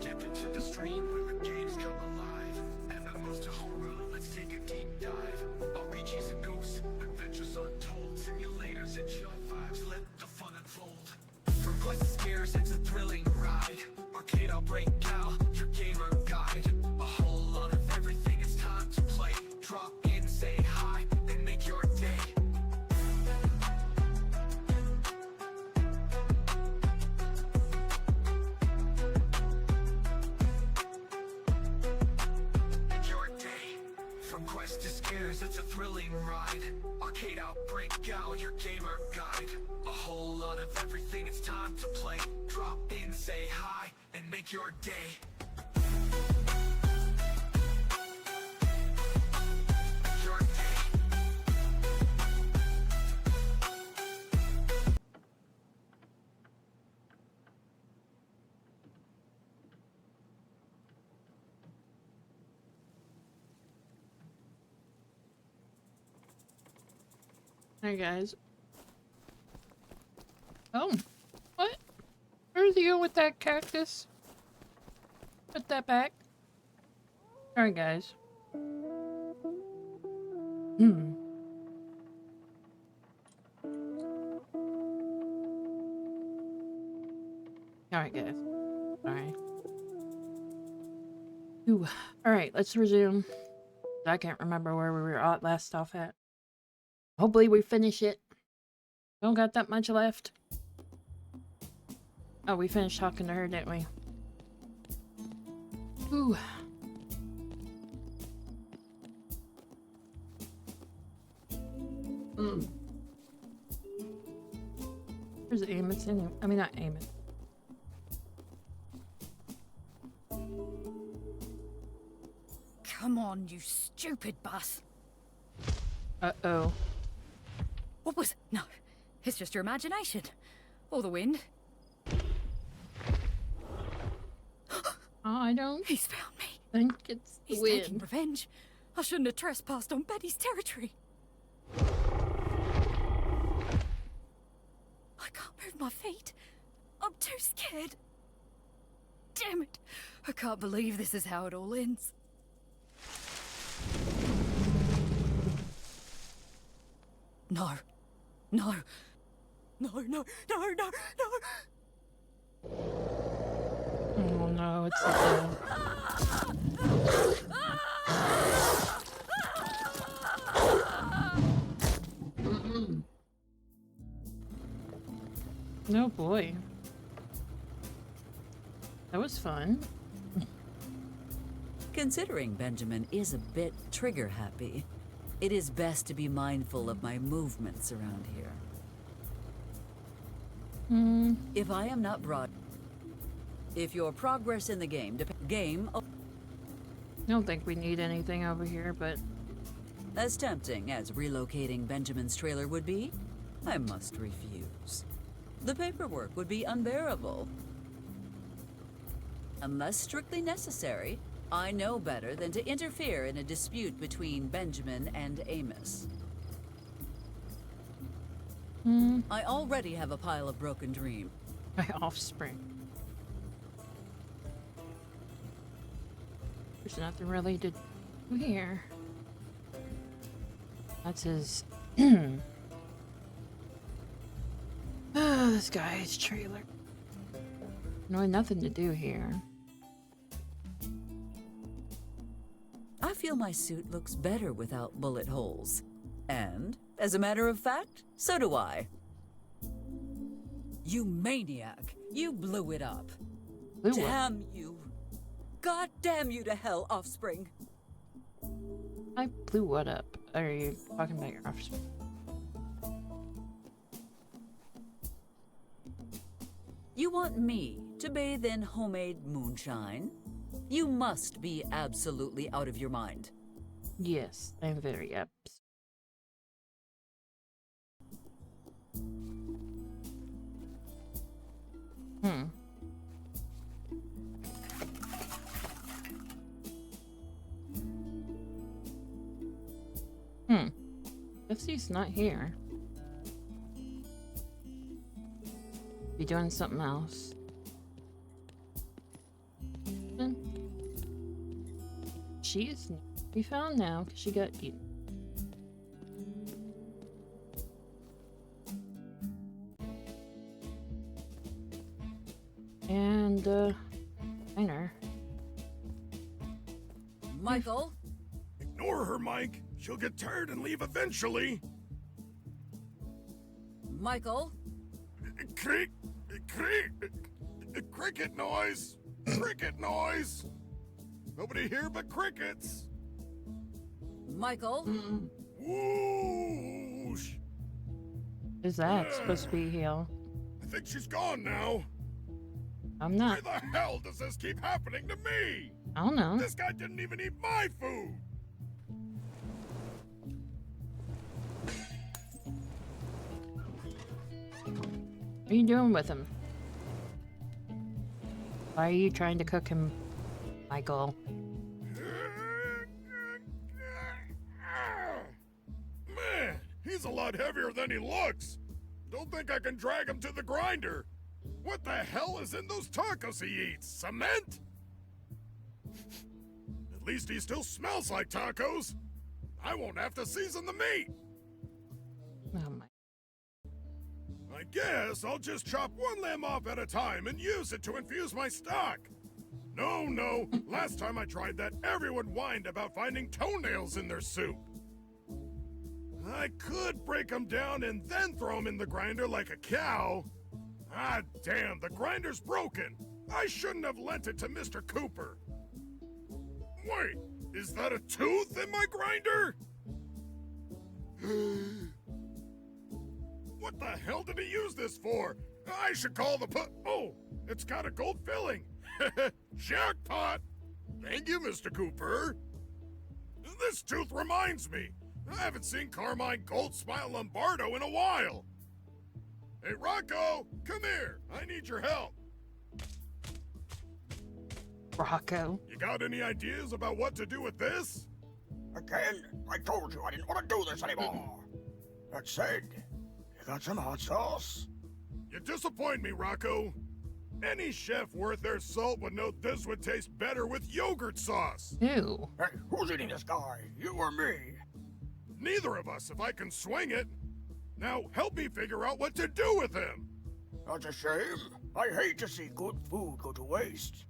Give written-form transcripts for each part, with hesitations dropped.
Step into the stream where the games come alive. MMOs to horror, let's take a deep dive. RPGs and ghosts, adventures untold. Simulators and chill vibes, let the fun unfold. From quests and scares, it's a thrilling ride. Arcade, I'll break out, your gamer guide. A whole lot of everything, it's time to play. Drop in, say hi, and make your day. Your day. From quest to scares, it's a thrilling ride. Arcade, I'll break out, your gamer guide. A whole lot of everything, it's time to play. Drop in, say hi, and make your day. Your day. Hey guys. Oh, what? Where's he going with that cactus? Put that back. Alright guys. Alright guys. Alright. Ooh. Alright, let's resume. I can't remember where we were at last off at. Hopefully we finish it. Don't got that much left. Oh, we finished talking to her, didn't we? Ooh. Where's Amos anyway? I mean, not Amos. Come on, you stupid bus. Uh-oh. What was... No, it's just your imagination. Or the wind. I don't He's found me. think it's the He's taking wind. revenge. I shouldn't have trespassed on Betty's territory. I can't move my feet. I'm too scared. Damn it. I can't believe this is how it all ends. No. No. No, no, no, no, no. Oh no, it's the dog. No boy. That was fun. Considering Benjamin is a bit trigger-happy, it is best to be mindful of my movements around here. If I am not brought... If your progress in the game I don't think we need anything over here, but as tempting as relocating Benjamin's trailer would be, I must refuse. The paperwork would be unbearable. Unless strictly necessary, I know better than to interfere in a dispute between Benjamin and Amos. I already have a pile of broken dreams. my offspring. There's nothing really to do here. That's his... Oh, this guy's trailer. No, nothing to do here. I feel my suit looks better without bullet holes. And, as a matter of fact, so do I. You maniac! You blew it up. Blew up. Damn you! God damn you to hell, offspring! I blew what up? Are you talking about your offspring? You want me to bathe in homemade moonshine? You must be absolutely out of your mind. Yes, I'm very upset. Guess he's not here. Be doing something else. she's be found now because she got eaten. And, diner. Michael? Ignore her, Mike. She'll get tired and leave eventually. Michael? Cricket noise. Cricket noise. Nobody here but crickets. Michael? Whoosh. Is that supposed to be Hale? I think she's gone now. I'm not. Why the hell does this keep happening to me? I don't know. This guy didn't even eat my food. What are you doing with him? Why are you trying to cook him, Michael? Man, he's a lot heavier than he looks. Don't think I can drag him to the grinder. What the hell is in those tacos he eats? Cement? At least he still smells like tacos. I won't have to season the meat. Oh my. I guess I'll just chop one limb off at a time and use it to infuse my stock. No. Last time I tried that, everyone whined about finding toenails in their soup. I could break them down and then throw them in the grinder like a cow. Ah, damn, the grinder's broken. I shouldn't have lent it to Mr. Cooper. Wait, is that a tooth in my grinder? What the hell did he use this for? I should call the Oh, it's got a gold filling. Jackpot! Thank you, Mr. Cooper. This tooth reminds me. I haven't seen Carmine Gold Smile Lombardo in a while. Hey, Rocco, come here. I need your help. Rocco. You got any ideas about what to do with this? Again, I told you I didn't want to do this anymore. That said, you got some hot sauce? You disappoint me, Rocco. Any chef worth their salt would know this would taste better with yogurt sauce. Ew. Hey, who's eating this guy? You or me? Neither of us, if I can swing it. Now, help me figure out what to do with him. That's a shame. I hate to see good food go to waste.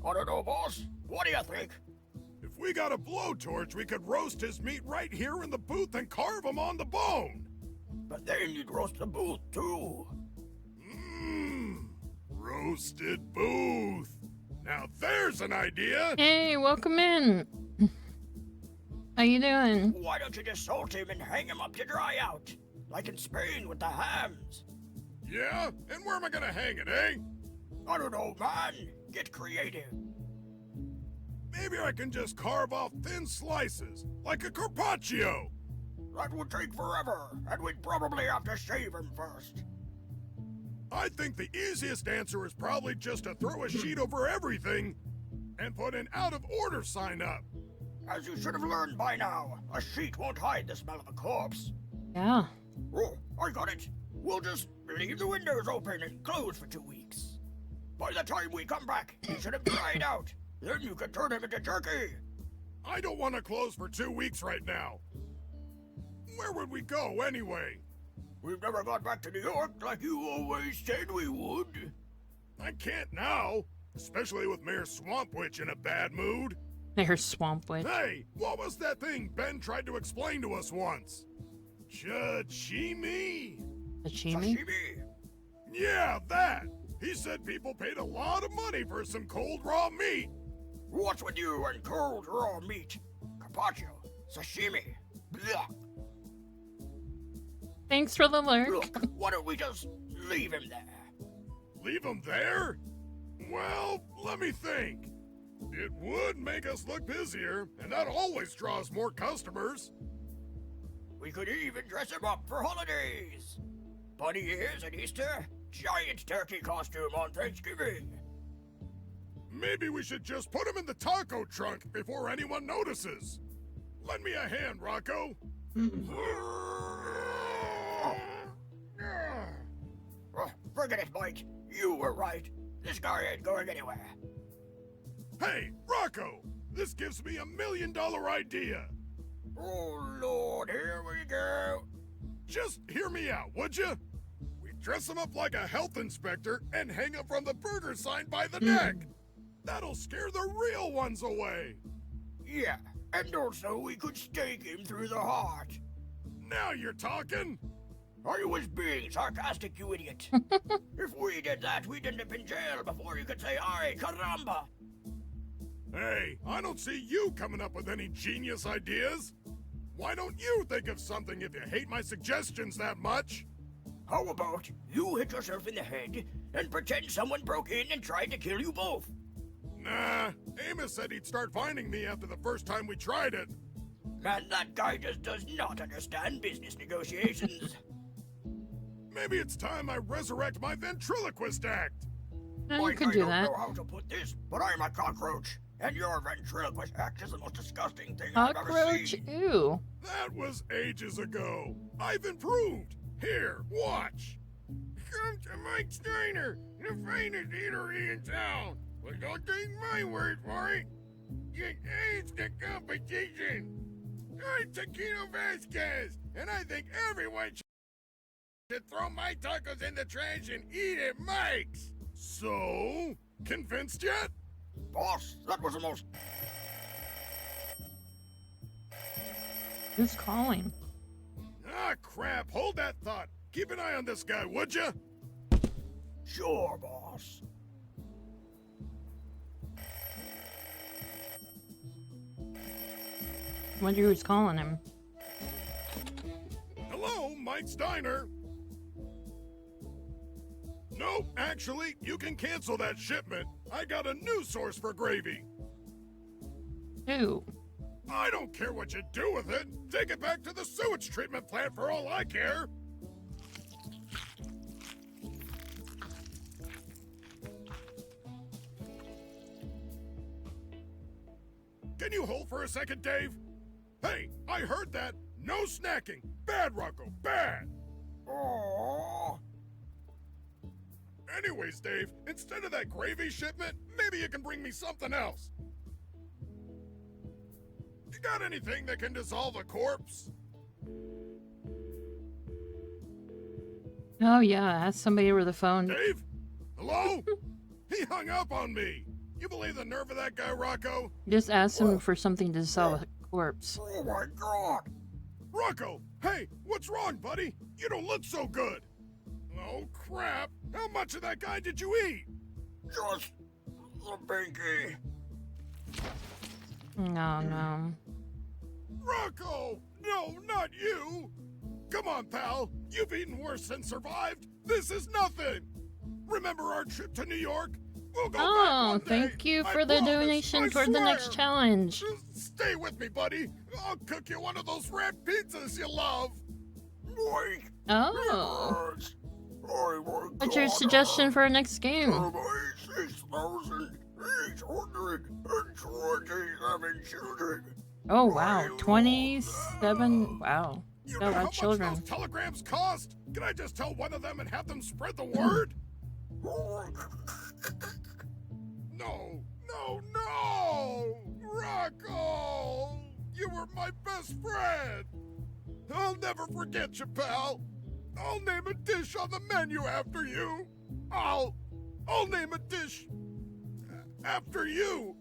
I don't know, boss. What do you think? If we got a blowtorch, we could roast his meat right here in the booth and carve him on the bone. But then you'd roast the booth, too. Roasted booth. Now there's an idea. Hey, welcome in. How you doing? Why don't you just salt him and hang him up to dry out? Like in Spain with the hams. Yeah? And where am I gonna hang it, eh? I don't know, man. Get creative. Maybe I can just carve off thin slices, like a carpaccio. That would take forever, and we'd probably have to shave him first. I think the easiest answer is probably just to throw a sheet over everything and put an out-of-order sign up. As you should have learned by now, a sheet won't hide the smell of a corpse. Yeah. Oh, I got it. We'll just leave the windows open and close for 2 weeks. By the time we come back, he should have dried out. Then you can turn him into jerky. I don't want to close for 2 weeks right now. Where would we go anyway? We've never got back to New York like you always said we would. I can't now, especially with Mayor Swamp Witch in a bad mood. There's Swamp Witch. Hey, what was that thing Ben tried to explain to us once? Sashimi? Sashimi? Sashimi. Yeah, that. He said people paid a lot of money for some cold raw meat. What's with you and cold raw meat? Carpaccio, sashimi. Blah. Thanks for the lurk. Look, why don't we just leave him there? Leave him there? Well, let me think. It would make us look busier, and that always draws more customers. We could even dress him up for holidays. Bunny ears at Easter, giant turkey costume on Thanksgiving. Maybe we should just put him in the taco trunk before anyone notices. Lend me a hand, Rocco. Forget it, Mike. You were right. This guy ain't going anywhere. Hey, Rocco! This gives me $1 million idea. Oh, Lord, here we go. Just hear me out, would you? We dress him up like a health inspector and hang him from the burger sign by the neck. That'll scare the real ones away. Yeah, and also we could stake him through the heart. Now you're talking. I was being sarcastic, you idiot. If we did that, we'd end up in jail before you could say, "Ay, caramba." Hey, I don't see you coming up with any genius ideas. Why don't you think of something if you hate my suggestions that much? How about you hit yourself in the head and pretend someone broke in and tried to kill you both? Nah, Amos said he'd start finding me after the first time we tried it. Man, that guy just does not understand business negotiations. Maybe it's time I resurrect my ventriloquist act. You Like, could I do don't that. know how to put this, but I'm a cockroach, and your ventriloquist act is the most disgusting thing I've ever Cockroach? seen. Ew. That was ages ago. I've improved. Here, watch. Come to Mike Steiner, the finest eatery in town. But don't take my word for it. It aids the competition. I'm Taquino Vasquez, and I think everyone should throw my tacos in the trash and eat at Mike's. So, convinced yet? Boss, that was the most... Who's calling? Ah, crap. Hold that thought. Keep an eye on this guy, would you? Sure, boss. Wonder who's calling him. Hello, Mike Steiner. Nope, actually, you can cancel that shipment. I got a new source for gravy. Who? I don't care what you do with it. Take it back to the sewage treatment plant for all I care. Can you hold for a second, Dave? Hey, I heard that. No snacking. Bad, Rocco. Bad. Oh. Anyways, Dave, instead of that gravy shipment, maybe you can bring me something else. You got anything that can dissolve a corpse? Oh yeah, ask somebody over the phone. Dave? Hello? He hung up on me. You believe the nerve of that guy, Rocco? Just ask him for something to dissolve a corpse. Oh my god. Rocco! Hey, what's wrong, buddy? You don't look so good. Oh, crap. How much of that guy did you eat? Just the pinky. No, no. Rocco! No, not you! Come on, pal. You've eaten worse and survived. This is nothing. Remember our trip to New York? We'll go back Oh, one day. thank you I for the promise. donation I toward the next swear. challenge. Stay with me, buddy. I'll cook you one of those red pizzas you love. Mike. Oh. Yes. Oh my What's your god. suggestion for our next game? 6,827 children. Oh wow, 27. Wow. You Got a know lot how of much children. those telegrams cost? Can I just tell one of them and have them spread the word? No, no, no! Rocco! You were my best friend! I'll never forget you, pal! I'll name a dish on the menu after you! I'll name a dish after you!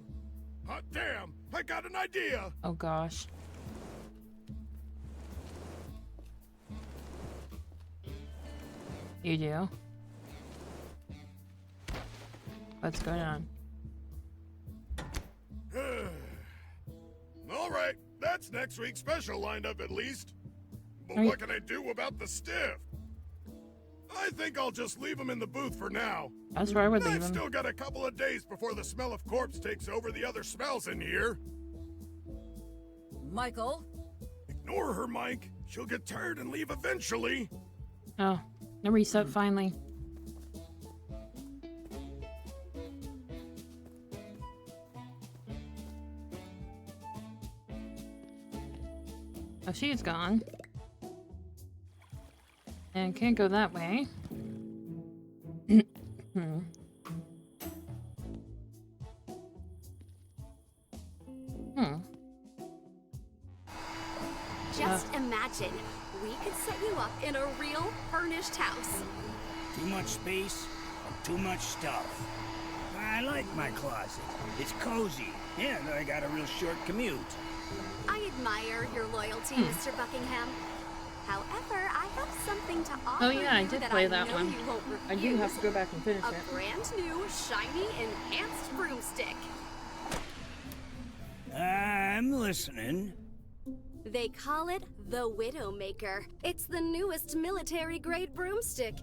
Hot damn, I got an idea! Oh gosh. You do? What's going on? All right, that's next week's special lined up at least. But Are you- what can I do about the stiff? I think I'll just leave him in the booth for now. That's where I would leave I've him. still got a couple of days before the smell of corpse takes over the other smells in here. Michael? Ignore her, Mike. She'll get tired and leave eventually. Oh, the reset finally. Oh, she's gone. And can't go that way. up in a real furnished house. Too much space and too much stuff. I like my closet. It's cozy, and I got a real short commute. I admire your loyalty, Mr. Buckingham. However, I have something to offer Oh yeah, I you did that play I that know one. you won't I do have refuse. to go back and finish A it. brand new, shiny, enhanced broomstick. I'm listening. They call it the Widowmaker. It's the newest military-grade broomstick.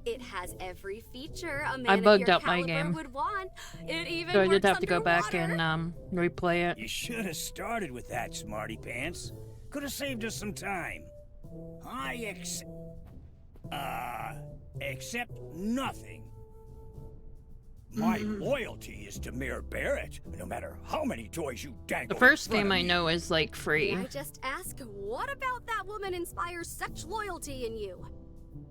It has every feature a man bugged of your out my caliber game. would want. It even So I did works have to go back underwater. and replay it. You should have started with that, Smarty Pants. Could have saved us some time. Accept nothing. My loyalty is to Mayor Barrett, no matter how many toys you dangle. The first in front game of I me. know is like free. I just ask, what about that woman inspires such loyalty in you?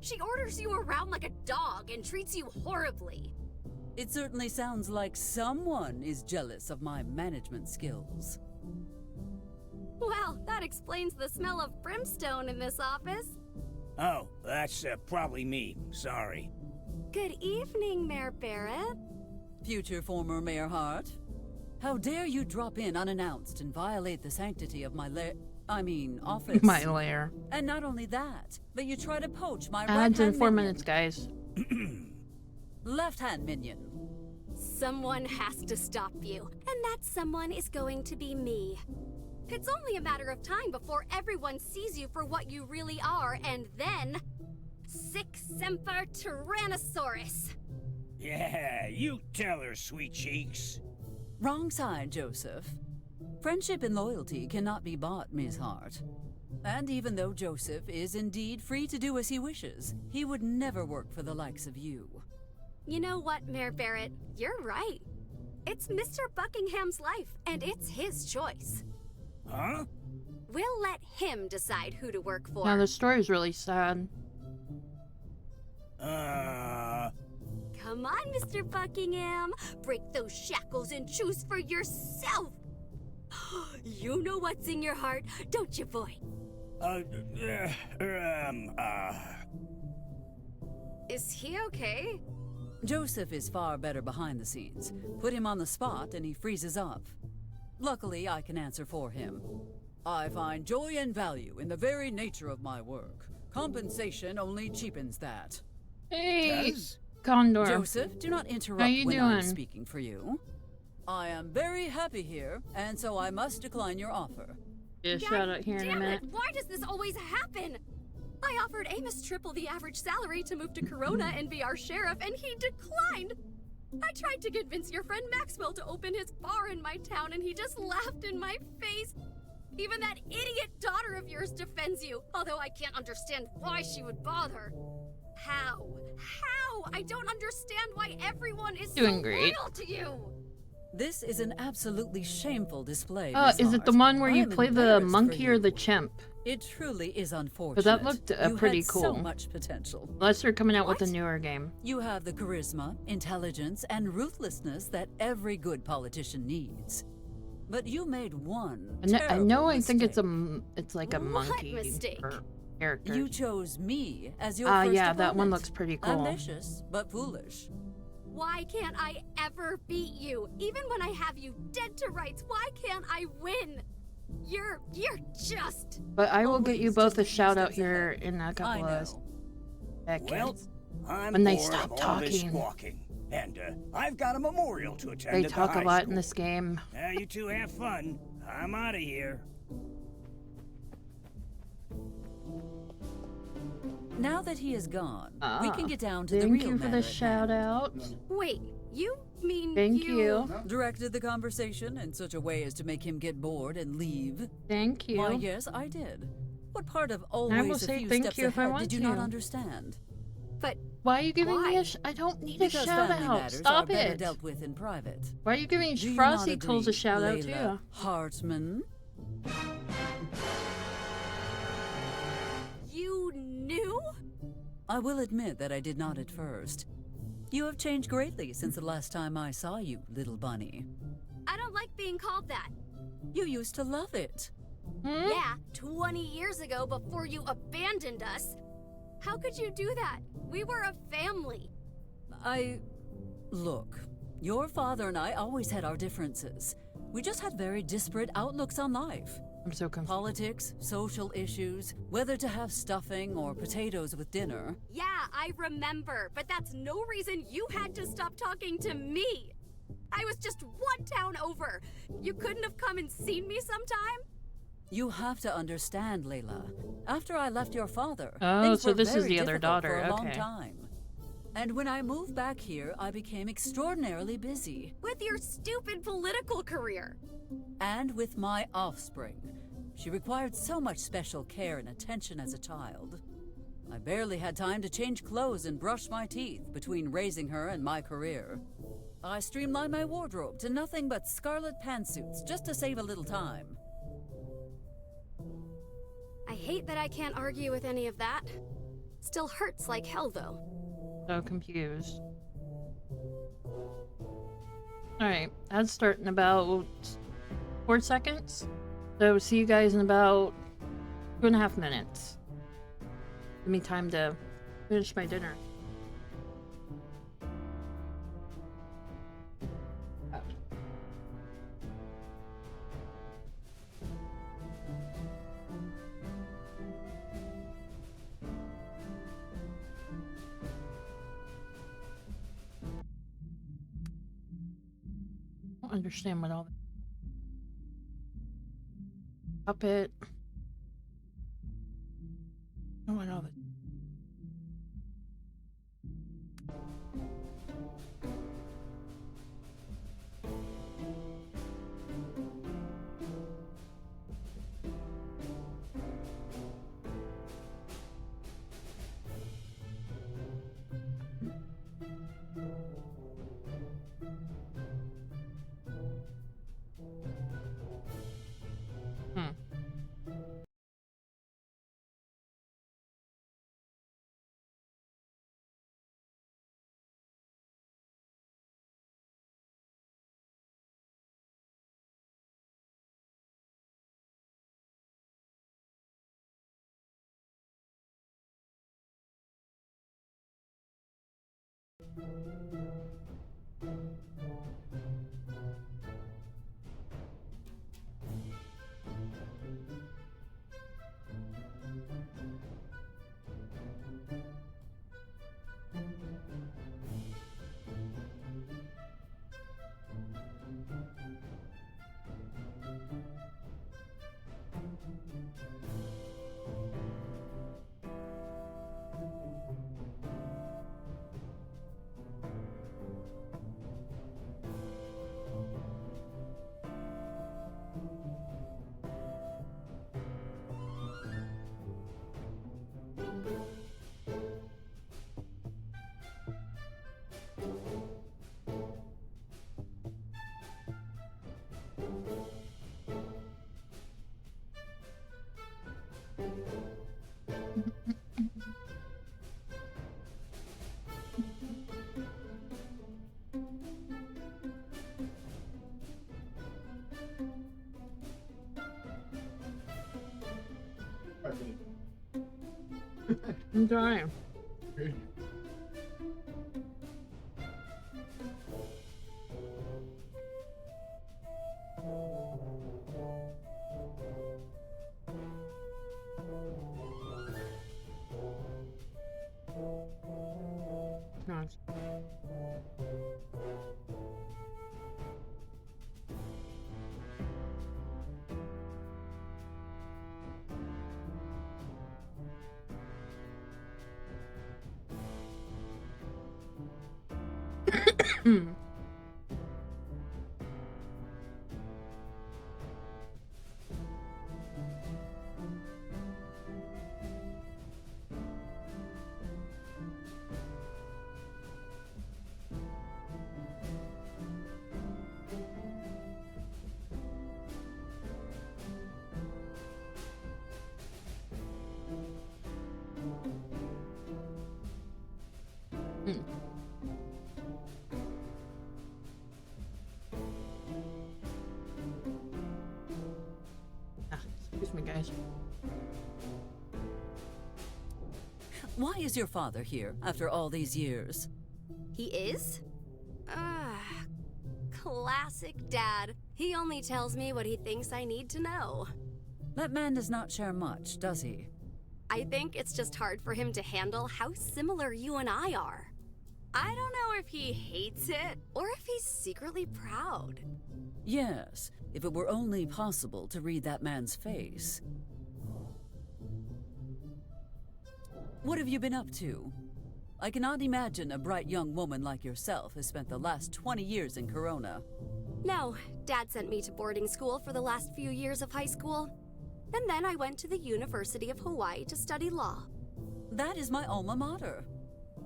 She orders you around like a dog and treats you horribly. It certainly sounds like someone is jealous of my management skills. Well, that explains the smell of brimstone in this office. Oh, that's probably me. Sorry. Good evening, Mayor Barrett. Future former Mayor Hart, how dare you drop in unannounced and violate the sanctity of my office? My lair. And not only that, but you try to poach my Ads in right-hand 4 minion. minutes, guys. Left-hand minion. Someone has to stop you, and that someone is going to be me. It's only a matter of time before everyone sees you for what you really are, and then... Sic Semper Tyrannosaurus! Yeah, you tell her, sweet cheeks. Wrong side, Joseph. Friendship and loyalty cannot be bought, Miss Hart. And even though Joseph is indeed free to do as he wishes, he would never work for the likes of you. You know what, Mayor Barrett? You're right. It's Mr. Buckingham's life, and it's his choice. Huh? We'll let him decide who to work for. Now the story's really sad. Come on, Mr. Buckingham. Break those shackles and choose for yourself. You know what's in your heart, don't you, boy? Is he okay? Joseph is far better behind the scenes. Put him on the spot and he freezes up. Luckily, I can answer for him. I find joy and value in the very nature of my work. Compensation only cheapens that. Hey, Does? Condor. Joseph, do not interrupt you when I'm doing? speaking for you. I am very happy here, and so I must decline your offer. Yeah, God shout out here in a damn minute. it! Why does this always happen? I offered Amos triple the average salary to move to Corona and be our sheriff, and he declined. I tried to convince your friend Maxwell to open his bar in my town, and he just laughed in my face. Even that idiot daughter of yours defends you, although I can't understand why she would bother. How? How? I don't understand why everyone is Doing so great. loyal to you. This is an absolutely shameful display. Oh, Miss is it the Hart. one where I you am play the embarrassed for monkey or you. the chimp? It truly is unfortunate. looked, You pretty had so cool. much potential. Unless they're coming out with a What? newer game. You have the charisma, intelligence, and ruthlessness that every good politician needs. But you made one I know. I think it's mistake. it's like a What monkey mistake? or character. You chose me as your Ah, first yeah, that one opponent. looks pretty cool. Ambitious, but foolish. Why can't I ever beat you? Even when I have you dead to rights, why can't I win? You're just... But I will get you Always both just a a few shout out steps here ahead. in a I couple know. of seconds. Well, I'm When they bored stop of all this talking. squawking, and I've got a memorial to attend They at the talk a high lot school. in this game. You two have fun. I'm out of here. Now that he is gone, we can get down to the Thank real you for matter the at shout hand. out. Wait, you mean Thank you. Directed the conversation in such a way as to make him get bored and leave. Thank you. Why, yes, I did. What part of always a say few thank steps you if I ahead want did you not to. understand? But Why are you giving me Why? I don't need Because a shout family out. matters Stop are better it. dealt with in private. Why are you giving Do you Frosty not Coles a agree, shout out Layla too? Hartman? you knew? I will admit that I did not at first. You have changed greatly since the last time I saw you, little bunny. I don't like being called that. You used to love it. Hmm? Yeah, 20 years ago before you abandoned us, How could you do that? We were a family. Look, your father and I always had our differences. We just had very disparate outlooks on life. I'm so confused. Politics, social issues, whether to have stuffing or potatoes with dinner. Yeah, I remember, but that's no reason you had to stop talking to me. I was just one town over. You couldn't have come and seen me sometime? You have to understand, Layla. After I left your father, Oh, things so were this is very the other difficult daughter, for a long okay. time. And when I moved back here, I became extraordinarily busy. With your stupid political career. And with my offspring. She required so much special care and attention as a child. I barely had time to change clothes and brush my teeth between raising her and my career. I streamlined my wardrobe to nothing but scarlet pantsuits just to save a little time. I hate that I can't argue with any of that. Still hurts like hell, though. So confused. Alright, that's starting in about 4 seconds. So see you guys in about 2.5 minutes. Give me time to finish my dinner. I don't understand what all the puppet. I don't want all the I'm trying. Nice. Excuse me, guys. Why is your father here after all these years? He is? Classic Dad. He only tells me what he thinks I need to know. That man does not share much, does he? I think it's just hard for him to handle how similar you and I are. I don't know if he hates it or if he's secretly proud. Yes, if it were only possible to read that man's face. What have you been up to? I cannot imagine a bright young woman like yourself has spent the last 20 years in Corona. No, Dad sent me to boarding school for the last few years of high school. And then I went to the University of Hawaii to study law. That is my alma mater.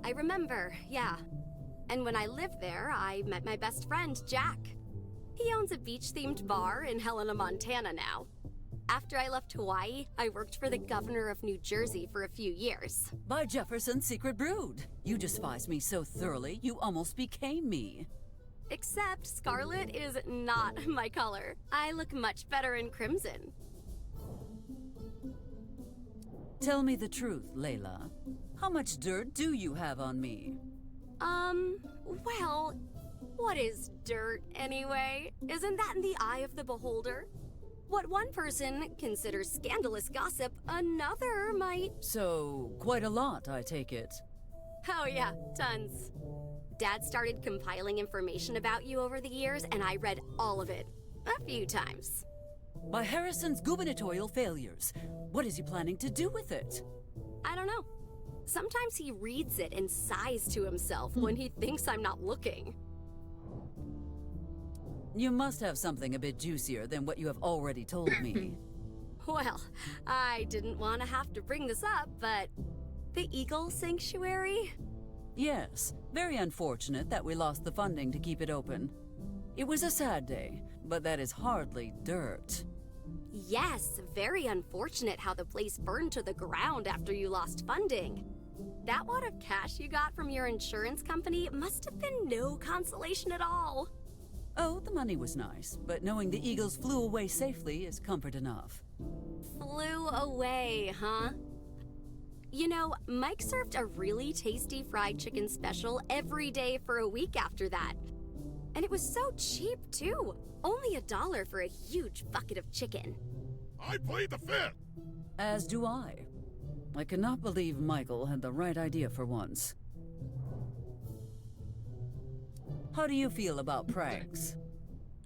I remember, yeah. And when I lived there, I met my best friend, Jack. He owns a beach-themed bar in Helena, Montana now. After I left Hawaii, I worked for the governor of New Jersey for a few years. By Jefferson's secret brood. You despise me so thoroughly, you almost became me. Except scarlet is not my color. I look much better in crimson. Tell me the truth, Layla. How much dirt do you have on me? Well, what is dirt anyway? Isn't that in the eye of the beholder? What one person considers scandalous gossip, another might... So, quite a lot, I take it. Oh yeah, tons. Dad started compiling information about you over the years, and I read all of it. A few times. By Harrison's gubernatorial failures, what is he planning to do with it? I don't know. Sometimes he reads it and sighs to himself when he thinks I'm not looking. You must have something a bit juicier than what you have already told me. Well, I didn't want to have to bring this up, but... the Eagle Sanctuary? Yes, very unfortunate that we lost the funding to keep it open. It was a sad day, but that is hardly dirt. Yes, very unfortunate how the place burned to the ground after you lost funding. That wad of cash you got from your insurance company must have been no consolation at all. Oh, the money was nice, but knowing the Eagles flew away safely is comfort enough. Flew away, huh? You know, Mike served a really tasty fried chicken special every day for a week after that. And it was so cheap, too. Only $1 for a huge bucket of chicken. I played the fifth. As do I. I cannot believe Michael had the right idea for once. How do you feel about pranks?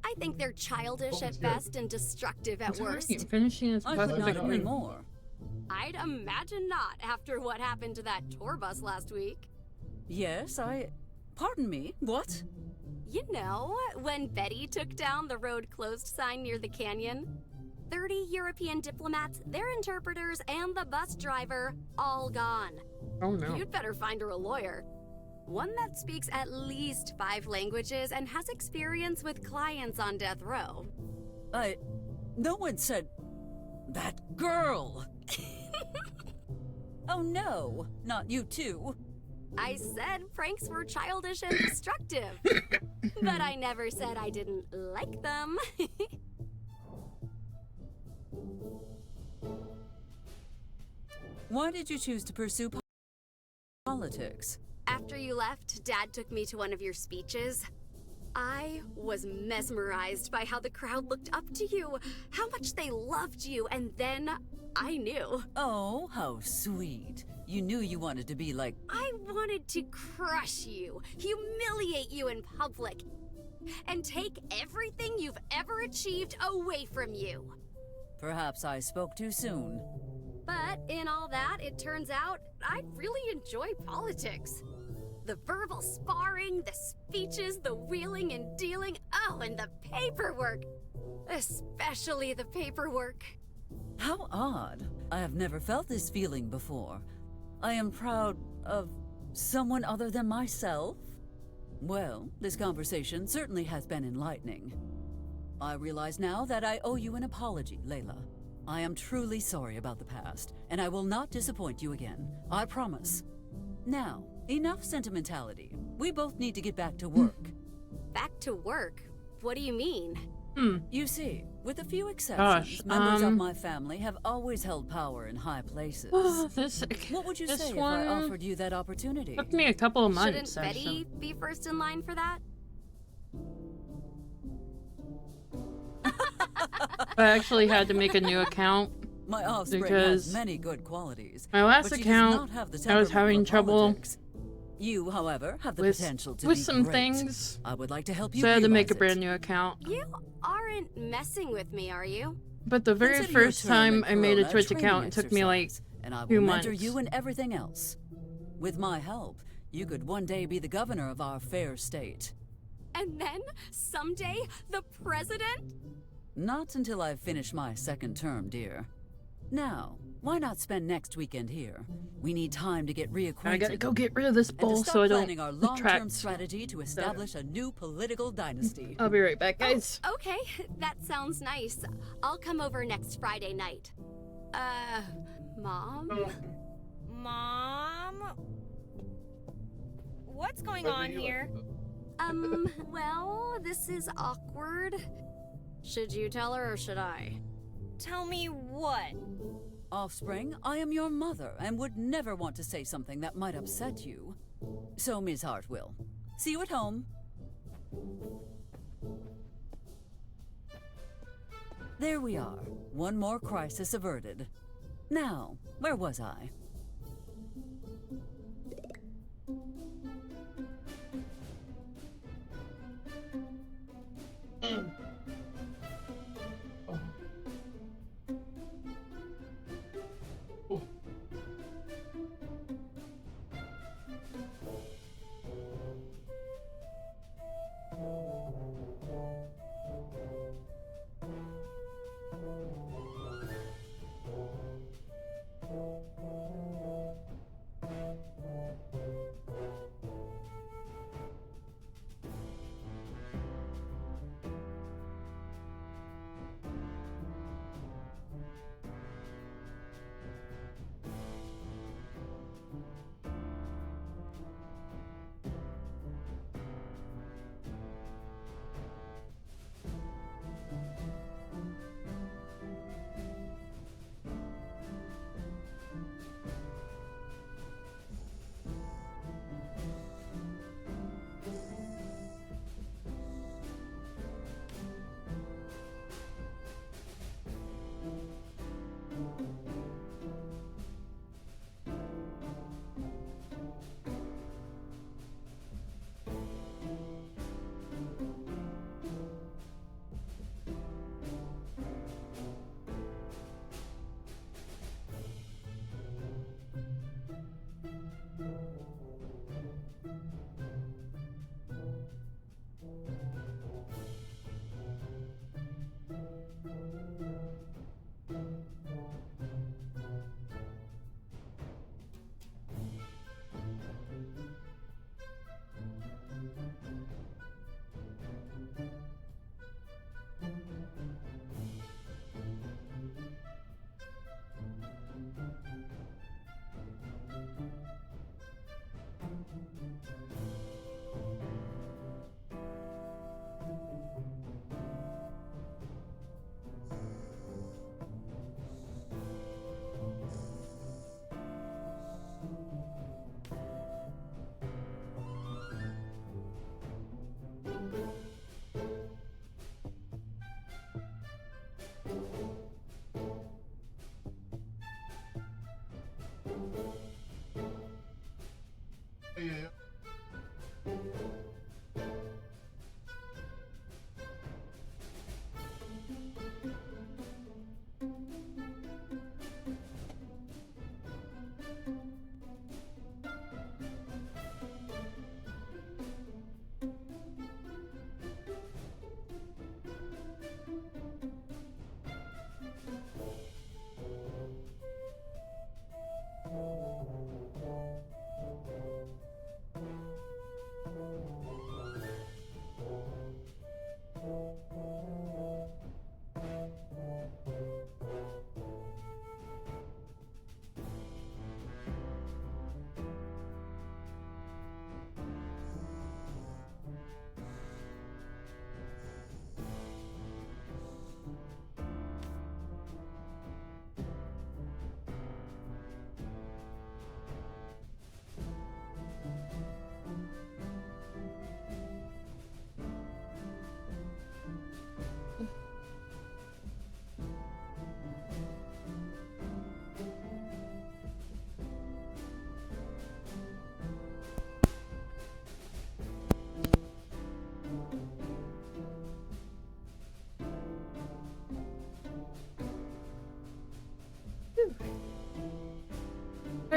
I think they're childish at best and destructive at worst. Finishing his I puff could not not agree agree. more. I'd imagine not after what happened to that tour bus last week. Yes, Pardon me, what? You know, when Betty took down the road closed sign near the canyon? 30 European diplomats, their interpreters, and the bus driver, all gone. Oh no. You'd better find her a lawyer. One that speaks at least 5 languages and has experience with clients on death row. No one said... that girl! Oh no, not you too. I said pranks were childish and destructive. But I never said I didn't like them. Why did you choose to pursue politics? After you left, Dad took me to one of your speeches. I was mesmerized by how the crowd looked up to you, how much they loved you, and then I knew. Oh, how sweet. You knew you wanted to be like... I wanted to crush you, humiliate you in public, and take everything you've ever achieved away from you. Perhaps I spoke too soon. But in all that, it turns out I really enjoy politics. The verbal sparring, the speeches, the wheeling and dealing, oh, and the paperwork. Especially the paperwork. How odd. I have never felt this feeling before. I am proud of someone other than myself. Well, this conversation certainly has been enlightening. I realize now that I owe you an apology, Layla. I am truly sorry about the past, and I will not disappoint you again. I promise. Now, enough sentimentality. We both need to get back to work. Back to work? What do you mean? You see, With a few exceptions, Gosh, members of my family have always held power in high places. this What would you this say if one I offered you that opportunity? took me a couple of Shouldn't months. Actually. Betty be first in line for that? I actually had to make a new account. My offspring Because has many good qualities. My last but she does account, not have the I was temperament having for trouble politics. You, however, have the with potential to with be some great. things, I would like to help you. so I had to make a realize brand it. new account. You aren't messing with me, are you? But the very Consider your first term time at I made a Corona Twitch training account, it took me like exercise, and I few will mentor months. you in everything else. With my help, you could one day be the governor of our fair state. And then, someday, the president? Not until I've finished my second term, dear. Now, why not spend next weekend here? We need time to get reacquainted. I gotta go get rid of this and to bowl start so I planning don't our long-term attract. strategy to establish a new political dynasty. I'll be right back, guys. Okay, that sounds nice. I'll come over next Friday night. Mom? Mom? What's going on here? Well, this is awkward. Should you tell her or should I? Tell me what? Offspring, I am your mother and would never want to say something that might upset you. So, Ms. Hartwell, see you at home. There we are. One more crisis averted. Now, where was I?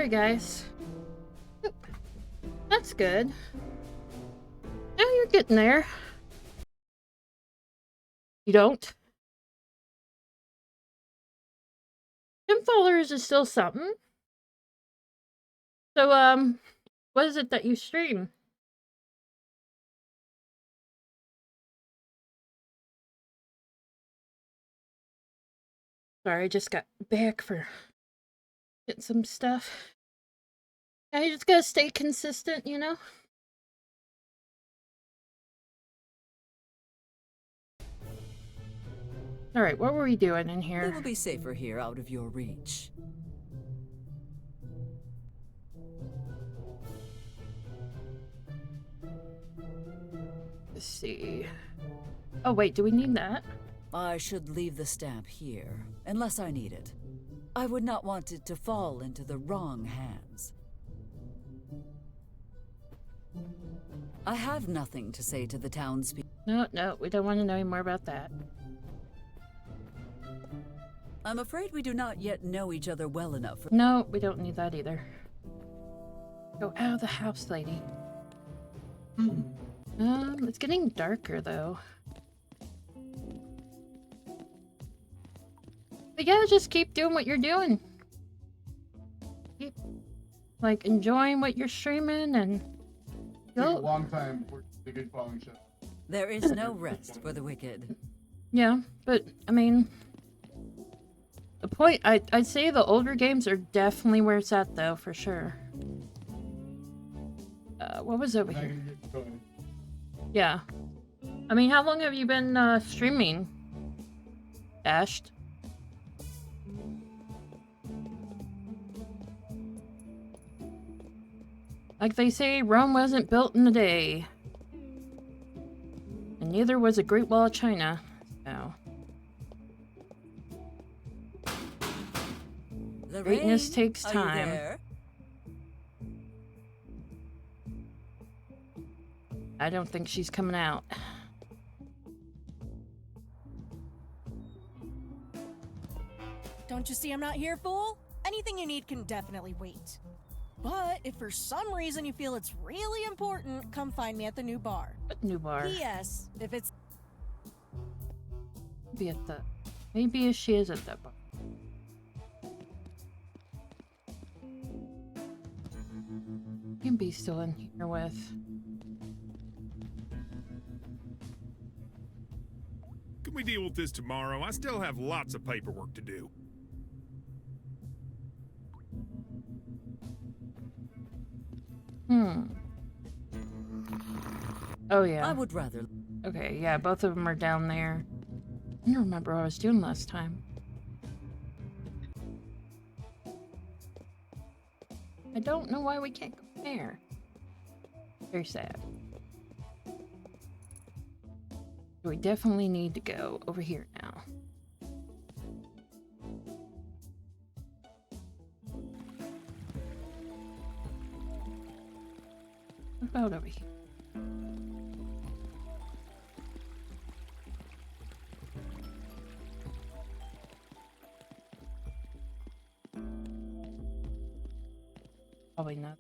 Sorry, guys. Oop. That's good. Now you're getting there. You don't? Gym followers is still something. So, what is it that you stream? Sorry, I just got back for getting some stuff. Yeah, you just gotta stay consistent, you know? Alright, what were we doing in It here? will be safer here, out of your reach. Let's see. Oh, wait, do we need that? I should leave the stamp here, unless I need it. I would not want it to fall into the wrong hands. I have nothing to say to the townspeople. No, we don't want to know any more about that. I'm afraid we do not yet know each other well enough for... No, we don't need that either. Go out of the house, lady. It's getting darker, though. But yeah, just keep doing what you're doing. Keep, like, enjoying what you're streaming and... Take a long time for the good falling show. There is no rest for the wicked. Yeah, but, I mean... The point, I'd say the older games are definitely where it's at, though, for sure. What was over Not here? gonna get going. Yeah. I mean, how long have you been, streaming? Dashed? Like they say, Rome wasn't built in a day. And neither was the Great Wall of China. So. Greatness takes Are you time. there? I don't think she's coming out. Don't you see I'm not here, fool? Anything you need can definitely wait. But if for some reason you feel it's really important, come find me at the new bar. What new bar? P.S. If it's Be at the. Maybe she is at that bar. Can be still in here with. Can we deal with this tomorrow? I still have lots of paperwork to do. Oh yeah. I would rather... Okay, yeah, both of them are down there. I don't remember what I was doing last time. I don't know why we can't go there. Very sad. We definitely need to go over here now. What about over here? Probably not.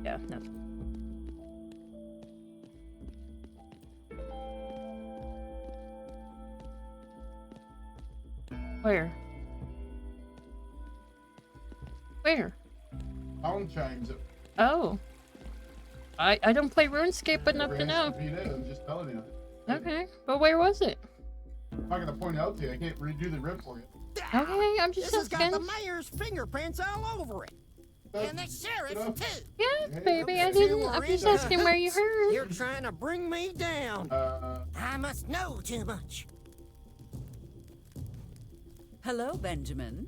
Yeah, nothing. Where? Where? Phone chimes. Oh. I don't play RuneScape enough to know. I'm just telling you. Okay, but where was it? I'm not gonna point it out to you. I can't redo the rip for you. Okay, I'm just This has got asking. the mayor's fingerprints all over it. And the sheriff's too. Yes, baby, I didn't. I'm just asking where you heard. You're trying to bring me down. I must know too much. Hello, Benjamin.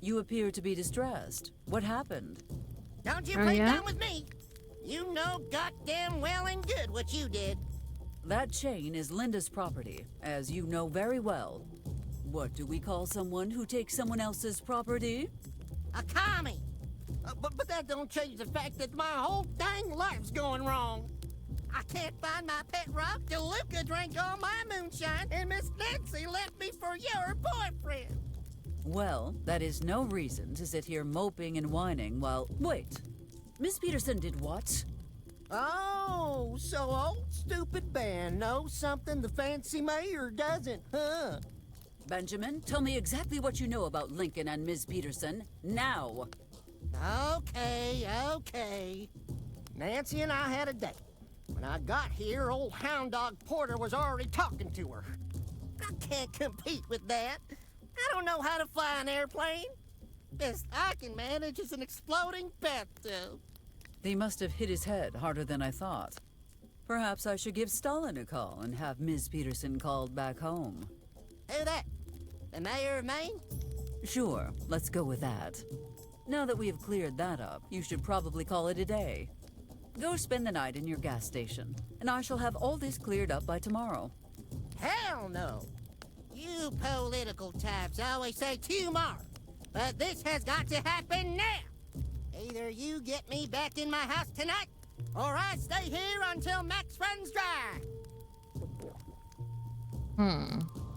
You appear to be distressed. What happened? Don't you Oh, play yeah? dumb with me. You know goddamn well and good what you did. That chain is Linda's property, as you know very well. What do we call someone who takes someone else's property? A commie. But that don't change the fact that my whole dang life's going wrong. I can't find my pet rock till Luca drank all my moonshine and Miss Nancy left me for your boyfriend. Well, that is no reason to sit here moping and whining while... Wait! Miss Peterson did what? Oh, so old stupid Ben knows something the fancy mayor doesn't, huh? Benjamin, tell me exactly what you know about Lincoln and Miss Peterson, now! Okay. Nancy and I had a date. When I got here, old hound dog Porter was already talking to her. I can't compete with that. I don't know how to fly an airplane. Best I can manage is an exploding bathtub. He must have hit his head harder than I thought. Perhaps I should give Stalin a call and have Ms. Peterson called back home. Who that? The mayor of Maine? Sure, let's go with that. Now that we have cleared that up, you should probably call it a day. Go spend the night in your gas station, and I shall have all this cleared up by tomorrow. Hell no. You political types always say tomorrow, but this has got to happen now. Either you get me back in my house tonight, or I stay here until Max runs dry.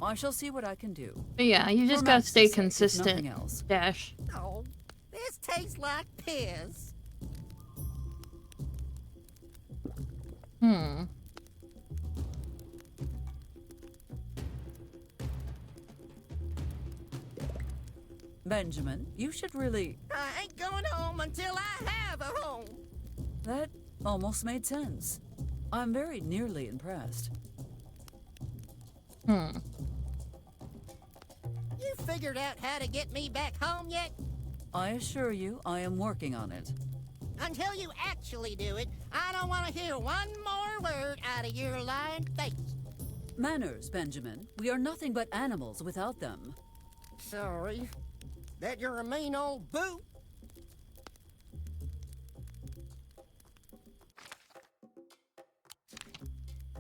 I shall see what I can do. But yeah, you just For gotta Max's stay sake, if consistent, nothing else. Dash. Oh, this tastes like piss. Benjamin, you should really... I ain't going home until I have a home. That almost made sense. I'm very nearly impressed. You figured out how to get me back home yet? I assure you, I am working on it. Until you actually do it, I don't want to hear one more word out of your lying face. Manners, Benjamin. We are nothing but animals without them. Sorry. That you're a mean old boot?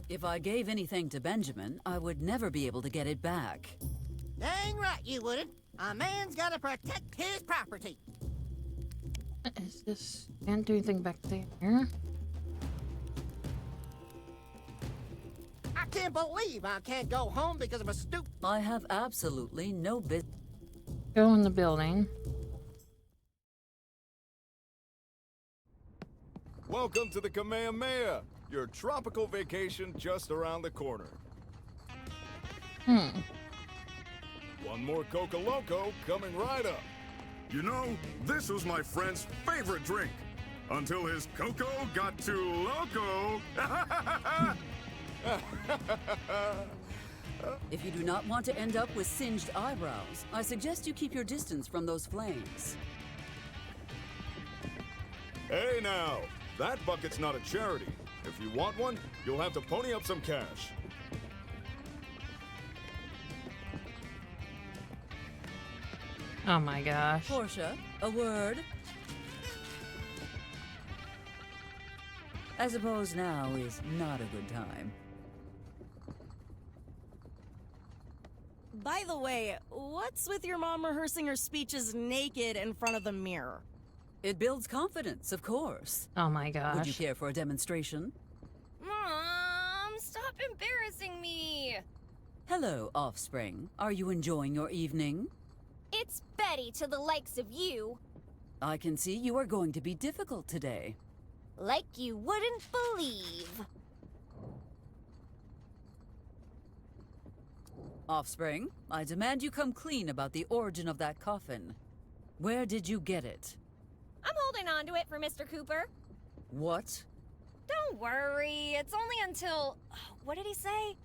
If I gave anything to Benjamin, I would never be able to get it back. Dang right you wouldn't. A man's gotta protect his property. What is this? Can't do anything back there. I can't believe I can't go home because of a stupid... I have absolutely no business. Go in the building. Welcome to the Kamehameha, your tropical vacation just around the corner. One more Coca Loco coming right up. You know, this was my friend's favorite drink. Until his cocoa got too loco. If you do not want to end up with singed eyebrows, I suggest you keep your distance from those flames. Hey now, that bucket's not a charity. If you want one, you'll have to pony up some cash. Oh my gosh. Portia, a word? I suppose now is not a good time. By the way, what's with your mom rehearsing her speeches naked in front of the mirror? It builds confidence, of course. Oh my gosh. Would you care for a demonstration? Mom, stop embarrassing me. Hello, Offspring. Are you enjoying your evening? It's Betty to the likes of you. I can see you are going to be difficult today. Like you wouldn't believe. Offspring, I demand you come clean about the origin of that coffin. Where did you get it? I'm holding on to it for Mr. Cooper. What? Don't worry, it's only until... What did he say?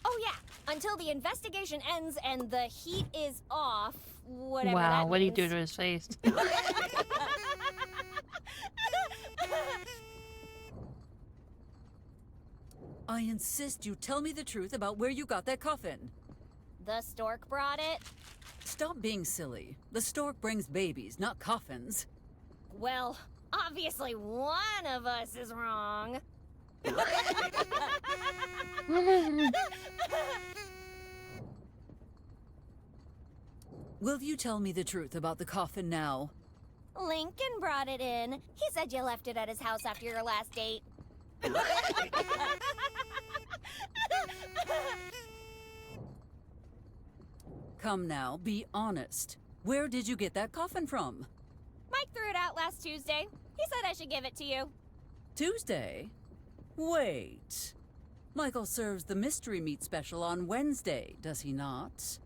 Oh yeah, until the investigation ends and the heat is off, whatever Wow, that what do you means. do to his face? I insist you tell me the truth about where you got that coffin. The stork brought it. Stop being silly. The stork brings babies, not coffins. Well, obviously one of us is wrong. Will you tell me the truth about the coffin now? Lincoln brought it in. He said you left it at his house after your last date. Come now, be honest. Where did you get that coffin from? Mike threw it out last Tuesday. He said I should give it to you. Tuesday? Wait. Michael serves the mystery meat special on Wednesday, does he not?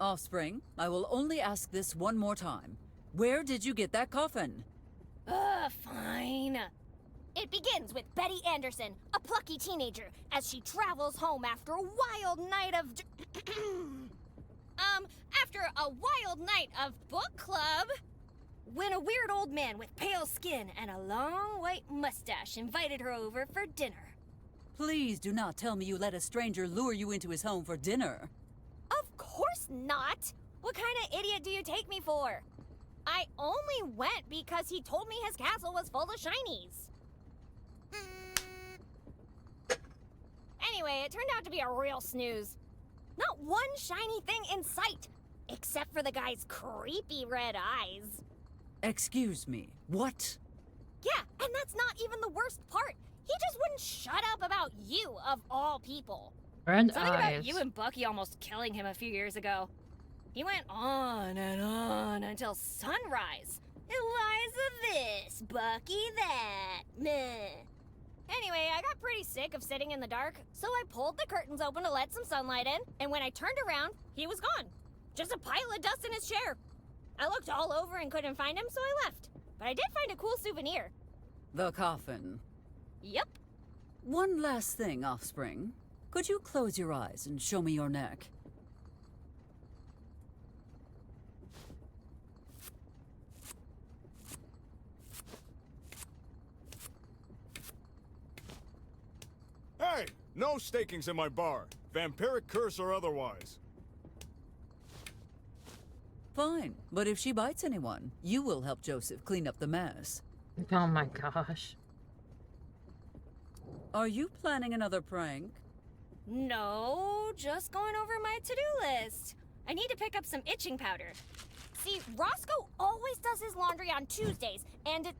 Offspring, I will only ask this one more time. Where did you get that coffin? Fine. It begins with Betty Anderson, a plucky teenager, as she travels home after a wild night of... after a wild night of book club, when a weird old man with pale skin and a long white mustache invited her over for dinner. Please do not tell me you let a stranger lure you into his home for dinner. Of course not! What kind of idiot do you take me for? I only went because he told me his castle was full of shinies. Anyway, it turned out to be a real snooze. Not one shiny thing in sight, except for the guy's creepy red eyes. Excuse me, what? Yeah, and that's not even the worst part. He just wouldn't shut up about you, of all people. Red Something eyes. about you and Bucky almost killing him a few years ago. He went on and on until sunrise. Eliza this, Bucky that. Meh. Anyway, I got pretty sick of sitting in the dark, so I pulled the curtains open to let some sunlight in, and when I turned around, he was gone. Just a pile of dust in his chair. I looked all over and couldn't find him, so I left. But I did find a cool souvenir. The coffin. Yep. One last thing, Offspring. Could you close your eyes and show me your neck? Hey! No stakings in my bar. Vampiric curse or otherwise. Fine, but if she bites anyone, you will help Joseph clean up the mess. Oh my gosh. Are you planning another prank? No, just going over my to-do list. I need to pick up some itching powder. See, Roscoe always does his laundry on Tuesdays, and it...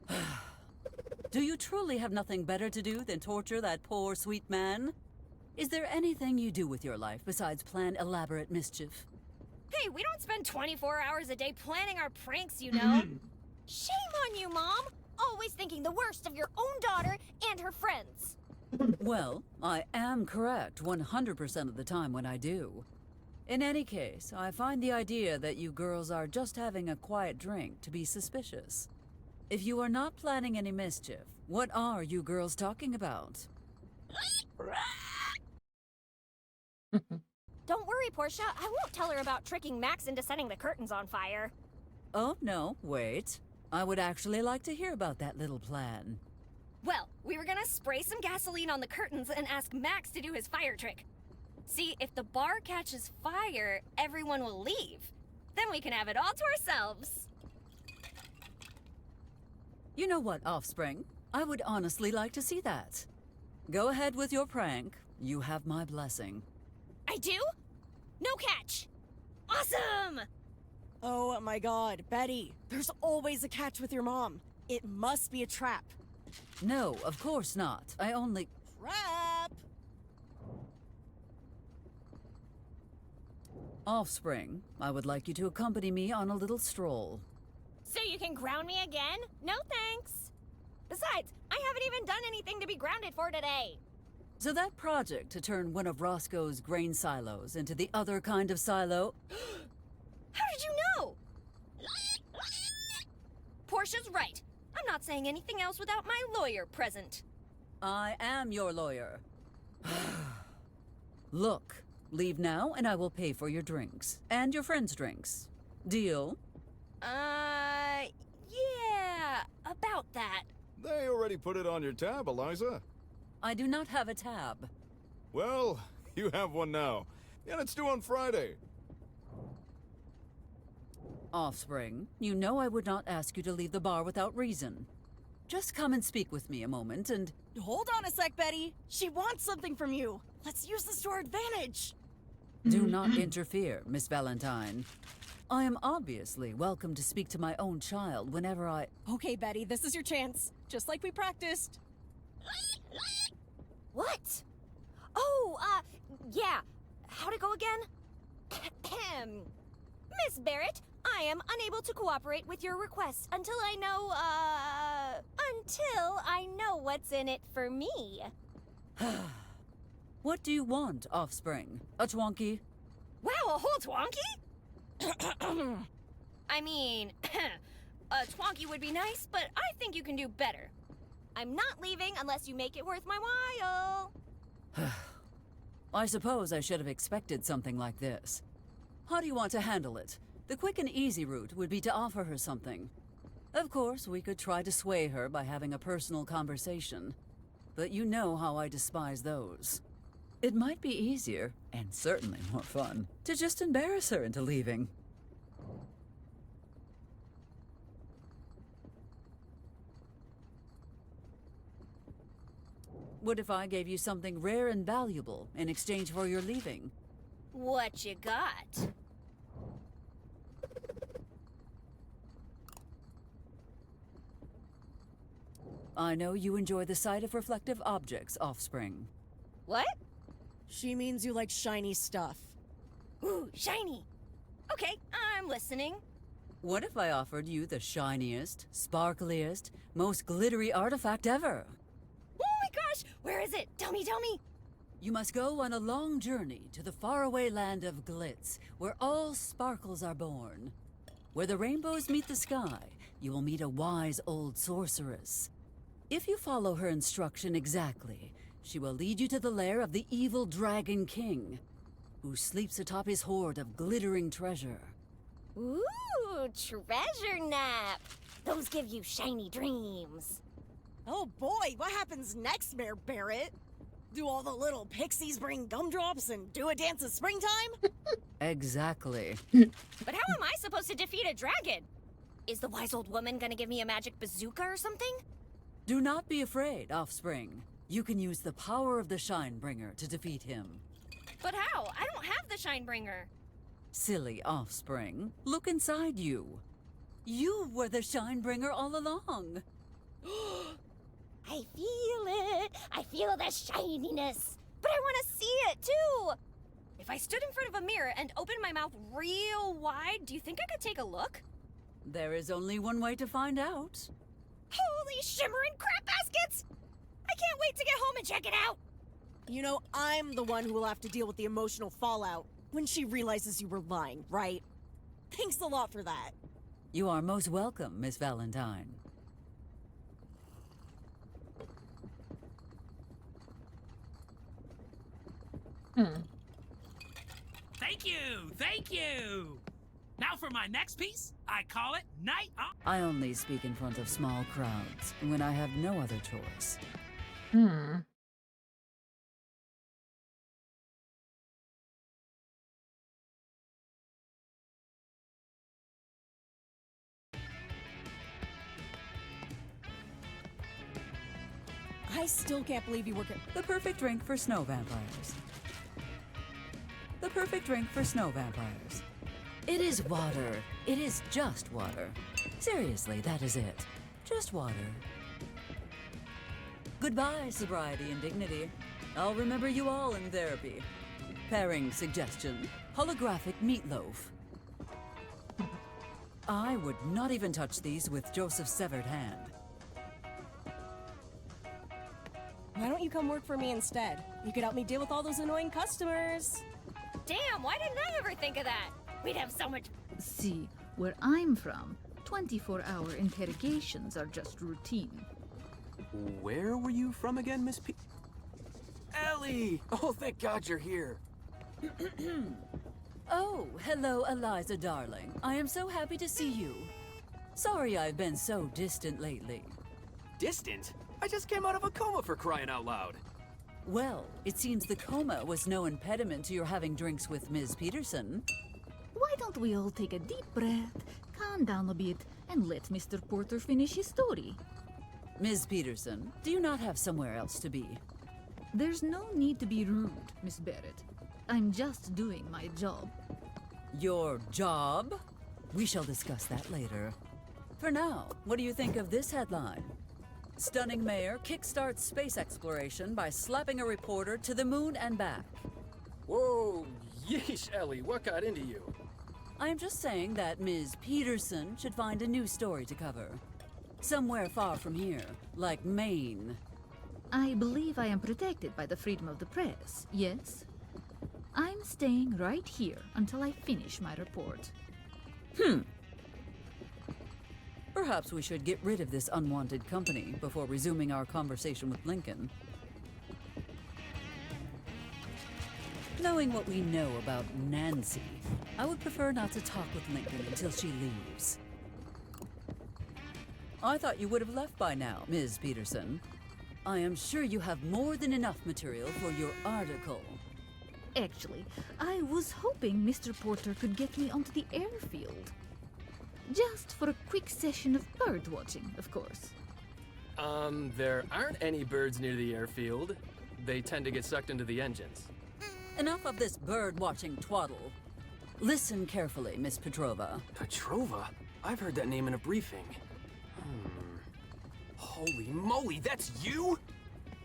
Do you truly have nothing better to do than torture that poor, sweet man? Is there anything you do with your life besides plan elaborate mischief? Hey, we don't spend 24 hours a day planning our pranks, you know. Shame on you, Mom! Always thinking the worst of your own daughter and her friends. Well, I am correct 100% of the time when I do. In any case, I find the idea that you girls are just having a quiet drink to be suspicious. If you are not planning any mischief, what are you girls talking about? Don't worry, Portia. I won't tell her about tricking Max into setting the curtains on fire. Oh, no, wait. I would actually like to hear about that little plan. Well, we were gonna spray some gasoline on the curtains and ask Max to do his fire trick. See, if the bar catches fire, everyone will leave. Then we can have it all to ourselves. You know what, Offspring? I would honestly like to see that. Go ahead with your prank. You have my blessing. I do? No catch! Awesome! Oh my god, Betty, there's always a catch with your mom. It must be a trap. No, of course not. I only... Trap! Offspring, I would like you to accompany me on a little stroll. So you can ground me again? No thanks. Besides, I haven't even done anything to be grounded for today. So that project to turn one of Roscoe's grain silos into the other kind of silo... How did you know? Portia's right. I'm not saying anything else without my lawyer present. I am your lawyer. Look, leave now and I will pay for your drinks. And your friends' drinks. Deal? Yeah, about that. They already put it on your tab, Eliza. I do not have a tab. Well, you have one now. And it's due on Friday. Offspring, you know I would not ask you to leave the bar without reason. Just come and speak with me a moment and... Hold on a sec, Betty. She wants something from you. Let's use this to our advantage. Do not interfere, Miss Valentine. I am obviously welcome to speak to my own child whenever I... Okay, Betty, this is your chance. Just like we practiced. What? Oh, yeah. How'd it go again? Miss Barrett, I am unable to cooperate with your request until I know what's in it for me. What do you want, Offspring? A Twonky? Wow, a whole Twonky? I mean, a Twonky would be nice, but I think you can do better. I'm not leaving unless you make it worth my while. I suppose I should have expected something like this. How do you want to handle it? The quick and easy route would be to offer her something. Of course, we could try to sway her by having a personal conversation. But you know how I despise those. It might be easier, and certainly more fun, to just embarrass her into leaving. What if I gave you something rare and valuable in exchange for your leaving? What you got? I know you enjoy the sight of reflective objects, Offspring. What? She means you like shiny stuff. Ooh, shiny. Okay, I'm listening. What if I offered you the shiniest, sparkliest, most glittery artifact ever? Oh my gosh! Where is it? Tell me, tell me! You must go on a long journey to the faraway land of Glitz, where all sparkles are born. Where the rainbows meet the sky, you will meet a wise old sorceress. If you follow her instruction exactly, she will lead you to the lair of the evil Dragon King, who sleeps atop his hoard of glittering treasure. Ooh, treasure nap! Those give you shiny dreams. Oh boy, what happens next, Mayor Barrett? Do all the little pixies bring gumdrops and do a dance of springtime? Exactly. But how am I supposed to defeat a dragon? Is the wise old woman gonna give me a magic bazooka or something? Do not be afraid, Offspring. You can use the power of the Shinebringer to defeat him. But how? I don't have the Shinebringer. Silly Offspring, look inside you. You were the Shinebringer all along. I feel it. I feel the shininess. But I want to see it too. If I stood in front of a mirror and opened my mouth real wide, do you think I could take a look? There is only one way to find out. Holy shimmering crap baskets! I can't wait to get home and check it out. You know, I'm the one who will have to deal with the emotional fallout when she realizes you were lying, right? Thanks a lot for that. You are most welcome, Miss Valentine. Thank you! Thank you! Now for my next piece, I call it Night On. I only speak in front of small crowds when I have no other choice. I still can't believe you work at... The perfect drink for snow vampires. The perfect drink for snow vampires. It is water. It is just water. Seriously, that is it. Just water. Goodbye, sobriety and dignity. I'll remember you all in therapy. Pairing suggestion. Holographic meatloaf. I would not even touch these with Joseph's severed hand. Why don't you come work for me instead? You could help me deal with all those annoying customers. Damn, why didn't I ever think of that? We'd have so much... See, where I'm from, 24-hour interrogations are just routine. Where were you from again, Miss P... Ellie! Oh, thank God you're here. Oh, hello, Eliza, darling. I am so happy to see you. Sorry I've been so distant lately. Distant? I just came out of a coma, for crying out loud. Well, it seems the coma was no impediment to your having drinks with Ms. Peterson. Why don't we all take a deep breath, calm down a bit, and let Mr. Porter finish his story? Ms. Peterson, do you not have somewhere else to be? There's no need to be rude, Miss Barrett. I'm just doing my job. Your job? We shall discuss that later. For now, what do you think of this headline? Stunning mayor kickstarts space exploration by slapping a reporter to the moon and back. Whoa, yeesh, Ellie, what got into you? I'm just saying that Ms. Peterson should find a new story to cover. Somewhere far from here, like Maine. I believe I am protected by the freedom of the press, yes? I'm staying right here until I finish my report. Perhaps we should get rid of this unwanted company before resuming our conversation with Lincoln. Knowing what we know about Nancy, I would prefer not to talk with Lincoln until she leaves. I thought you would have left by now, Ms. Peterson. I am sure you have more than enough material for your article. Actually, I was hoping Mr. Porter could get me onto the airfield. Just for a quick session of bird watching, of course. There aren't any birds near the airfield. They tend to get sucked into the engines. Enough of this bird-watching twaddle. Listen carefully, Miss Petrova. Petrova? I've heard that name in a briefing. Holy moly, that's you?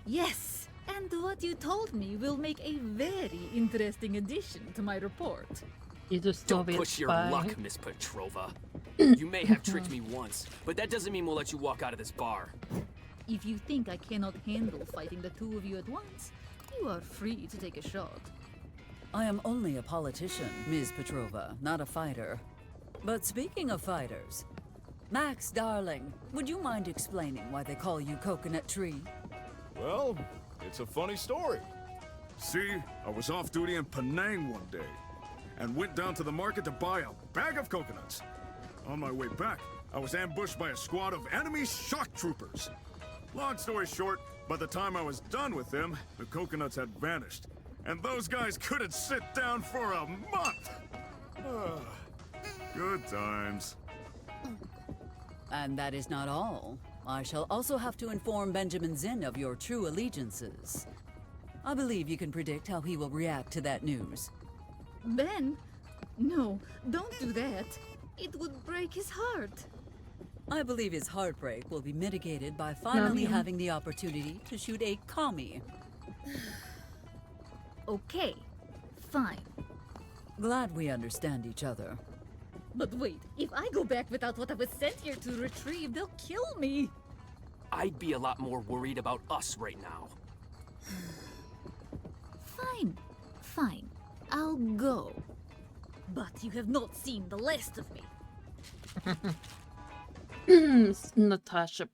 Yes, and what you told me will make a very interesting addition to my report. You just Don't push your luck, Miss Petrova. You may have tricked me once, but that doesn't mean we'll let you walk out of this bar. If you think I cannot handle fighting the two of you at once, you are free to take a shot. I am only a politician, Ms. Petrova, not a fighter. But speaking of fighters, Max, darling, would you mind explaining why they call you Coconut Tree? Well, it's a funny story. See, I was off duty in Penang one day, and went down to the market to buy a bag of coconuts. On my way back, I was ambushed by a squad of enemy shock troopers. Long story short, by the time I was done with them, the coconuts had vanished, and those guys couldn't sit down for a month. Good times. And that is not all. I shall also have to inform Benjamin Zinn of your true allegiances. I believe you can predict how he will react to that news. Ben? No, don't do that. It would break his heart. I believe his heartbreak will be mitigated by finally having the opportunity to shoot a commie. Okay, fine. Glad we understand each other. But wait, if I go back without what I was sent here to retrieve, they'll kill me. I'd be a lot more worried about us right now. Fine, fine. I'll go. But you have not seen the last of me. Natasha.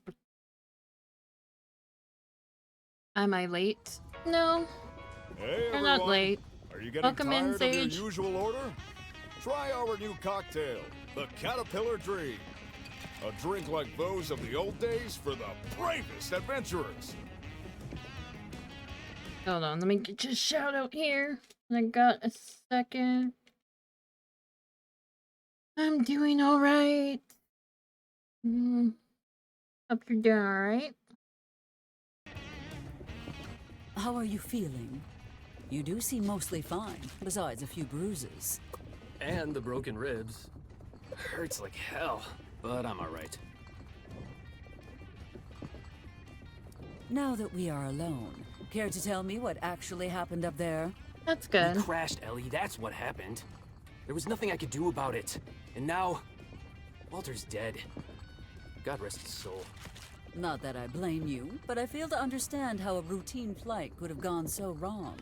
Am I late? No. Hey, You're not everyone. late. Are you getting Welcome in, tired of Sage. your usual order? Try our new cocktail, the Caterpillar Dream. A drink like those of the old days for the bravest adventurers. Hold on, let me get your shout out here. I got a second. I'm doing alright. Hope you're doing alright. How are you feeling? You do seem mostly fine, besides a few bruises. And the broken ribs. Hurts like hell, but I'm alright. Now that we are alone, care to tell me what actually happened up there? That's good. We crashed, Ellie, that's what happened. There was nothing I could do about it. And now, Walter's dead. God rest his soul. Not that I blame you, but I fail to understand how a routine flight could have gone so wrong.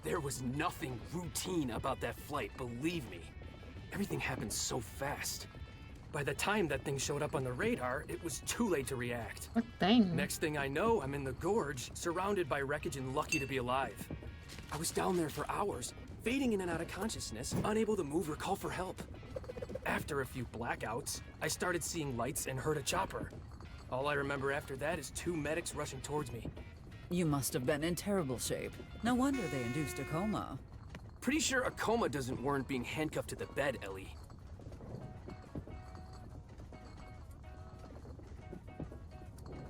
There was nothing routine about that flight, believe me. Everything happened so fast. By the time that thing showed up on the radar, it was too late to react. What thing? Next thing I know, I'm in the gorge, surrounded by wreckage and lucky to be alive. I was down there for hours, fading in and out of consciousness, unable to move or call for help. After a few blackouts, I started seeing lights and heard a chopper. All I remember after that is two medics rushing towards me. You must have been in terrible shape. No wonder they induced a coma. Pretty sure a coma doesn't warrant being handcuffed to the bed, Ellie.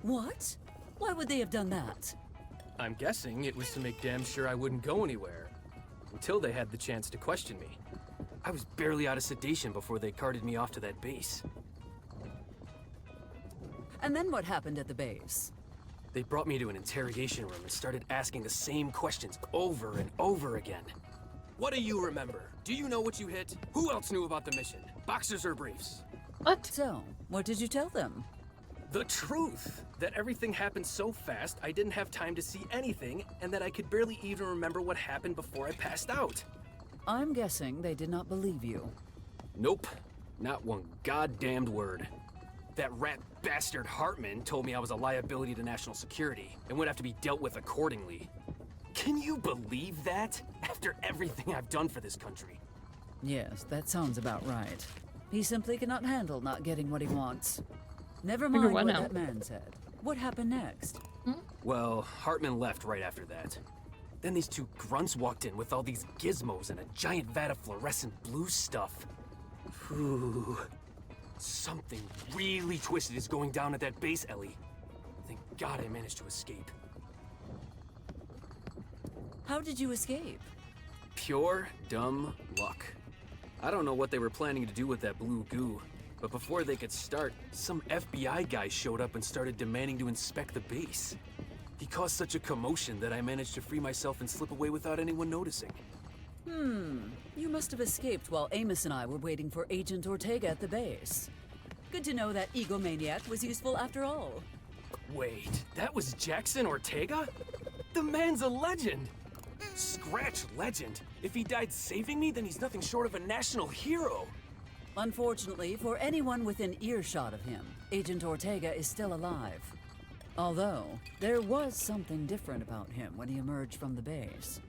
What? Why would they have done that? I'm guessing it was to make damn sure I wouldn't go anywhere. Until they had the chance to question me. I was barely out of sedation before they carted me off to that base. And then what happened at the base? They brought me to an interrogation room and started asking the same questions over and over again. What do you remember? Do you know what you hit? Who else knew about the mission? Boxers or briefs? What? So, what did you tell them? The truth! That everything happened so fast, I didn't have time to see anything, and that I could barely even remember what happened before I passed out. I'm guessing they did not believe you. Nope. Not one goddamned word. That rat bastard Hartman told me I was a liability to national security, and would have to be dealt with accordingly. Can you believe that? After everything I've done for this country. Yes, that sounds about right. He simply cannot handle not getting what he wants. Never Figure mind what what out. that man said. What happened next? Well, Hartman left right after that. Then these two grunts walked in with all these gizmos and a giant vat of fluorescent blue stuff. Ooh. Something really twisted is going down at that base, Ellie. Thank God I managed to escape. How did you escape? Pure, dumb luck. I don't know what they were planning to do with that blue goo, but before they could start, some FBI guy showed up and started demanding to inspect the base. He caused such a commotion that I managed to free myself and slip away without anyone noticing. You must have escaped while Amos and I were waiting for Agent Ortega at the base. Good to know that egomaniac was useful after all. Wait, that was Jackson Ortega? The man's a legend! Scratch legend. If he died saving me, then he's nothing short of a national hero. Unfortunately, for anyone within earshot of him, Agent Ortega is still alive. Although, there was something different about him when he emerged from the base.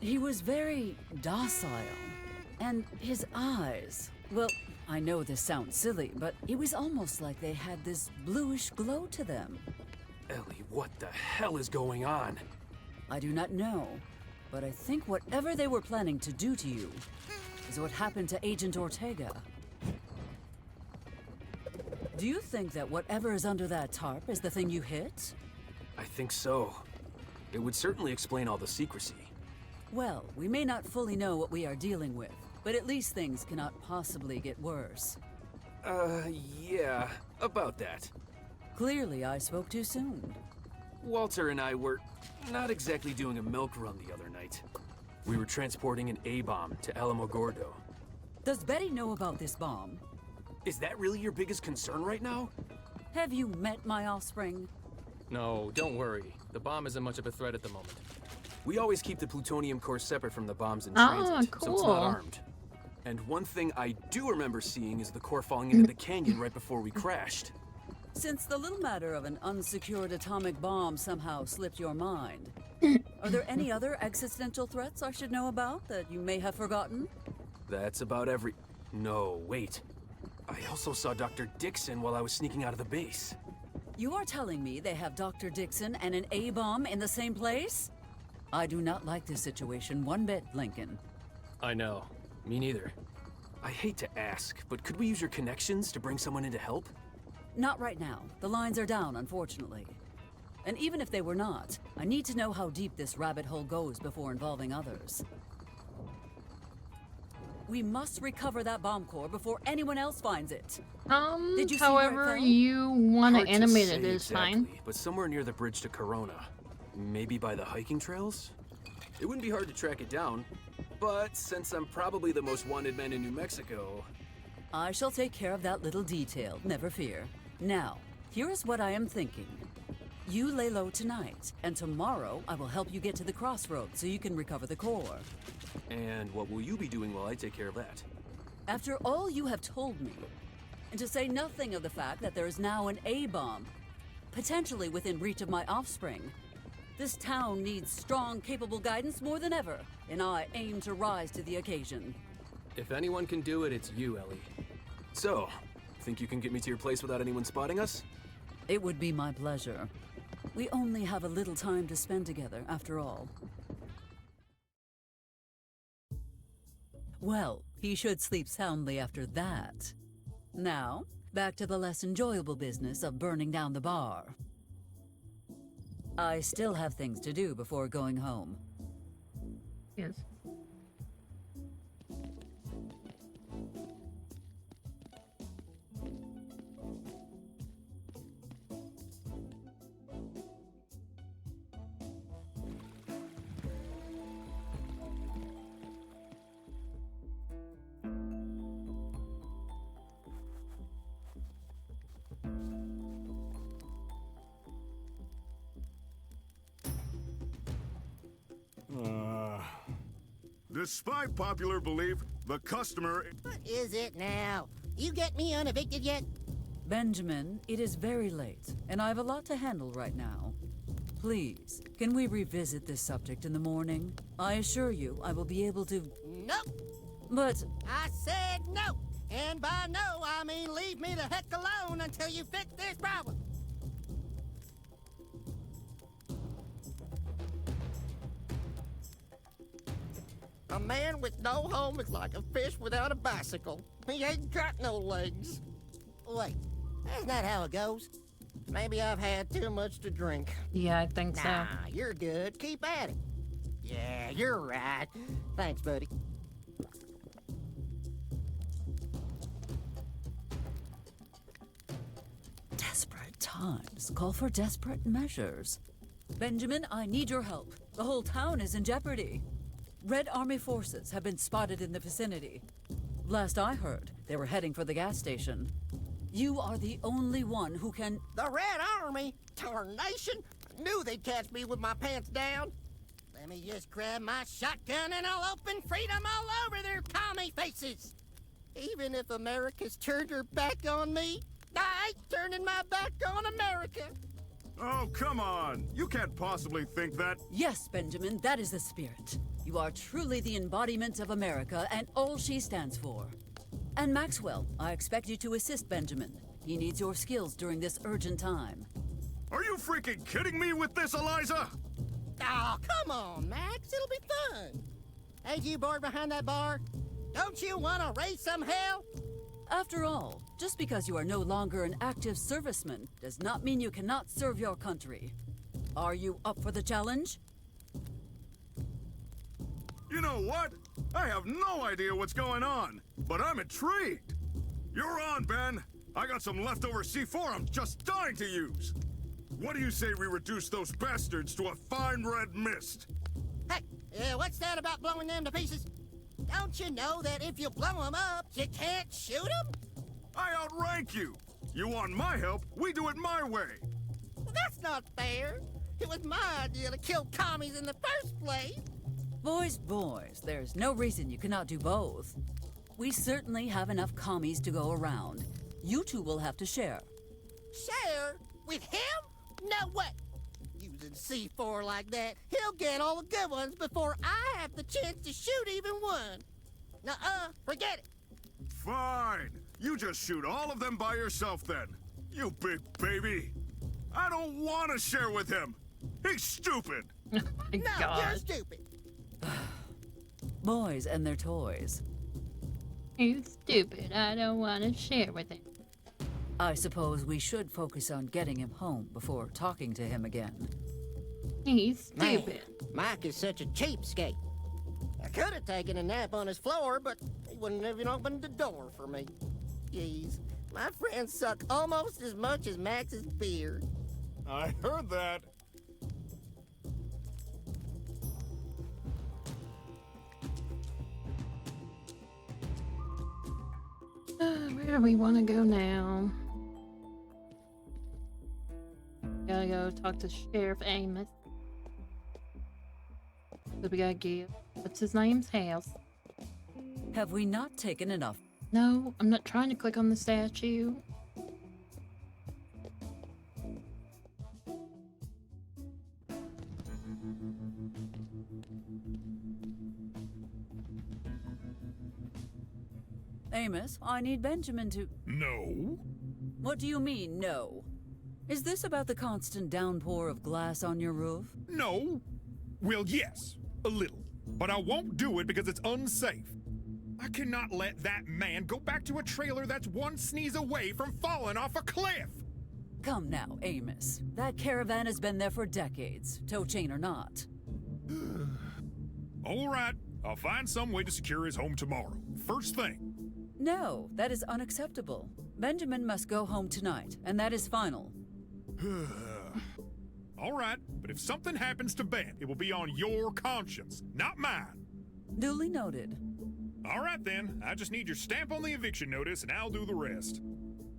He was very docile, and his eyes, well, I know this sounds silly, but it was almost like they had this bluish glow to them. Ellie, what the hell is going on? I do not know, but I think whatever they were planning to do to you is what happened to Agent Ortega. Do you think that whatever is under that tarp is the thing you hit? I think so. It would certainly explain all the secrecy. Well, we may not fully know what we are dealing with, but at least things cannot possibly get worse. Yeah, about that. Clearly, I spoke too soon. Walter and I were not exactly doing a milk run the other night. We were transporting an A-bomb to Alamogordo. Does Betty know about this bomb? Is that really your biggest concern right now? Have you met my offspring? No, don't worry. The bomb isn't much of a threat at the moment. We always keep the plutonium core separate from the bombs in transit, so it's not armed. And one thing I do remember seeing is the core falling into the canyon right before we crashed. Since the little matter of an unsecured atomic bomb somehow slipped your mind, are there any other existential threats I should know about that you may have forgotten? That's about every... No, wait. I also saw Dr. Dixon while I was sneaking out of the base. You are telling me they have Dr. Dixon and an A-bomb in the same place? I do not like this situation one bit, Lincoln. I know. Me neither. I hate to ask, but could we use your connections to bring someone in to help? Not right now. The lines are down, unfortunately. And even if they were not, I need to know how deep this rabbit hole goes before involving others. We must recover that bomb core before anyone else finds it. Did you see where it However fell? you want to Hard animate say it is exactly, fine. but somewhere near the bridge to Corona. Maybe by the hiking trails? It wouldn't be hard to track it down, but since I'm probably the most wanted man in New Mexico... I shall take care of that little detail, never fear. Now, here is what I am thinking. You lay low tonight, and tomorrow I will help you get to the crossroads so you can recover the core. And what will you be doing while I take care of that? After all you have told me, and to say nothing of the fact that there is now an A-bomb, potentially within reach of my offspring, this town needs strong, capable guidance more than ever, and I aim to rise to the occasion. If anyone can do it, it's you, Ellie. So, think you can get me to your place without anyone spotting us? It would be my pleasure. We only have a little time to spend together, after all. Well, he should sleep soundly after that. Now, back to the less enjoyable business of burning down the bar. I still have things to do before going home. Yes. Despite popular belief, the customer... What is it now? You get me unevicted yet? Benjamin, it is very late, and I have a lot to handle right now. Please, can we revisit this subject in the morning? I assure you, I will be able to... Nope. But... I said no. And by no, I mean leave me the heck alone until you fix this problem. A man with no home is like a fish without a bicycle. He ain't got no legs. Wait, that's not how it goes. Maybe I've had too much to drink. Yeah, I think so. Nah, you're good. Keep at it. Yeah, you're right. Thanks, buddy. Desperate times call for desperate measures. Benjamin, I need your help. The whole town is in jeopardy. Red Army forces have been spotted in the vicinity. Last I heard, they were heading for the gas station. You are the only one who can... The Red Army? Tarnation? Knew they'd catch me with my pants down. Let me just grab my shotgun and I'll open freedom all over their commie faces. Even if America's turned her back on me, I ain't turning my back on America. Oh, come on! You can't possibly think that... Yes, Benjamin, that is the spirit. You are truly the embodiment of America and all she stands for. And Maxwell, I expect you to assist Benjamin. He needs your skills during this urgent time. Are you freaking kidding me with this, Eliza? Oh, come on, Max. It'll be fun. Ain't you bored behind that bar? Don't you want to raise some hell? After all, just because you are no longer an active serviceman does not mean you cannot serve your country. Are you up for the challenge? You know what? I have no idea what's going on, but I'm intrigued. You're on, Ben. I got some leftover C4 I'm just dying to use. What do you say we reduce those bastards to a fine red mist? Hey, what's that about blowing them to pieces? Don't you know that if you blow them up, you can't shoot them? I outrank you. You want my help, we do it my way. Well, that's not fair. It was my idea to kill commies in the first place. Boys, there's no reason you cannot do both. We certainly have enough commies to go around. You two will have to share. Share? With him? No way. Using C4 like that, he'll get all the good ones before I have the chance to shoot even one. Nuh-uh, forget it. Fine. You just shoot all of them by yourself then. You big baby. I don't want to share with him. He's stupid. No, you're stupid. Boys and their toys. He's stupid. I don't want to share with him. I suppose we should focus on getting him home before talking to him again. He's stupid. Man, Mike is such a cheapskate. I could have taken a nap on his floor, but he wouldn't have even opened the door for me. Jeez, my friends suck almost as much as Max's beer. I heard that. Where do we want to go now? Gotta go talk to Sheriff Amos. So we gotta give what's his name's house. Have we not taken enough? No, I'm not trying to click on the statue. Amos, I need Benjamin to... No. What do you mean, no? Is this about the constant downpour of glass on your roof? No. Well, yes, a little. But I won't do it because it's unsafe. I cannot let that man go back to a trailer that's one sneeze away from falling off a cliff. Come now, Amos. That caravan has been there for decades, tow chain or not. All right, I'll find some way to secure his home tomorrow. First thing. No, that is unacceptable. Benjamin must go home tonight, and that is final. All right, but if something happens to Ben, it will be on your conscience, not mine. Duly noted. All right then, I just need your stamp on the eviction notice and I'll do the rest.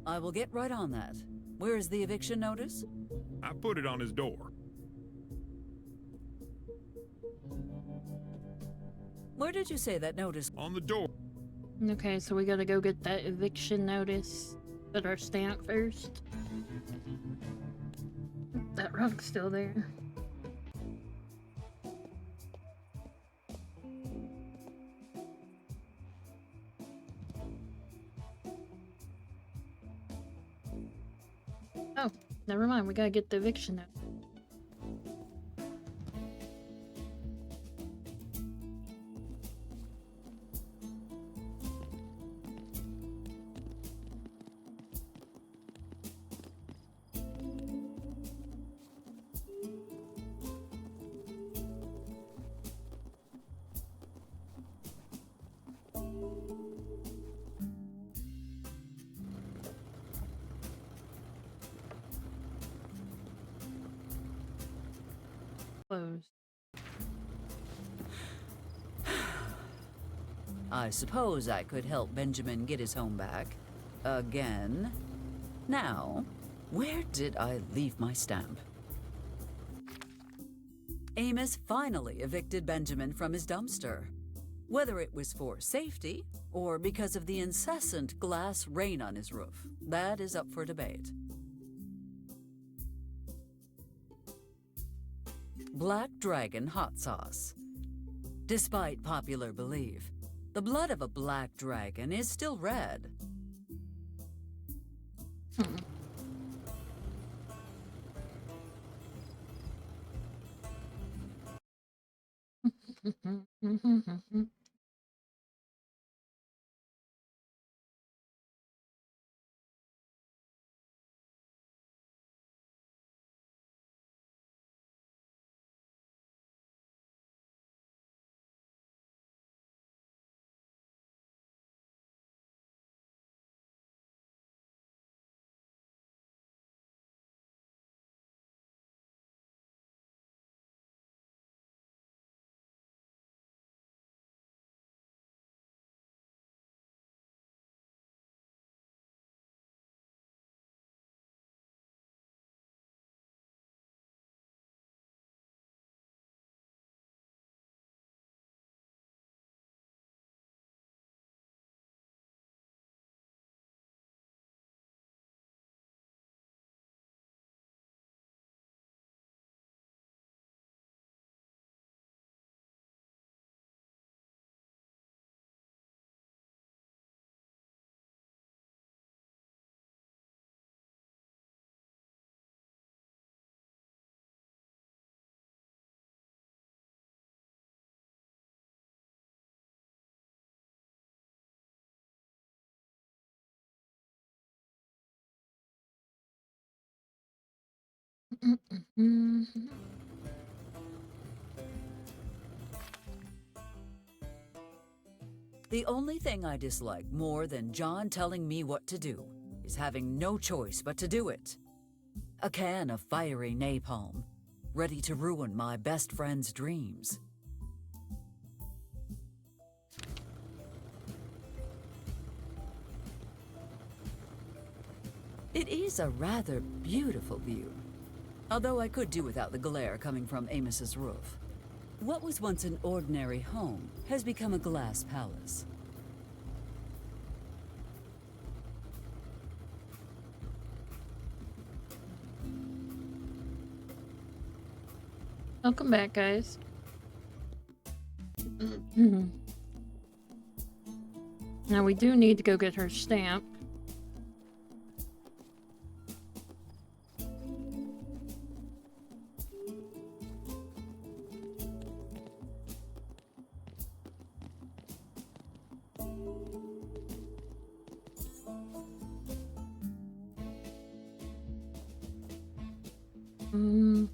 I will get right on that. Where is the eviction notice? I put it on his door. Where did you say that notice? On the door. Okay, so we gotta go get that eviction notice. Put our stamp first. That rug's still there. Oh, never mind. We gotta get the eviction notice. Closed. I suppose I could help Benjamin get his home back. Again. Now, where did I leave my stamp? Amos finally evicted Benjamin from his dumpster. Whether it was for safety or because of the incessant glass rain on his roof, that is up for debate. Black Dragon hot sauce. Despite popular belief, the blood of a black dragon is still red. The only thing I dislike more than John telling me what to do is having no choice but to do it. A can of fiery napalm, ready to ruin my best friend's dreams. It is a rather beautiful view, although I could do without the glare coming from Amos's roof. What was once an ordinary home has become a glass palace. Welcome back, guys. Now we do need to go get her stamp.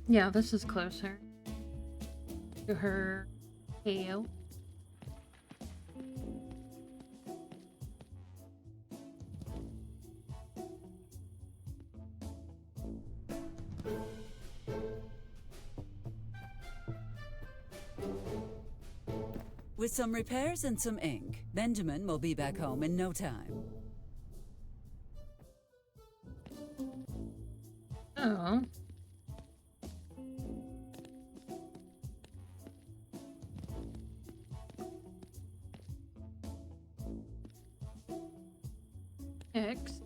Yeah, this is closer to her KO. With some repairs and some ink, Benjamin will be back home in no time. Oh. ticks.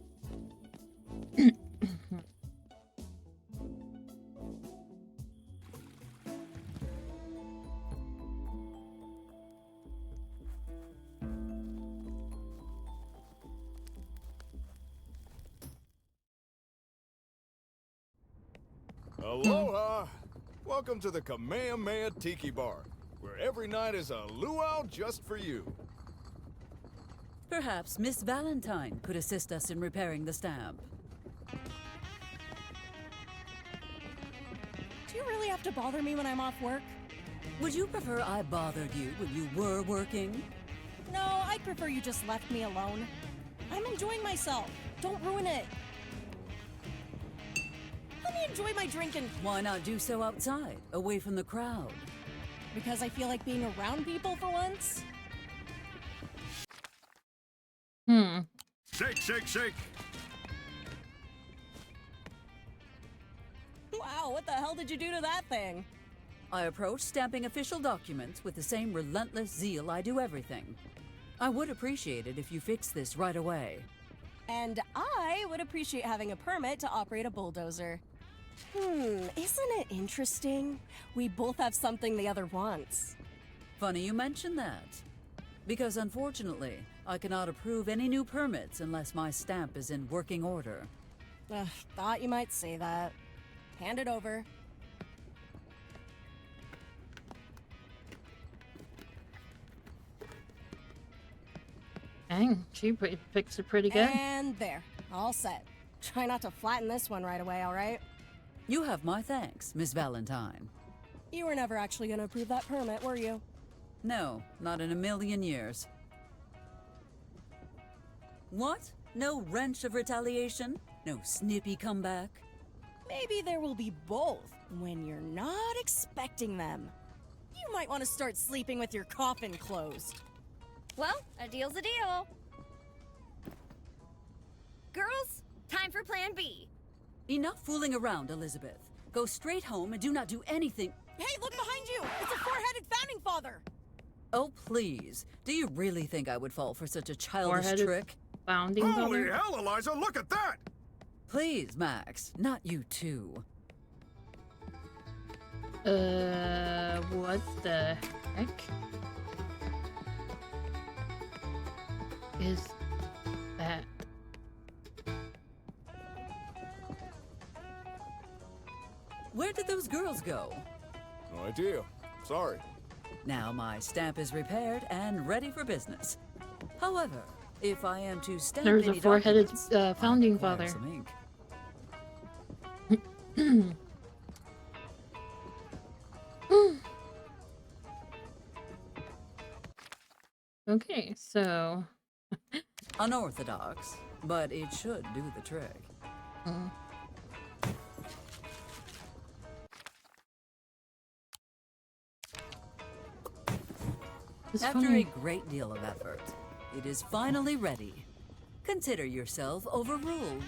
Aloha! Welcome to the Kamehameha Tiki Bar, where every night is a luau just for you. Perhaps Miss Valentine could assist us in repairing the stamp. Do you really have to bother me when I'm off work? Would you prefer I bothered you when you were working? No, I'd prefer you just left me alone. I'm enjoying myself. Don't ruin it. Let me enjoy my drink and... Why not do so outside, away from the crowd? Because I feel like being around people for once? Shake, shake, shake! Wow, what the hell did you do to that thing? I approach stamping official documents with the same relentless zeal I do everything. I would appreciate it if you fix this right away. And I would appreciate having a permit to operate a bulldozer. Isn't it interesting? We both have something the other wants. Funny you mention that. Because unfortunately, I cannot approve any new permits unless my stamp is in working order. Thought you might say that. Hand it over. Dang, she picks it pretty good. And there. All set. Try not to flatten this one right away, alright? You have my thanks, Miss Valentine. You were never actually gonna approve that permit, were you? No, not in a million years. What? No wrench of retaliation? No snippy comeback? Maybe there will be both when you're not expecting them. You might want to start sleeping with your coffin closed. Well, a deal's a deal. Girls, time for Plan B. Enough fooling around, Elizabeth. Go straight home and do not do anything. Hey, look behind you! It's a four-headed founding father! Oh, please. Do you really think I would fall for such a childish Four-headed trick? Founding Holy father? hell, Eliza, look at that! Please, Max, not you too. What the heck is that? Where did those girls go? No idea. Sorry. Now my stamp is repaired and ready for business. However, if I am to stamp There's a any four-headed documents, founding I require father. some ink. Okay, so Unorthodox, but it should do the trick. After a great deal of effort, it is finally ready. Consider yourself overruled.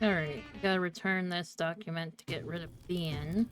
Alright, gotta return this document to get rid of Ben.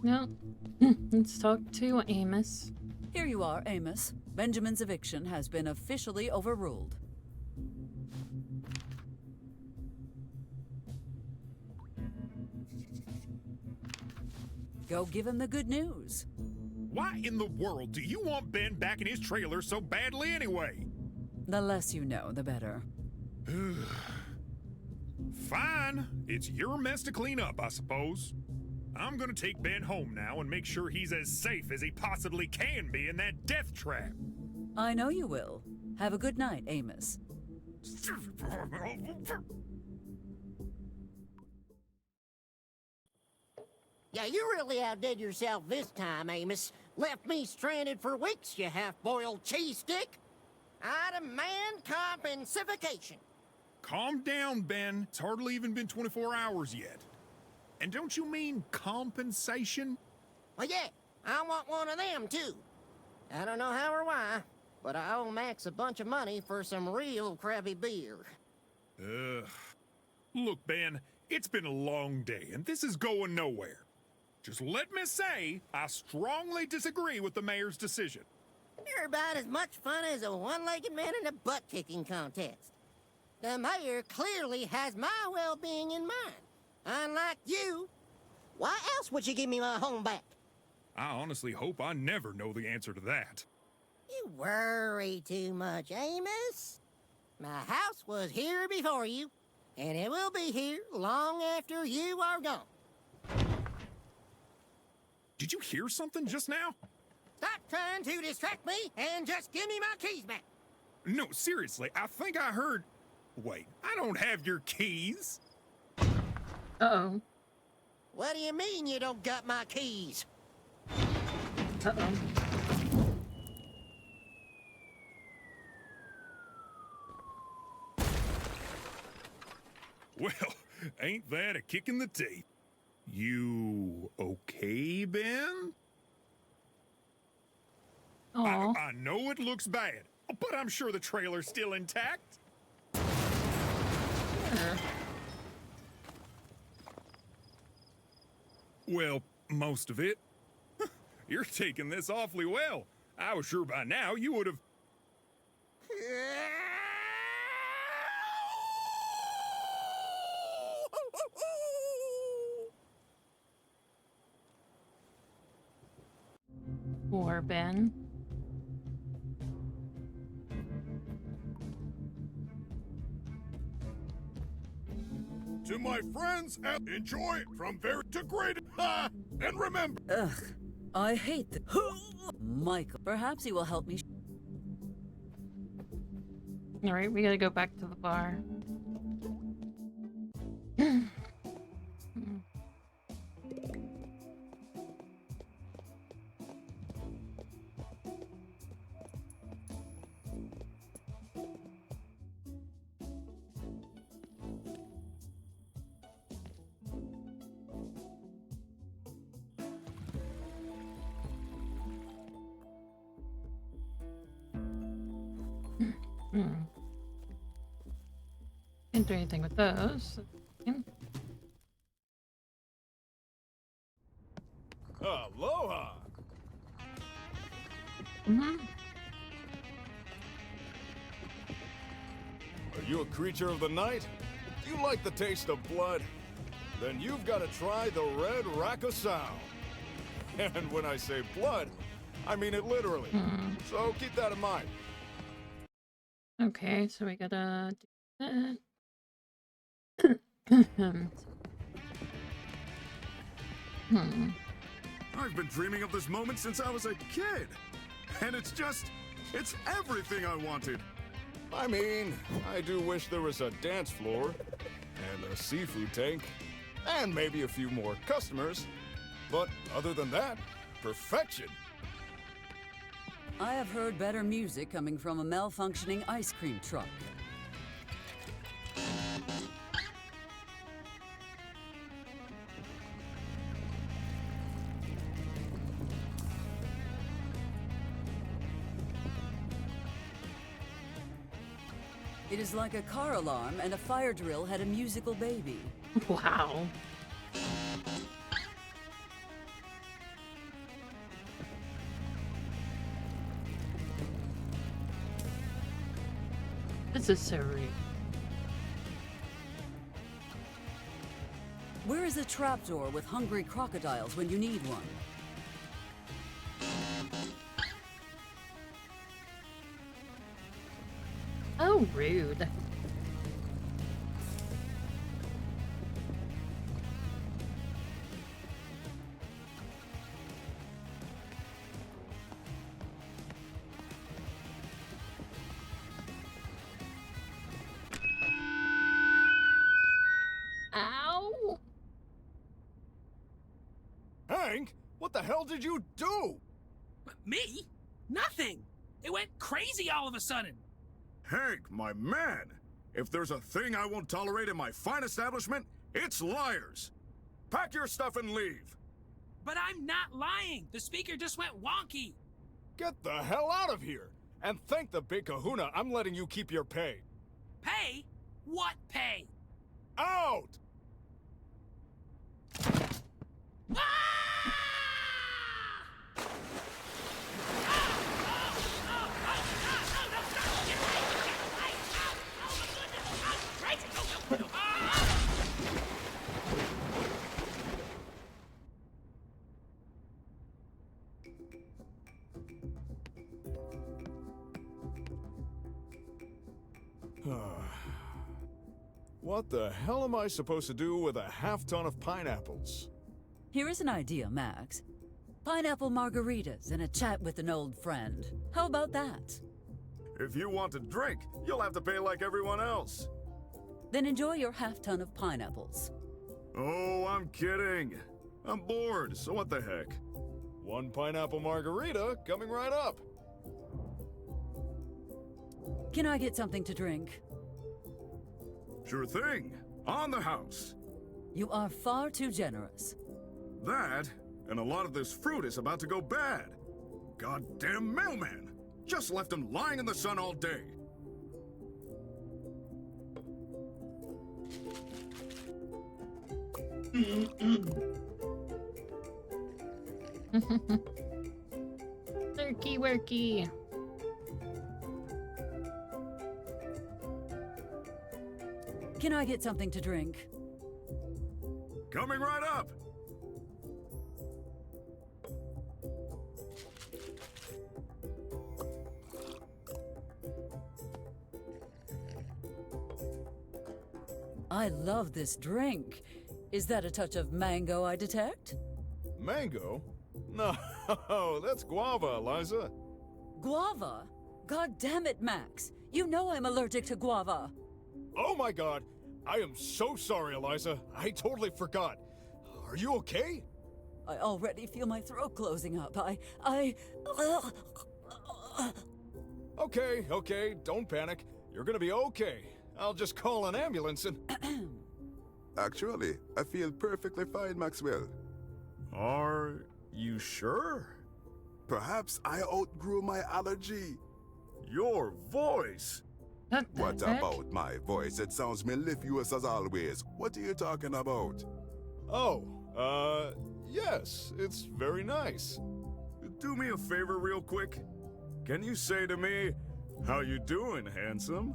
Well, let's talk to Amos. Here you are, Amos. Benjamin's eviction has been officially overruled. Go give him the good news. Why in the world do you want Ben back in his trailer so badly anyway? The less you know, the better. Fine. It's your mess to clean up, I suppose. I'm gonna take Ben home now and make sure he's as safe as he possibly can be in that death trap. I know you will. Have a good night, Amos. Yeah, you really outdid yourself this time, Amos. Left me stranded for weeks, you half-boiled cheese stick. I demand compensification. Calm down, Ben. It's hardly even been 24 hours yet. And don't you mean compensation? Well, yeah, I want one of them, too. I don't know how or why, but I owe Max a bunch of money for some real crabby beer. Ugh. Look, Ben, it's been a long day, and this is going nowhere. Just let me say, I strongly disagree with the mayor's decision. You're about as much fun as a one-legged man in a butt-kicking contest. The mayor clearly has my well-being in mind. Unlike you, why else would you give me my home back? I honestly hope I never know the answer to that. You worry too much, Amos. My house was here before you, and it will be here long after you are gone. Did you hear something just now? Stop trying to distract me and just give me my keys back. No, seriously, I think I heard... Wait, I don't have your keys. Uh-oh. What do you mean you don't got my keys? Uh-oh. Well, ain't that a kick in the teeth? You okay, Ben? I know it looks bad, but I'm sure the trailer's still intact. Well, most of it. You're taking this awfully well. I was sure by now you would have... Poor Ben. To my friends, enjoy it from very to great. And remember... Ugh, I hate the... Michael, perhaps he will help me. Alright, we gotta go back to the bar. Can't do anything with those. Aloha! Mm-hmm. Are you a creature of the night? Do you like the taste of blood? Then you've got to try the Red Rakusao. And when I say blood, I mean it literally. So keep that in mind. Okay, so we gotta do that. I've been dreaming of this moment since I was a kid. And it's everything I wanted. I mean, I do wish there was a dance floor, and a seafood tank, and maybe a few more customers. But other than that, perfection. I have heard better music coming from a malfunctioning ice cream truck. It is like a car alarm and a fire drill had a musical baby. Wow. This is so rude. Where is a trapdoor with hungry crocodiles when you need one? Oh, rude. Ow! Hank, what the hell did you do? Me? Nothing. It went crazy all of a sudden. Hank, my man! If there's a thing I won't tolerate in my fine establishment, it's liars! Pack your stuff and leave! But I'm not lying. The speaker just went wonky. Get the hell out of here! And thank the big kahuna I'm letting you keep your pay. Pay? What pay? Out! What the hell am I supposed to do with a half-ton of pineapples? Here is an idea, Max. Pineapple margaritas and a chat with an old friend. How about that? If you want to drink, you'll have to pay like everyone else. Then enjoy your half-ton of pineapples. Oh, I'm kidding. I'm bored, so what the heck? One pineapple margarita coming right up. Can I get something to drink? Sure thing. On the house. You are far too generous. That, and a lot of this fruit is about to go bad. Goddamn mailman! Just left him lying in the sun all day. Turkey worky. Can I get something to drink? Coming right up! I love this drink. Is that a touch of mango I detect? Mango? No, that's guava, Eliza. Guava? God damn it, Max. You know I'm allergic to guava. Oh my god! I am so sorry, Eliza. I totally forgot. Are you okay? I already feel my throat closing up. Okay, don't panic. You're gonna be okay. I'll just call an ambulance and... Actually, I feel perfectly fine, Maxwell. Are you sure? Perhaps I outgrew my allergy. Your voice! What about my voice? It sounds mellifluous as always. What are you talking about? Oh, yes, it's very nice. Do me a favor real quick. Can you say to me, how you doing, handsome?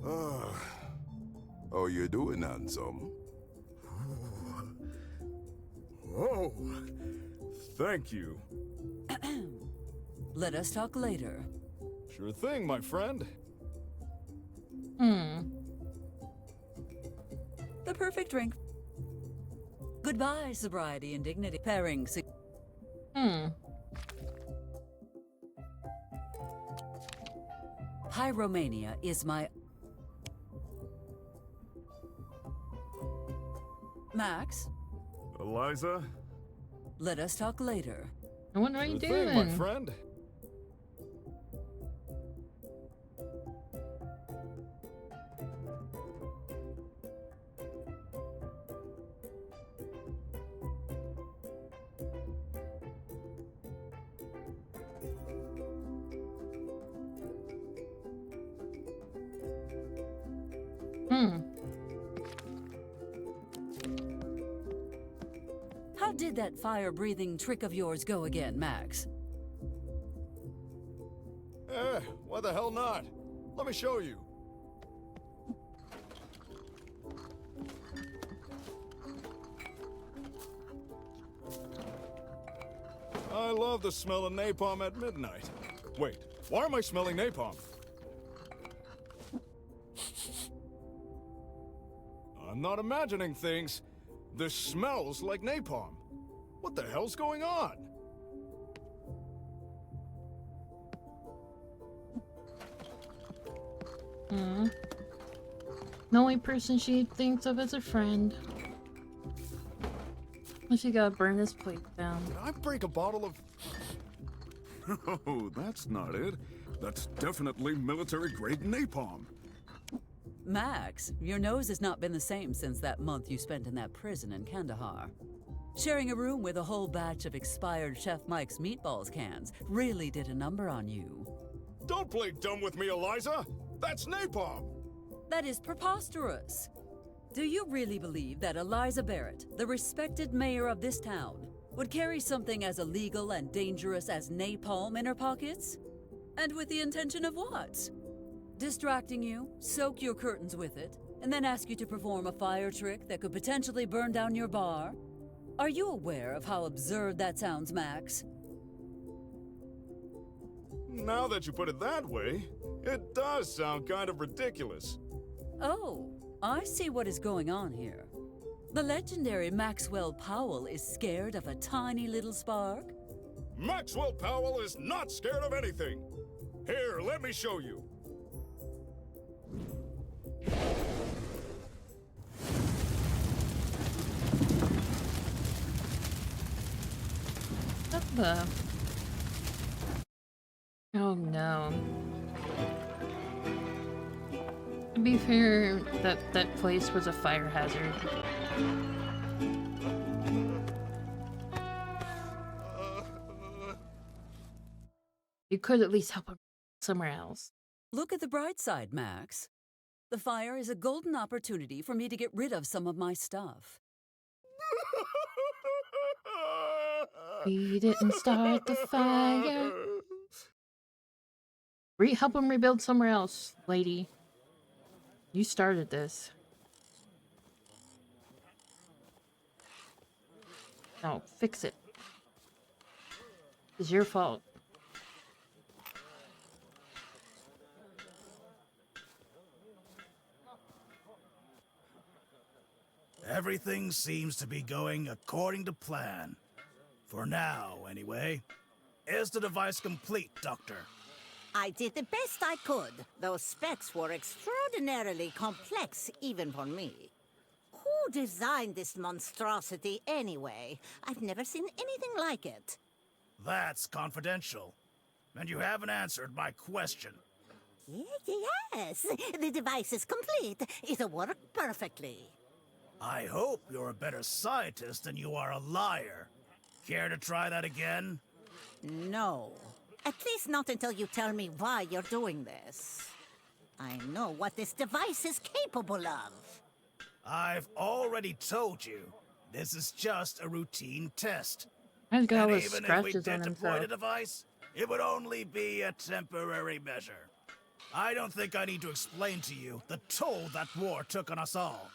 How you doing, handsome? Oh, thank you. Let us talk later. Sure thing, my friend. The perfect drink. Goodbye, sobriety and dignity. Pairing. Pyromania is my... Max? Eliza? Let us talk later. What are you doing? Thing, my friend. How did that fire-breathing trick of yours go again, Max? Why the hell not? Let me show you. I love the smell of napalm at midnight. Wait, why am I smelling napalm? I'm not imagining things. This smells like napalm. What the hell's going on? The only person she thinks of as a friend. Well, she gotta burn this plate down. Did I break a bottle of... Oh, that's not it. That's definitely military-grade napalm. Max, your nose has not been the same since that month you spent in that prison in Kandahar. Sharing a room with a whole batch of expired Chef Mike's meatballs cans really did a number on you. Don't play dumb with me, Eliza! That's napalm! That is preposterous. Do you really believe that Eliza Barrett, the respected mayor of this town, would carry something as illegal and dangerous as napalm in her pockets? And with the intention of what? Distracting you, soak your curtains with it, and then ask you to perform a fire trick that could potentially burn down your bar? Are you aware of how absurd that sounds, Max? Now that you put it that way, it does sound kind of ridiculous. Oh, I see what is going on here. The legendary Maxwell Powell is scared of a tiny little spark? Maxwell Powell is not scared of anything! Here, let me show you. What the? Oh no. To be fair, that place was a fire hazard. You could at least help him somewhere else. Look at the bright side, Max. The fire is a golden opportunity for me to get rid of some of my stuff. We didn't start the fire. Help him rebuild somewhere else, lady. You started this. No, fix it. It's your fault. Everything seems to be going according to plan. For now, anyway. Is the device complete, Doctor? I did the best I could. Those specs were extraordinarily complex, even for me. Who designed this monstrosity anyway? I've never seen anything like it. That's confidential. And you haven't answered my question. Yes, the device is complete. It'll work perfectly. I hope you're a better scientist than you are a liar. Care to try that again? No. At least not until you tell me why you're doing this. I know what this device is capable of. I've already told you. This is just a routine test. He's got all And his even if we scratches did on deploy himself. the device, it would only be a temporary measure. I don't think I need to explain to you the toll that war took on us all.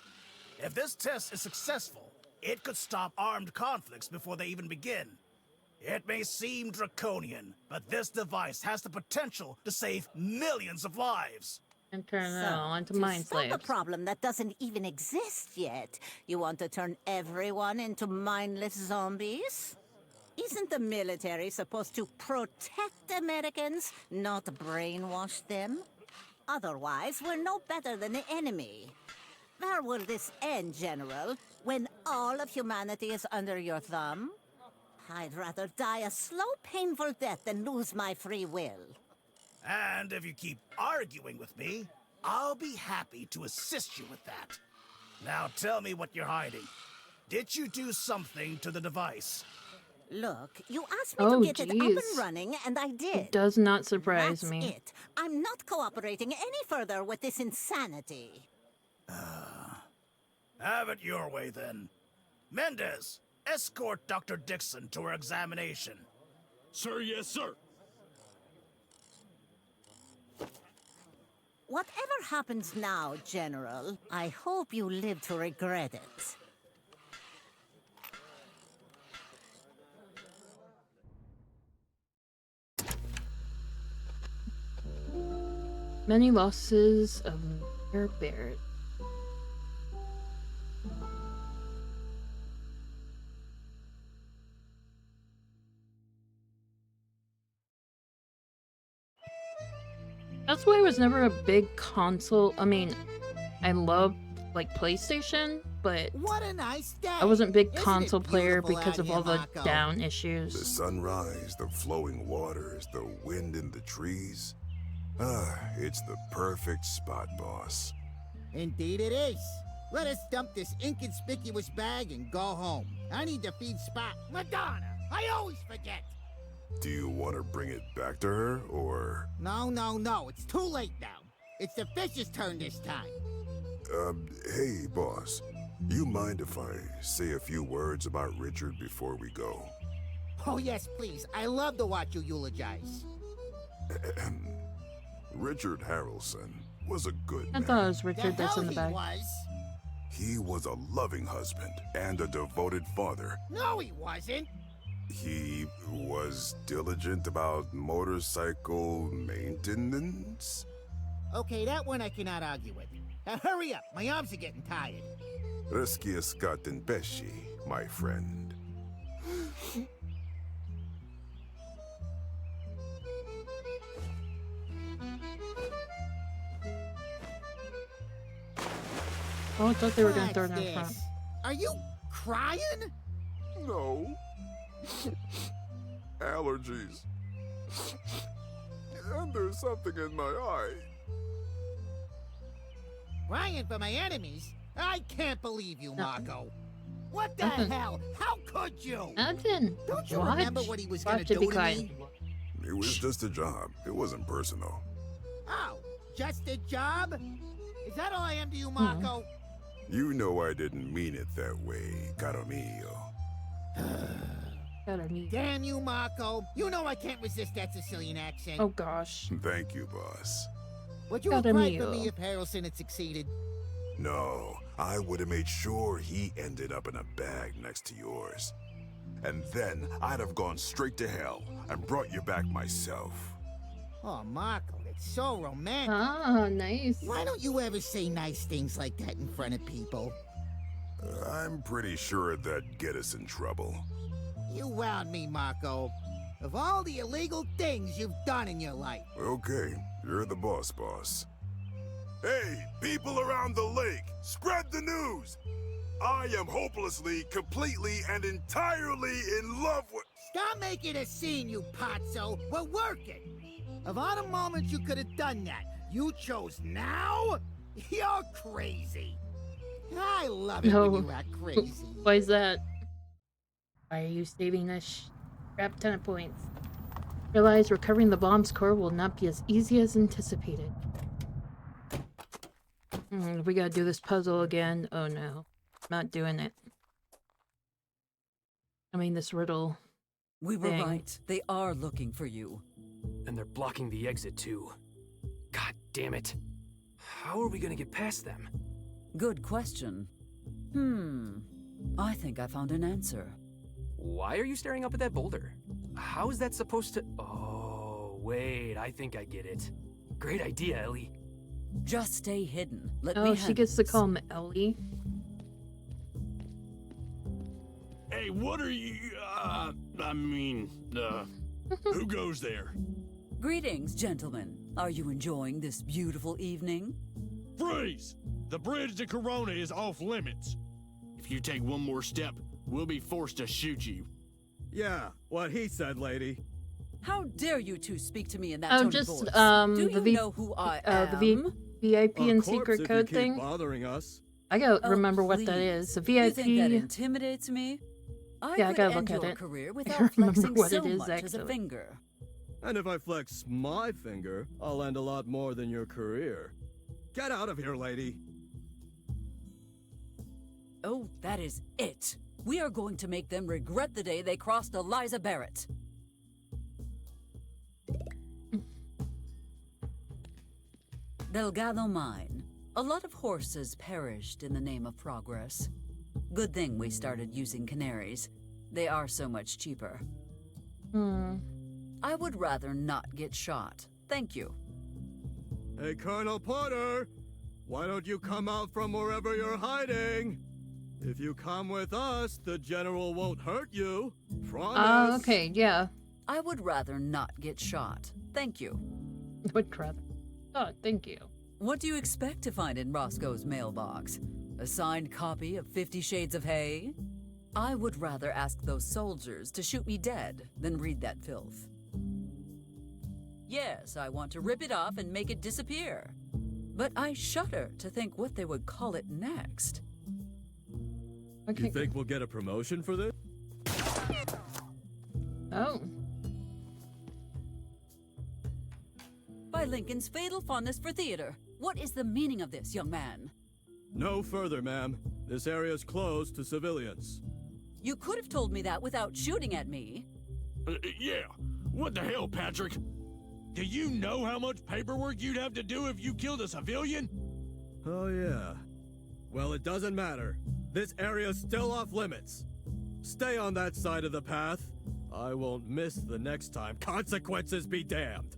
If this test is successful, it could stop armed conflicts before they even begin. It may seem draconian, but this device has the potential to save millions of lives. And turn it all into to mind solve a slaves. problem that doesn't even exist yet, you want to turn everyone into mindless zombies? Isn't the military supposed to protect Americans, not brainwash them? Otherwise, we're no better than the enemy. Where will this end, General? When all of humanity is under your thumb? I'd rather die a slow, painful death than lose my free will. And if you keep arguing with me, I'll be happy to assist you with that. Now tell me what you're hiding. Did you do something to the device? Look, you asked me Oh, to get it up and jeez. running, and I did. It does not surprise That's me. it. I'm not cooperating any further with this insanity. Have it your way, then. Mendez, escort Dr. Dixon to her examination. Sir, yes, sir. Whatever happens now, General, I hope you live to regret it. Many losses of Mayor Barrett. That's why I was never a big console. I mean, I loved like PlayStation, but What a nice day. I wasn't a big Isn't it console player beautiful because out of here, all the Marco? down The issues. sunrise, the flowing waters, the wind in the trees. It's the perfect spot, boss. Indeed it is. Let us dump this inconspicuous bag and go home. I need to feed Spot. Madonna! I always forget! Do you want to bring it back to her, or... No. It's too late now. It's the fish's turn this time. Hey, boss. You mind if I say a few words about Richard before we go? Oh, yes, please. I love to watch you eulogize. Richard Harrelson was a good I man. thought it was Richard that's hell in the he back. was. He was a loving husband and a devoted father. No, he wasn't. He was diligent about motorcycle maintenance. Okay, that one I cannot argue with. Now hurry up. My arms are getting tired. Resquiescat in pesci, my friend. Oh, I thought they were gonna throw it What's in front. this? Are you crying? No. Allergies. And there's something in my eye. Crying for my enemies? I can't believe you, Marco. What the Nothing. hell? How could you? Nothing. Don't you Watch. remember what he was gonna Watch do it, be to quiet. me? It was just a job. It wasn't personal. Oh, just a job? Is that all I am to you, Marco? You know I didn't mean it that way, caro mio. Damn you, Marco. You know I can't resist that Sicilian accent. Oh gosh. Thank you, boss. Would you have cried for mio. me if Harrelson had succeeded? No, I would have made sure he ended up in a bag next to yours. And then I'd have gone straight to hell and brought you back myself. Oh, Marco, that's so romantic. Ah, nice. Why don't you ever say nice things like that in front of people? I'm pretty sure that'd get us in trouble. You wound me, Marco. Of all the illegal things you've done in your life. Okay, you're the boss. Hey, people around the lake, spread the news! I am hopelessly, completely, and entirely in love with... Stop making a scene, you potso. We're working. Of all the moments you could have done that, you chose now? You're crazy. I love it when you act crazy. Why is that? Why are you saving us? Grab 10 points. Realize recovering the bomb's core will not be as easy as anticipated. We gotta do this puzzle again. Oh no. Not doing it. I mean, this riddle. We were thing. right. They are looking for you. And they're blocking the exit too. God damn it. How are we gonna get past them? Good question. I think I found an answer. Why are you staring up at that boulder? How is that supposed to... Oh, wait, I think I get it. Great idea, Ellie. Just stay hidden. Let me Oh, she handle gets to this. call him Ellie. Hey, what are you, who goes there? Greetings, gentlemen. Are you enjoying this beautiful evening? Freeze! The bridge to Corona is off limits. If you take one more step, we'll be forced to shoot you. Yeah, what he said, lady. How dare you two speak to me in that Oh, tone just, of voice? the Do you know who I am? the VIP Our and corpse secret if code you keep thing. bothering us. I gotta Oh, remember what that please. is. The You VIP. think that intimidates me? I Yeah, I could gotta end look at your it. career I without remember flexing what so it is, much as a actually. finger. And if I flex my finger, I'll end a lot more than your career. Get out of here, lady. Oh, that is it. We are going to make them regret the day they crossed Eliza Barrett. Delgado Mine. A lot of horses perished in the name of progress. Good thing we started using canaries. They are so much cheaper. I would rather not get shot. Thank you. Hey, Colonel Porter! Why don't you come out from wherever you're hiding? If you come with us, the General won't hurt you. Promise. Okay, yeah. I would rather not get shot. Thank you. Would rather. Oh, thank you. What do you expect to find in Roscoe's mailbox? A signed copy of 50 Shades of Hay? I would rather ask those soldiers to shoot me dead than read that filth. Yes, I want to rip it off and make it disappear. But I shudder to think what they would call it next. You think we'll get a promotion for this? Oh. By Lincoln's fatal fondness for theater, what is the meaning of this, young man? No further, ma'am. This area's closed to civilians. You could have told me that without shooting at me. Yeah. What the hell, Patrick? Do you know how much paperwork you'd have to do if you killed a civilian? Oh, yeah. Well, it doesn't matter. This area's still off limits. Stay on that side of the path. I won't miss the next time. Consequences be damned.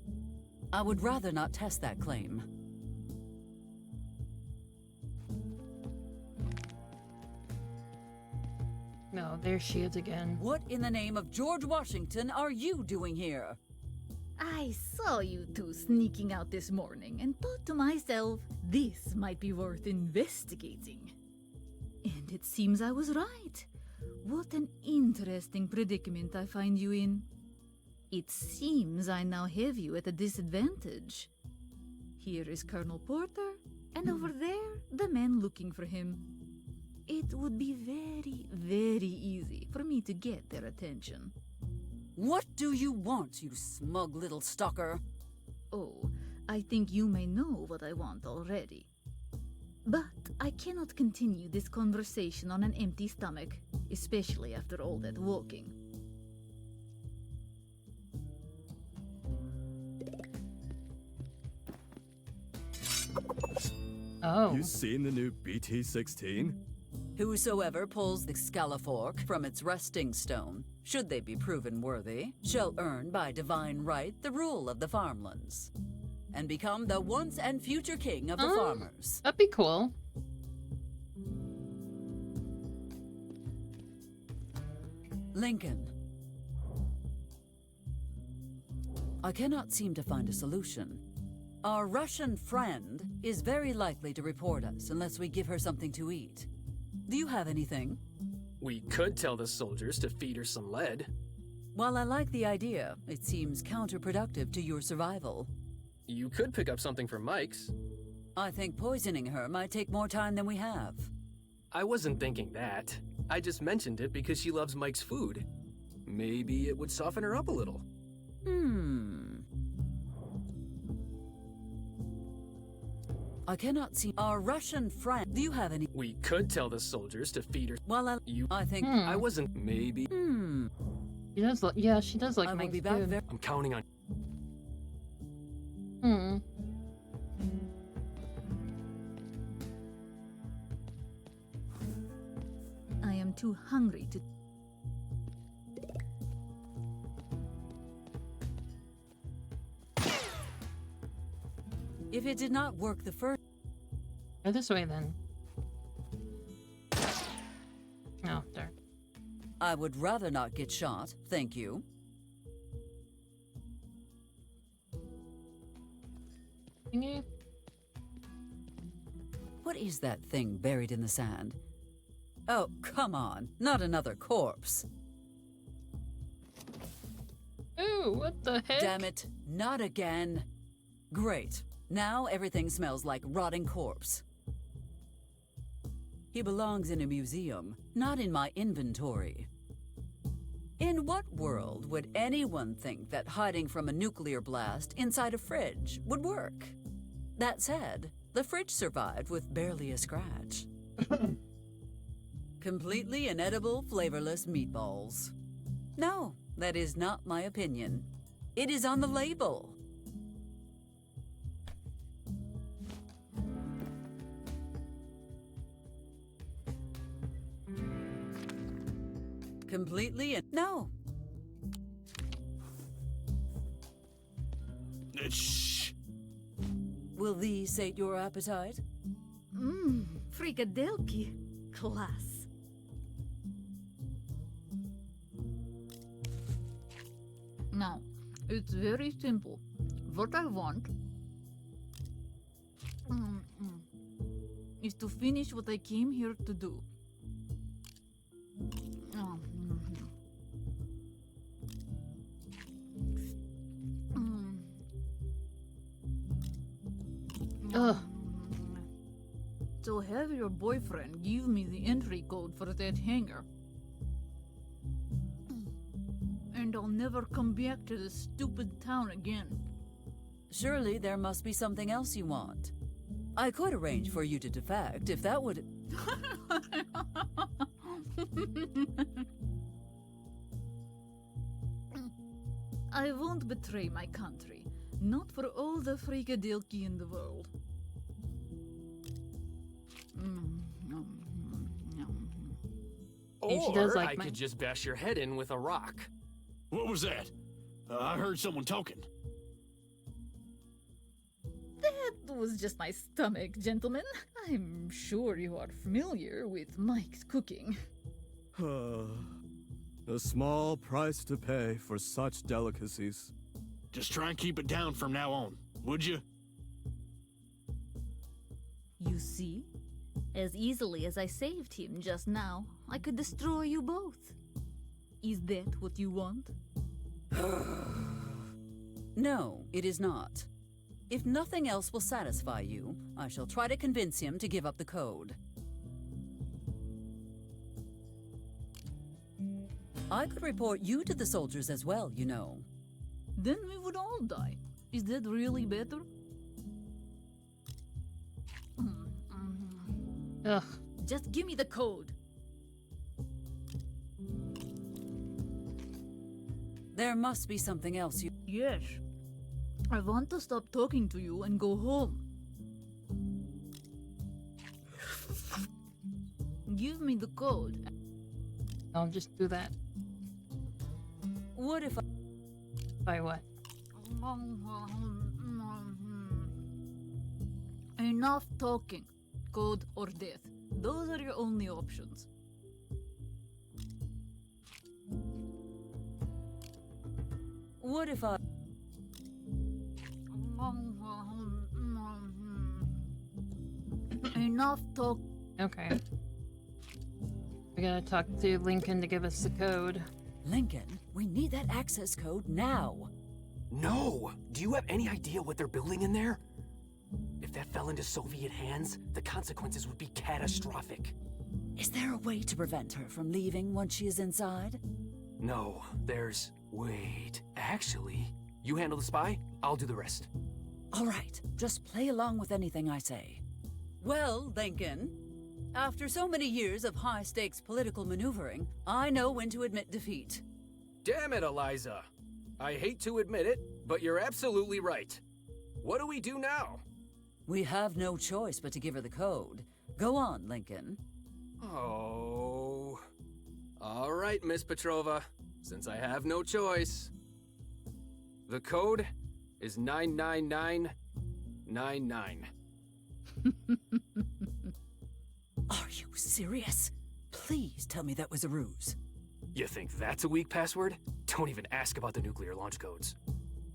I would rather not test that claim. No, there she is again. What in the name of George Washington are you doing here? I saw you two sneaking out this morning and thought to myself, this might be worth investigating. And it seems I was right. What an interesting predicament I find you in. It seems I now have you at a disadvantage. Here is Colonel Porter, and over there, the man looking for him. It would be very, very easy for me to get their attention. What do you want, you smug little stalker? Oh, I think you may know what I want already. But I cannot continue this conversation on an empty stomach, especially after all that walking. Oh. You seen the new BT-16? Whosoever pulls the Scalafork from its resting stone, should they be proven worthy, shall earn by divine right the rule of the farmlands, and become the once and future king of the farmers. That'd be cool. Lincoln. I cannot seem to find a solution. Our Russian friend is very likely to report us unless we give her something to eat. Do you have anything? We could tell the soldiers to feed her some lead. While I like the idea, it seems counterproductive to your survival. You could pick up something from Mike's. I think poisoning her might take more time than we have. I wasn't thinking that. I just mentioned it because she loves Mike's food. Maybe it would soften her up a little. I cannot see our Russian friend. Do you have any? We could tell the soldiers to feed her. Well, I think I wasn't. Maybe. She does. Yeah, she does like I will Mike's be back food. I'm counting on. I am too hungry to... If it did not work the first... Go this way then. Oh, darn. I would rather not get shot, thank you. Thingy? What is that thing buried in the sand? Oh, come on, not another corpse. Ooh, what the heck? Damn it, not again. Great, now everything smells like rotting corpse. He belongs in a museum, not in my inventory. In what world would anyone think that hiding from a nuclear blast inside a fridge would work? That said, the fridge survived with barely a scratch. Completely inedible, flavorless meatballs. No, that is not my opinion. It is on the label. Completely and no. Shh. Will these sate your appetite? Frikadelki. Class. Now, it's very simple. What I want is to finish what I came here to do. Oh, Ugh. So have your boyfriend give me the entry code for that hangar. And I'll never come back to this stupid town again. Surely there must be something else you want. I could arrange for you to defect if that would... I won't betray my country. Not for all the freakadelky in the world. And she does Or like I my- could just bash your head in with a rock. What was that? I heard someone talking. That was just my stomach, gentlemen. I'm sure you are familiar with Mike's cooking. A small price to pay for such delicacies. Just try and keep it down from now on, would you? You see? As easily as I saved him just now, I could destroy you both. Is that what you want? No, it is not. If nothing else will satisfy you, I shall try to convince him to give up the code. I could report you to the soldiers as well, you know. Then we would all die. Is that really better? Ugh. Just give me the code. There must be something else you... Yes. I want to stop talking to you and go home. Give me the code. I'll just do that. What if I... By what? Enough talking. Code or death. Those are your only options. What if I... Enough talk. Okay. We gotta talk to Lincoln to give us the code. Lincoln, we need that access code now. No! Do you have any idea what they're building in there? If that fell into Soviet hands, the consequences would be catastrophic. Is there a way to prevent her from leaving once she is inside? No, there's... Wait. Actually, you handle the spy, I'll do the rest. All right, just play along with anything I say. Well, Lincoln, after so many years of high-stakes political maneuvering, I know when to admit defeat. Damn it, Eliza. I hate to admit it, but you're absolutely right. What do we do now? We have no choice but to give her the code. Go on, Lincoln. Oh... All right, Miss Petrova. Since I have no choice. The code is 99999. Are you serious? Please tell me that was a ruse. You think that's a weak password? Don't even ask about the nuclear launch codes.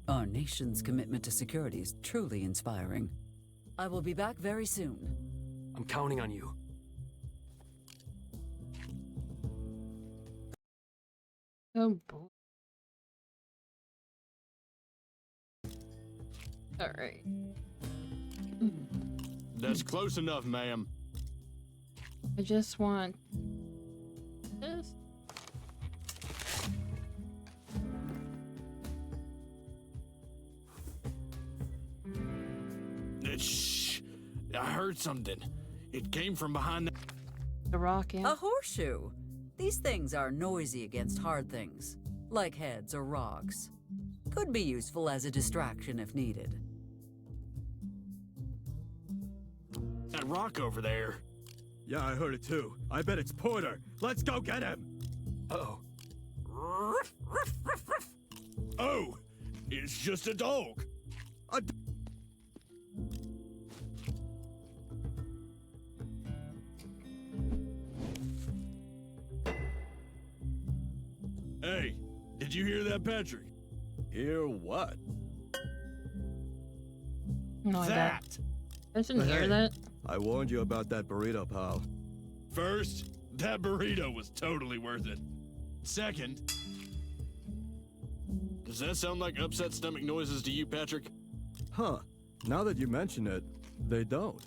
Our nation's commitment to security is truly inspiring. I will be back very soon. I'm counting on you. Oh boy. Alright. That's close enough, ma'am. I just want this. Shh. I heard something. It came from behind the rock. A horseshoe. These things are noisy against hard things, like heads or rocks. Could be useful as a distraction if needed. That rock over there. Yeah, I heard it too. I bet it's Porter. Let's go get him! Uh-oh. Oh, it's just a dog. Hey, did you hear that, Patrick? Hear what? No, that. I shouldn't hear Hey, that. I warned you about that burrito, pal. First, that burrito was totally worth it. Second, does that sound like upset stomach noises to you, Patrick? Huh. Now that you mention it, they don't.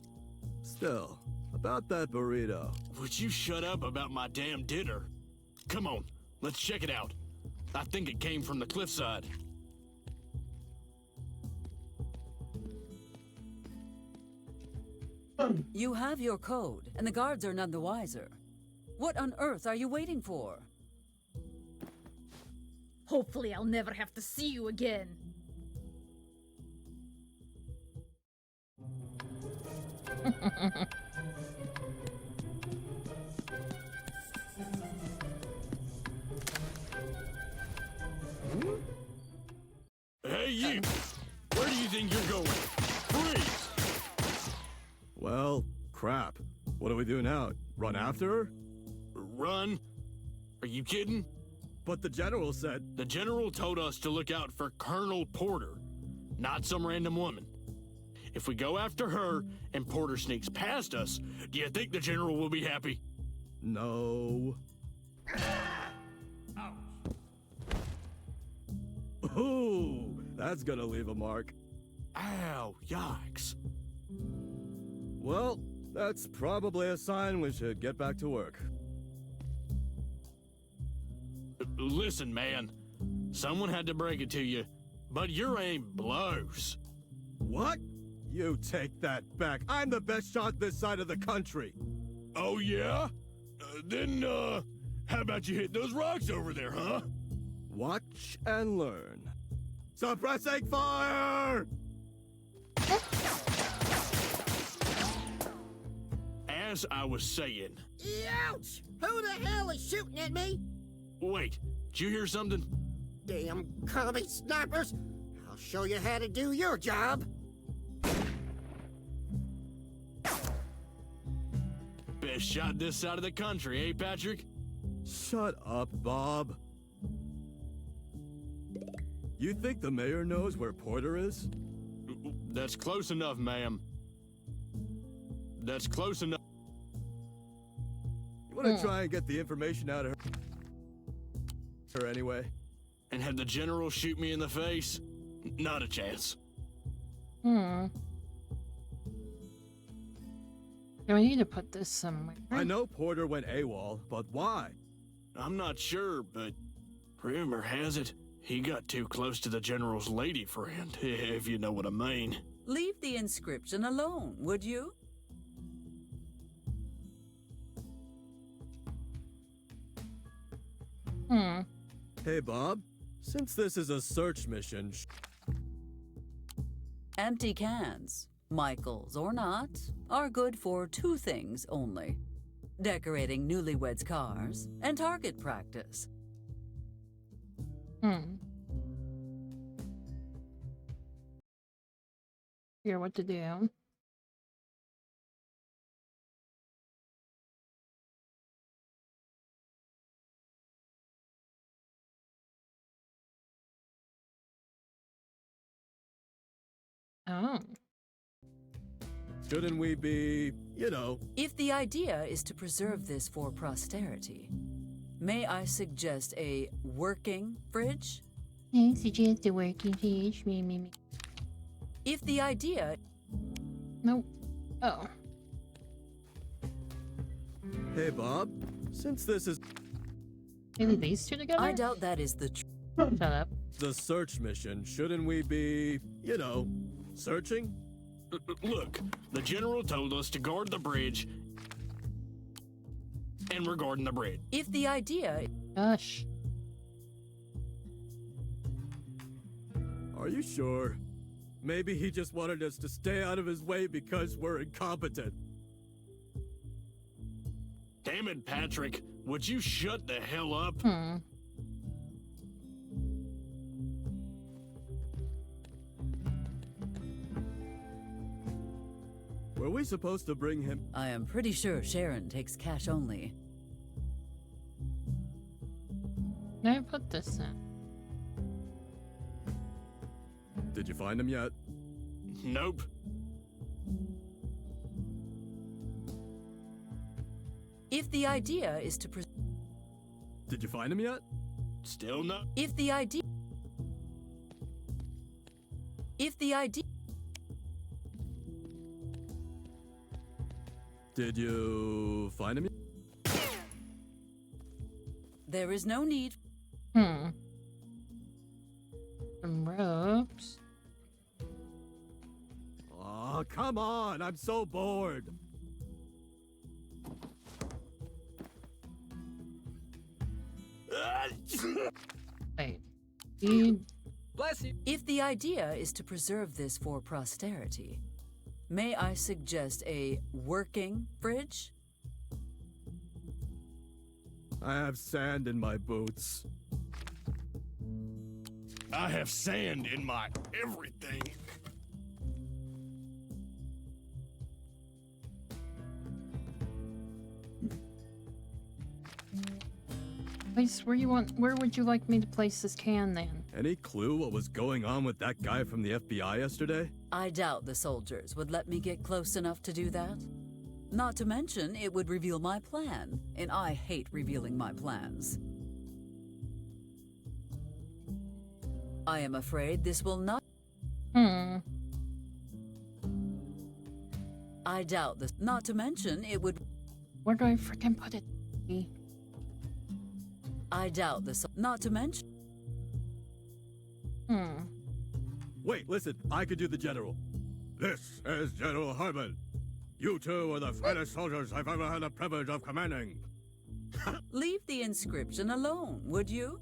Still, about that burrito. Would you shut up about my damn dinner? Come on, let's check it out. I think it came from the cliffside. You have your code, and the guards are none the wiser. What on earth are you waiting for? Hopefully I'll never have to see you again. Hey, you! Where do you think you're going? Freeze! Well, crap. What do we do now? Run after her? Run? Are you kidding? But the general said... The general told us to look out for Colonel Porter, not some random woman. If we go after her and Porter sneaks past us, do you think the general will be happy? No. Ooh, that's gonna leave a mark. Ow, yikes. Well, that's probably a sign we should get back to work. Listen, man. Someone had to break it to you, but your aim blows. What? You take that back. I'm the best shot this side of the country. Oh, yeah? Then, how about you hit those rocks over there, huh? Watch and learn. Suppressing fire! As I was saying... Ouch! Who the hell is shooting at me? Wait, did you hear something? Damn commie snipers! I'll show you how to do your job. Best shot this side of the country, eh, Patrick? Shut up, Bob. You think the mayor knows where Porter is? That's close enough, ma'am. That's close enough. You want to try and get the information out of her anyway? And have the general shoot me in the face? Not a chance. Yeah, we need to put this somewhere. I know Porter went AWOL, but why? I'm not sure, but rumor has it he got too close to the general's lady friend, if you know what I mean. Leave the inscription alone, would you? Hey, Bob. Since this is a search mission... Empty cans, Michaels or not, are good for two things only. Decorating newlyweds' cars and target practice. Figure what to do. Oh. Shouldn't we be, you know... If the idea is to preserve this for posterity, may I suggest a working fridge? I suggest a working fridge. Me. If the idea... Nope. Oh. Hey, Bob. Since this is... Maybe these two together? I doubt that is the Shut up. The search mission, shouldn't we be, you know, searching? Look, the general told us to guard the bridge, and we're guarding the bridge. If the idea... Gosh. Are you sure? Maybe he just wanted us to stay out of his way because we're incompetent. Damn it, Patrick. Would you shut the hell up? Were we supposed to bring him? I am pretty sure Sharon takes cash only. Can I put this in? Did you find him yet? Nope. If the idea is to Did you find him yet? Still not. If the idea Did you find him yet? There is no need. Some ropes. Oh, come on! I'm so bored. Wait. Bless you. If the idea is to preserve this for posterity, may I suggest a working fridge? I have sand in my boots. I have sand in my everything. Place where you want. Where would you like me to place this can then? Any clue what was going on with that guy from the FBI yesterday? I doubt the soldiers would let me get close enough to do that. Not to mention, it would reveal my plan, and I hate revealing my plans. I am afraid this will not. I doubt this. Not to mention, it would. Where do I freaking put it? I doubt this. Not to mention. Wait, listen, I could do the general. This is General Harmon. You two are the finest soldiers I've ever had the privilege of commanding. Leave the inscription alone, would you?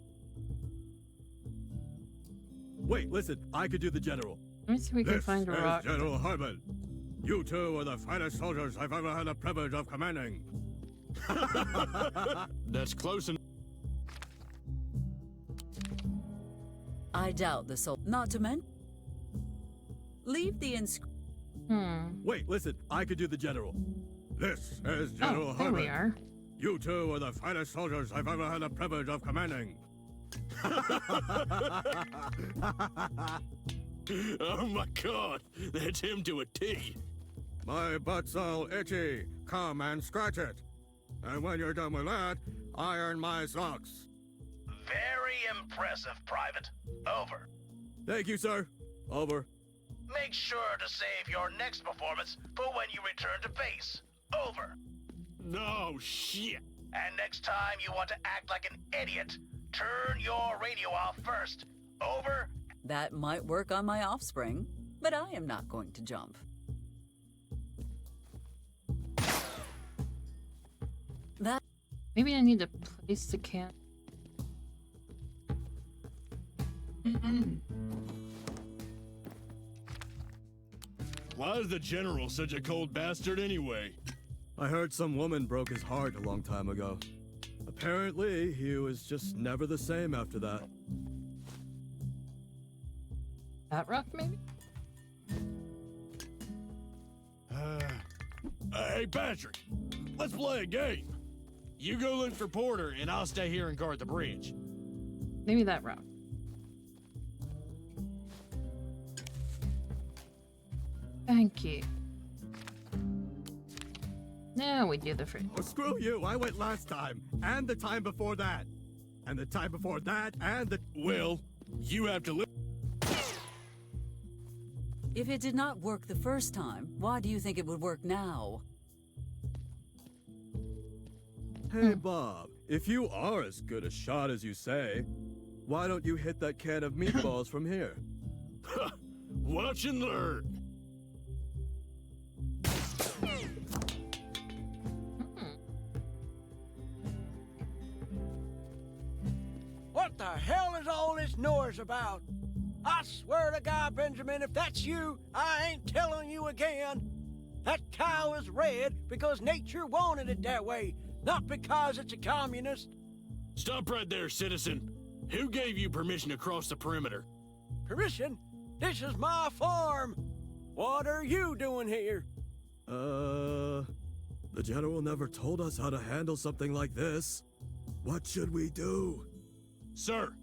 Wait, listen, I could do the general. Let me see if we can find a rock. This is General Harmon. You two are the finest soldiers I've ever had the privilege of commanding. That's close enough. I doubt the soul. Not to mention. Leave the inscription. Wait, listen, I could do the general. This is General there Harmon. we are. You two are the finest soldiers I've ever had the privilege of commanding. Oh my god, that's him to a T. My butt's all itchy. Come and scratch it. And when you're done with that, iron my socks. Very impressive, Private. Over. Thank you, sir. Over. Make sure to save your next performance for when you return to base. Over. No shit. And next time you want to act like an idiot, turn your radio off first. Over. That might work on my offspring, but I am not going to jump. That. Maybe I need to place the can. Why is the general such a cold bastard anyway? I heard some woman broke his heart a long time ago. Apparently, he was just never the same after that. That rock, maybe? Hey, Patrick, let's play a game. You go look for Porter, and I'll stay here and guard the bridge. Maybe that rock. Thank you. Now we do the fridge. Oh, screw you! I went last time, and the time before that, and the time before that, and the. Well, you have to live. If it did not work the first time, why do you think it would work now? Hey, Bob, if you are as good a shot as you say, why don't you hit that can of meatballs from here? Watch and learn. What the hell is all this noise about? I swear to God, Benjamin, if that's you, I ain't telling you again. That cow is red because nature wanted it that way, not because it's a communist. Stop right there, citizen. Who gave you permission to cross the perimeter? Permission? This is my farm. What are you doing here? The general never told us how to handle something like this. What should we do? Sir,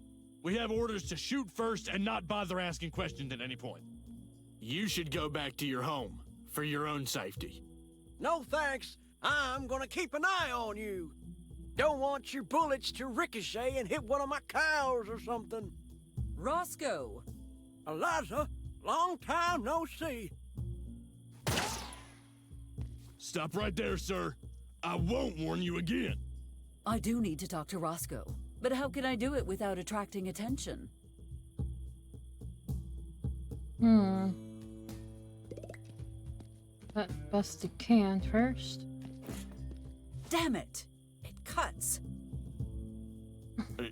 we have orders to shoot first and not bother asking questions at any point. You should go back to your home for your own safety. No thanks. I'm gonna keep an eye on you. Don't want your bullets to ricochet and hit one of my cows or something. Roscoe! Eliza, long time no see. Stop right there, sir. I won't warn you again. I do need to talk to Roscoe, but how can I do it without attracting attention? But bust the can first. Damn it! It cuts.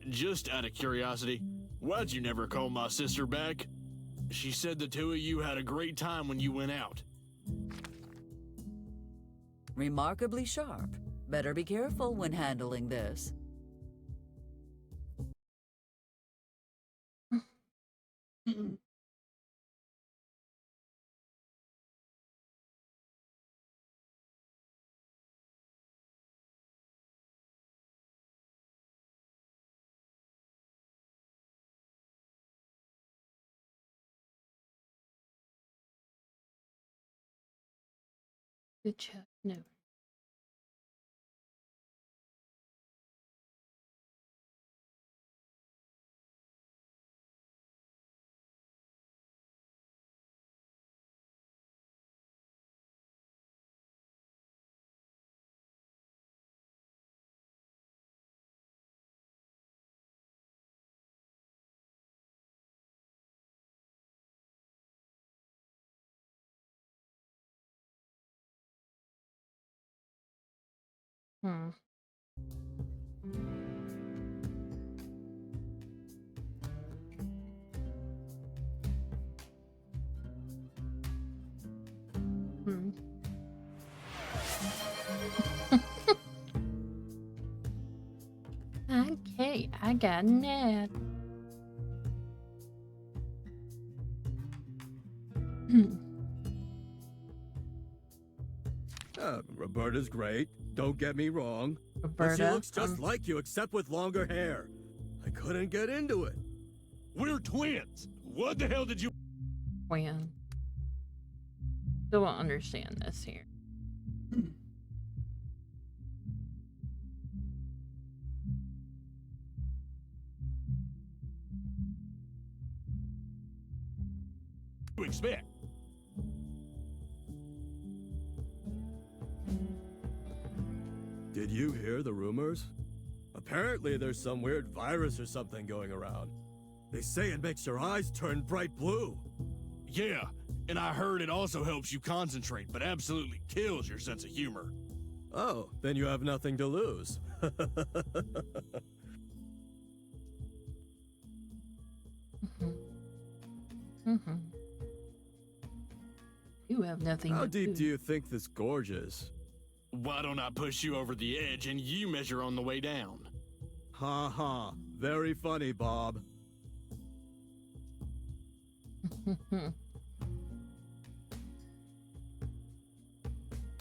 Just out of curiosity, why'd you never call my sister back? She said the two of you had a great time when you went out. Remarkably sharp. Better be careful when handling this. Good chat. No. Okay, I got Ned. Roberta's great. Don't get me wrong. Roberta, but she looks just like you, except with longer hair. I couldn't get into it. We're twins. What the hell did you... Twin. Still don't understand this here. You expect? Did you hear the rumors? Apparently there's some weird virus or something going around. They say it makes your eyes turn bright blue. Yeah, and I heard it also helps you concentrate, but absolutely kills your sense of humor. Oh, then you have nothing to lose. You have nothing How to deep do. do you think this gorge is? Why don't I push you over the edge and you measure on the way down? Ha ha. Very funny, Bob.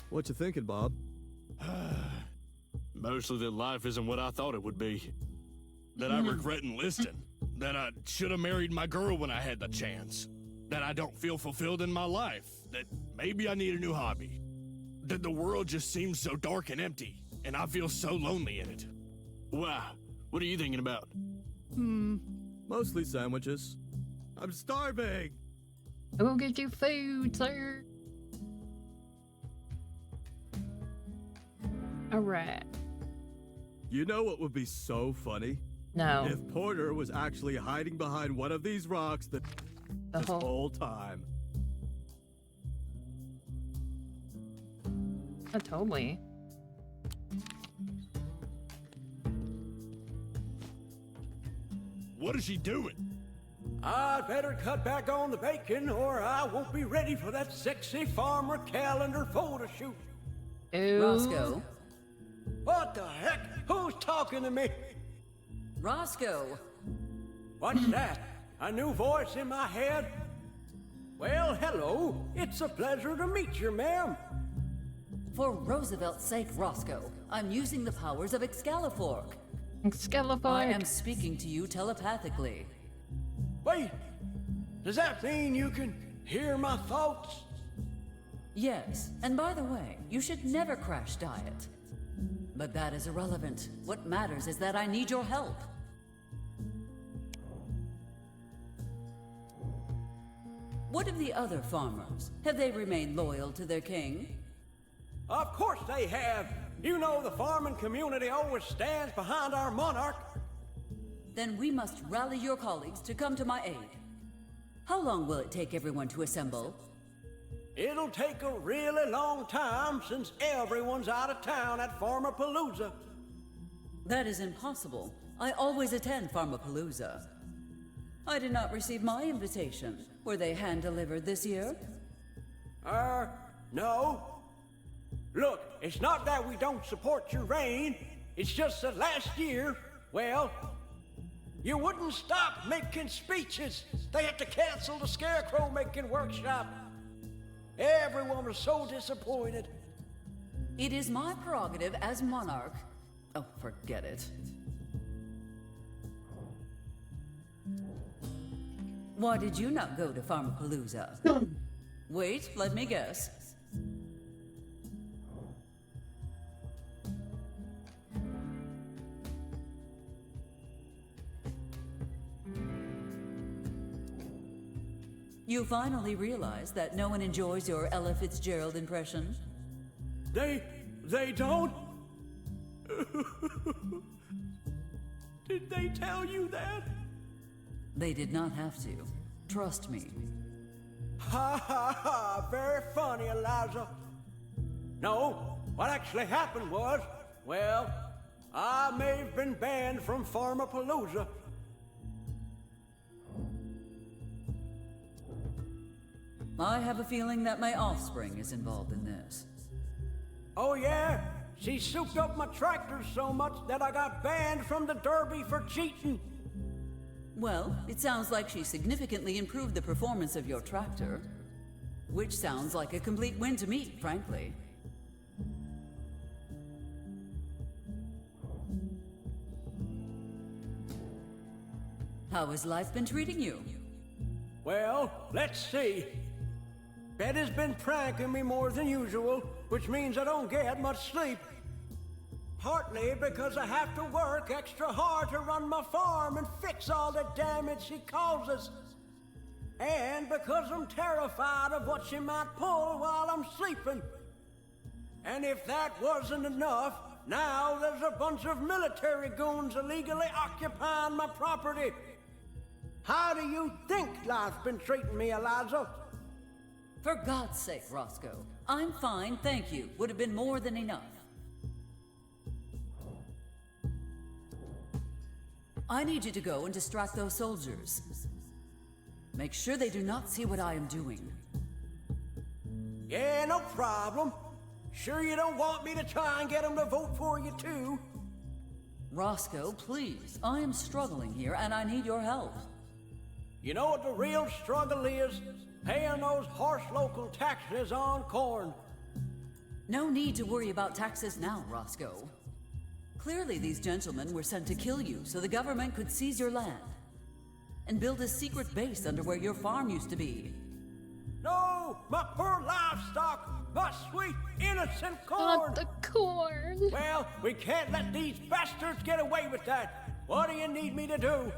What you thinking, Bob? Mostly that life isn't what I thought it would be. That I regret enlisting. That I should have married my girl when I had the chance. That I don't feel fulfilled in my life. That maybe I need a new hobby. That the world just seems so dark and empty, and I feel so lonely in it. Wow, what are you thinking about? Mostly sandwiches. I'm starving! I will get you food, sir. Alright. You know what would be so funny? No. If Porter was actually hiding behind one of these rocks this whole time. Totally. What is she doing? I'd better cut back on the bacon or I won't be ready for that sexy farmer calendar photo shoot. Ew. Roscoe? What the heck? Who's talking to me? Roscoe! What's that? A new voice in my head? Well, hello. It's a pleasure to meet you, ma'am. For Roosevelt's sake, Roscoe, I'm using the powers of Excalibur. Excalibur. I am speaking to you telepathically. Wait, does that mean you can hear my thoughts? Yes, and by the way, you should never crash diet. But that is irrelevant. What matters is that I need your help. What of the other farmers? Have they remained loyal to their king? Of course they have. You know the farming community always stands behind our monarch. Then we must rally your colleagues to come to my aid. How long will it take everyone to assemble? It'll take a really long time since everyone's out of town at Farmapalooza. That is impossible. I always attend Farmapalooza. I did not receive my invitation. Were they hand-delivered this year? No. Look, it's not that we don't support your reign. It's just that last year, well, you wouldn't stop making speeches. They had to cancel the scarecrow-making workshop. Everyone was so disappointed. It is my prerogative as monarch. Oh, forget it. Why did you not go to Farmapalooza? Wait, let me guess. You finally realize that no one enjoys your Ella Fitzgerald impression? They don't? Did they tell you that? They did not have to. Trust me. Ha ha ha! Very funny, Eliza. No, what actually happened was, well, I may have been banned from Farmapalooza. I have a feeling that my offspring is involved in this. Oh yeah? She souped up my tractor so much that I got banned from the Derby for cheating. Well, it sounds like she significantly improved the performance of your tractor. Which sounds like a complete win to me, frankly. How has life been treating you? Well, let's see. Betty's been pranking me more than usual, which means I don't get much sleep. Partly because I have to work extra hard to run my farm and fix all the damage she causes. And because I'm terrified of what she might pull while I'm sleeping. And if that wasn't enough, now there's a bunch of military goons illegally occupying my property. How do you think life's been treating me, Eliza? For God's sake, Roscoe. I'm fine, thank you. Would have been more than enough. I need you to go and distract those soldiers. Make sure they do not see what I am doing. Yeah, no problem. Sure you don't want me to try and get them to vote for you, too? Roscoe, please. I am struggling here, and I need your help. You know what the real struggle is? Paying those harsh local taxes on corn. No need to worry about taxes now, Roscoe. Clearly these gentlemen were sent to kill you so the government could seize your land and build a secret base under where your farm used to be. No! My poor livestock! My sweet, innocent corn! Not the corn! Well, we can't let these bastards get away with that. What do you need me to do?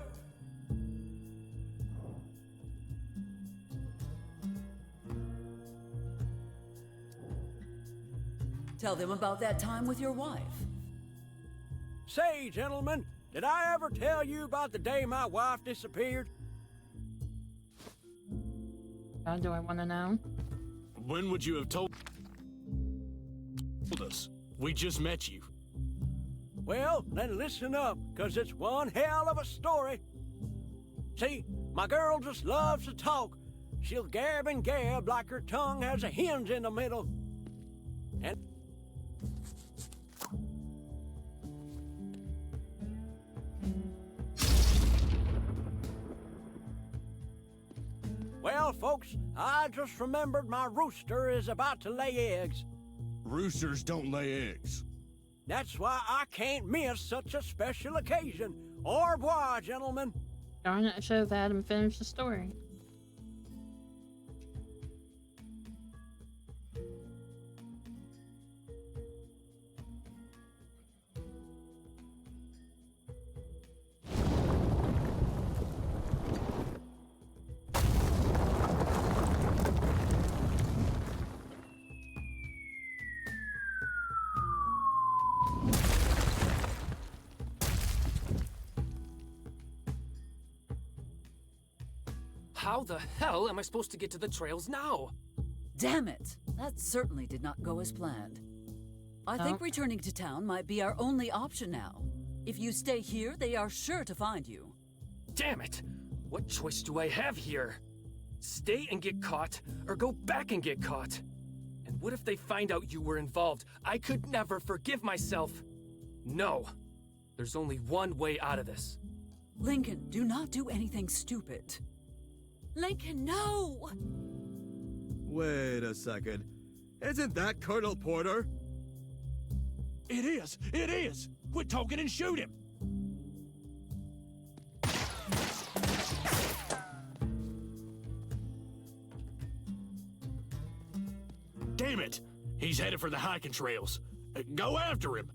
Tell them about that time with your wife. Say, gentlemen, did I ever tell you about the day my wife disappeared? Do I want to know? When would you have told us? We just met you. Well, then listen up, 'cause it's one hell of a story. See, my girl just loves to talk. She'll gab and gab like her tongue has a hinge in the middle. And well, folks, I just remembered my rooster is about to lay eggs. Roosters don't lay eggs. That's why I can't miss such a special occasion. Au revoir, gentlemen. Darn it, I should have had him finish the story. How the hell am I supposed to get to the trails now? Damn it! That certainly did not go as planned. I think returning to town might be our only option now. If you stay here, they are sure to find you. Damn it! What choice do I have here? Stay and get caught, or go back and get caught? And what if they find out you were involved? I could never forgive myself. No. There's only one way out of this. Lincoln, do not do anything stupid. Lincoln, no! Wait a second. Isn't that Colonel Porter? It is! It is! Quit talking and shoot him! Damn it! He's headed for the hiking trails. Go after him!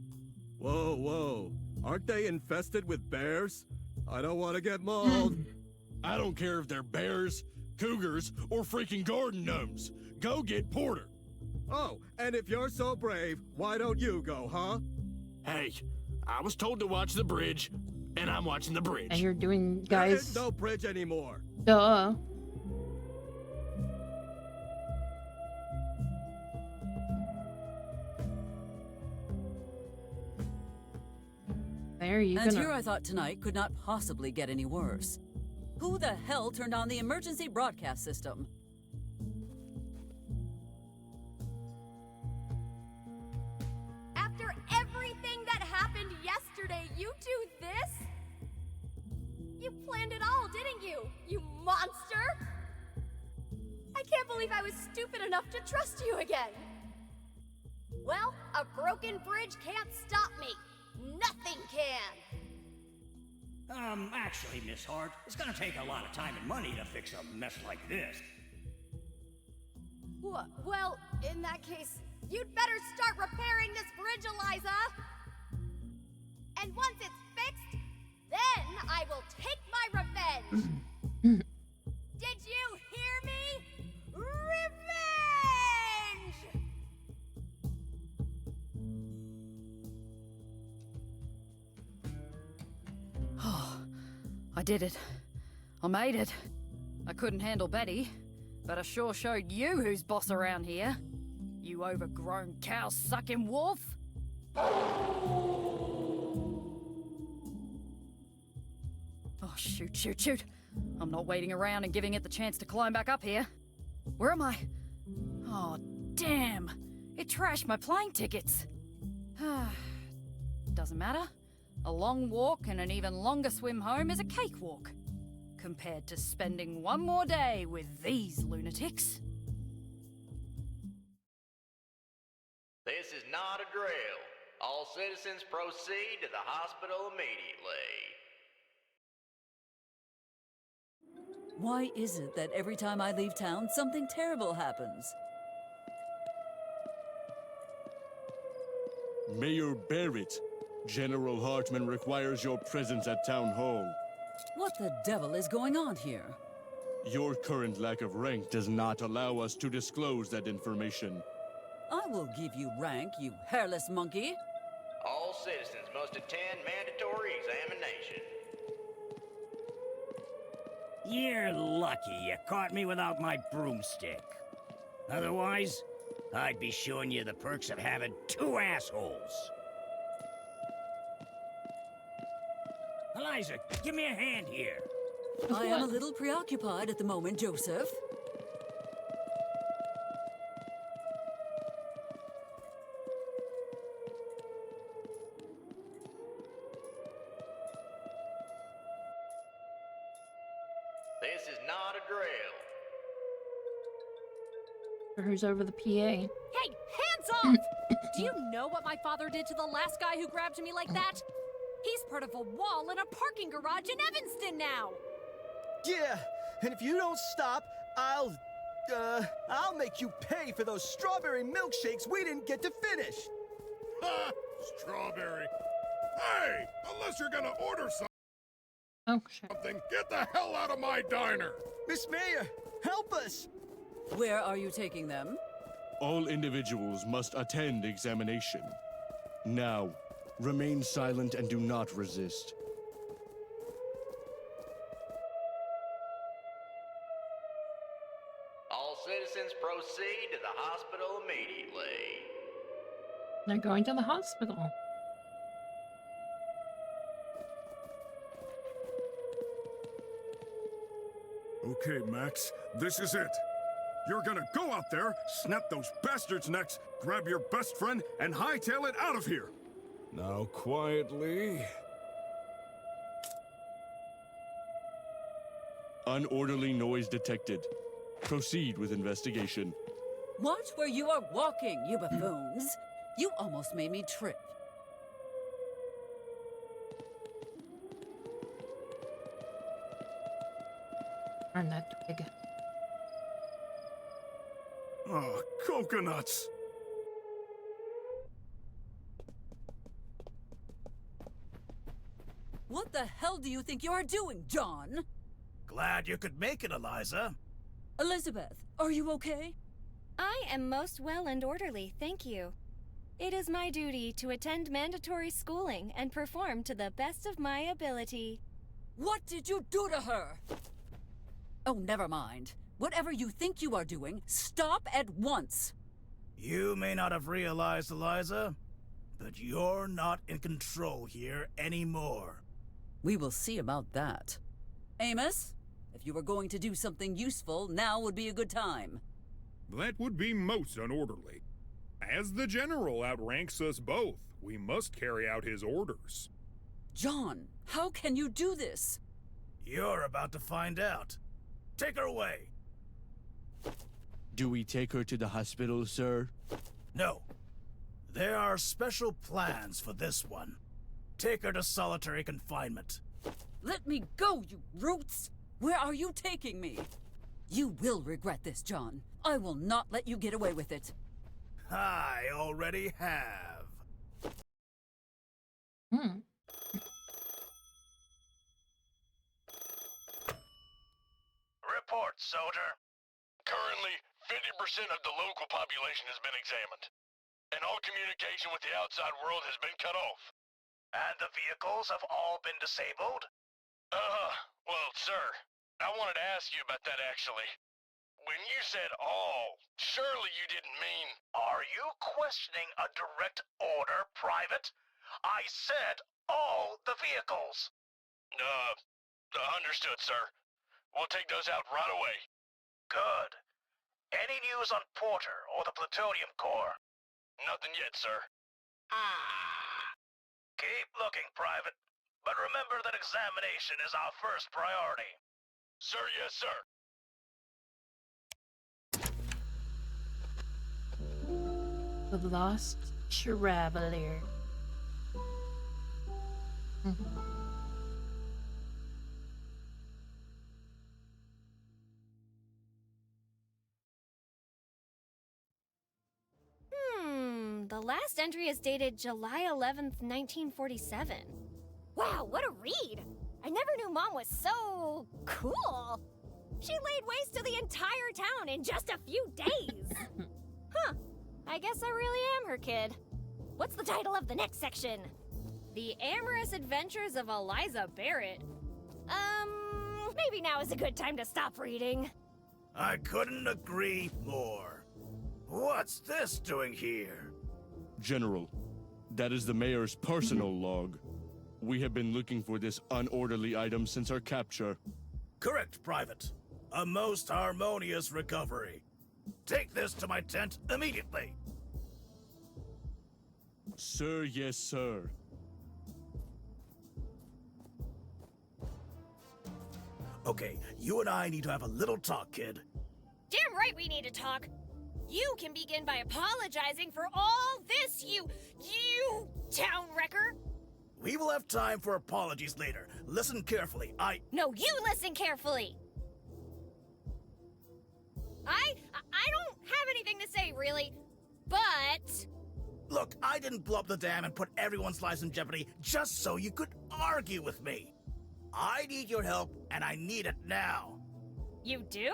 Whoa, whoa. Aren't they infested with bears? I don't want to get mauled. I don't care if they're bears, cougars, or freaking garden gnomes. Go get Porter. Oh, and if you're so brave, why don't you go, huh? Hey, I was told to watch the bridge, and I'm watching the bridge. And you're doing, There guys. is no bridge anymore. Duh. There you And go. here I thought tonight could not possibly get any worse. Who the hell turned on the emergency broadcast system? After everything that happened yesterday, you do this? You planned it all, didn't you? You monster! I can't believe I was stupid enough to trust you again. Well, a broken bridge can't stop me. Nothing can. Actually, Miss Hart, it's gonna take a lot of time and money to fix a mess like this. Well, in that case, you'd better start repairing this bridge, Eliza! And once it's fixed, then I will take my revenge! Did you hear me? Revenge! Oh, I did it. I made it. I couldn't handle Betty, but I sure showed you who's boss around here. You overgrown cow-sucking wolf! Oh, shoot, shoot, shoot. I'm not waiting around and giving it the chance to climb back up here. Where am I? Oh, damn. It trashed my plane tickets. Doesn't matter. A long walk and an even longer swim home is a cakewalk, compared to spending one more day with these lunatics. This is not a drill. All citizens proceed to the hospital immediately. Why is it that every time I leave town, something terrible happens? Mayor Barrett, General Hartman requires your presence at Town Hall. What the devil is going on here? Your current lack of rank does not allow us to disclose that information. I will give you rank, you hairless monkey. All citizens must attend mandatory examination. You're lucky you caught me without my broomstick. Otherwise, I'd be showing you the perks of having two assholes. Eliza, give me a hand here. I am a little preoccupied at the moment, Joseph. This is not a drill. Who's over the PA? Hey, hands off! Do you know what my father did to the last guy who grabbed me like that? He's part of a wall in a parking garage in Evanston now! Yeah, and if you don't stop, I'll make you pay for those strawberry milkshakes we didn't get to finish. Ha! Strawberry. Hey, unless you're gonna order something, get the hell out of my diner. Miss Mayor, help us. Where are you taking them? All individuals must attend examination. Now, remain silent and do not resist. All citizens proceed to the hospital immediately. They're going to the hospital. Okay, Max, this is it. You're gonna go out there, snap those bastards' necks, grab your best friend, and hightail it out of here. Now, quietly. Unorderly noise detected. Proceed with investigation. Watch where you are walking, you buffoons. You almost made me trip. Turn that twig. Oh, coconuts! What the hell do you think you are doing, John? Glad you could make it, Eliza. Elizabeth, are you okay? I am most well and orderly, thank you. It is my duty to attend mandatory schooling and perform to the best of my ability. What did you do to her? Oh, never mind. Whatever you think you are doing, stop at once. You may not have realized, Eliza, but you're not in control here anymore. We will see about that. Amos, if you were going to do something useful, now would be a good time. That would be most unorderly. As the General outranks us both, we must carry out his orders. John, how can you do this? You're about to find out. Take her away. Do we take her to the hospital, sir? No. There are special plans for this one. Take her to solitary confinement. Let me go, you roots! Where are you taking me? You will regret this, John. I will not let you get away with it. I already have. Report, soldier. Currently, 50% of the local population has been examined, and all communication with the outside world has been cut off. And the vehicles have all been disabled? Well, sir, I wanted to ask you about that, actually. When you said all, surely you didn't mean... Are you questioning a direct order, Private? I said all the vehicles. Understood, sir. We'll take those out right away. Good. Any news on Porter or the Plutonium Core? Nothing yet, sir. Keep looking, Private. But remember that examination is our first priority. Sir, yes, sir. The Lost Traveler. The last entry is dated July 11th, 1947. Wow, what a read! I never knew Mom was so cool. She laid waste to the entire town in just a few days. Huh. I guess I really am her kid. What's the title of the next section? The Amorous Adventures of Eliza Barrett. Maybe now is a good time to stop reading. I couldn't agree more. What's this doing here? General, that is the mayor's personal log. We have been looking for this unorderly item since our capture. Correct, Private. A most harmonious recovery. Take this to my tent immediately. Sir, yes, sir. Okay, you and I need to have a little talk, kid. Damn right we need to talk. You can begin by apologizing for all this, you town wrecker. We will have time for apologies later. Listen carefully. No, you listen carefully. I don't have anything to say, really, but... Look, I didn't blow up the dam and put everyone's lives in jeopardy just so you could argue with me. I need your help, and I need it now. You do?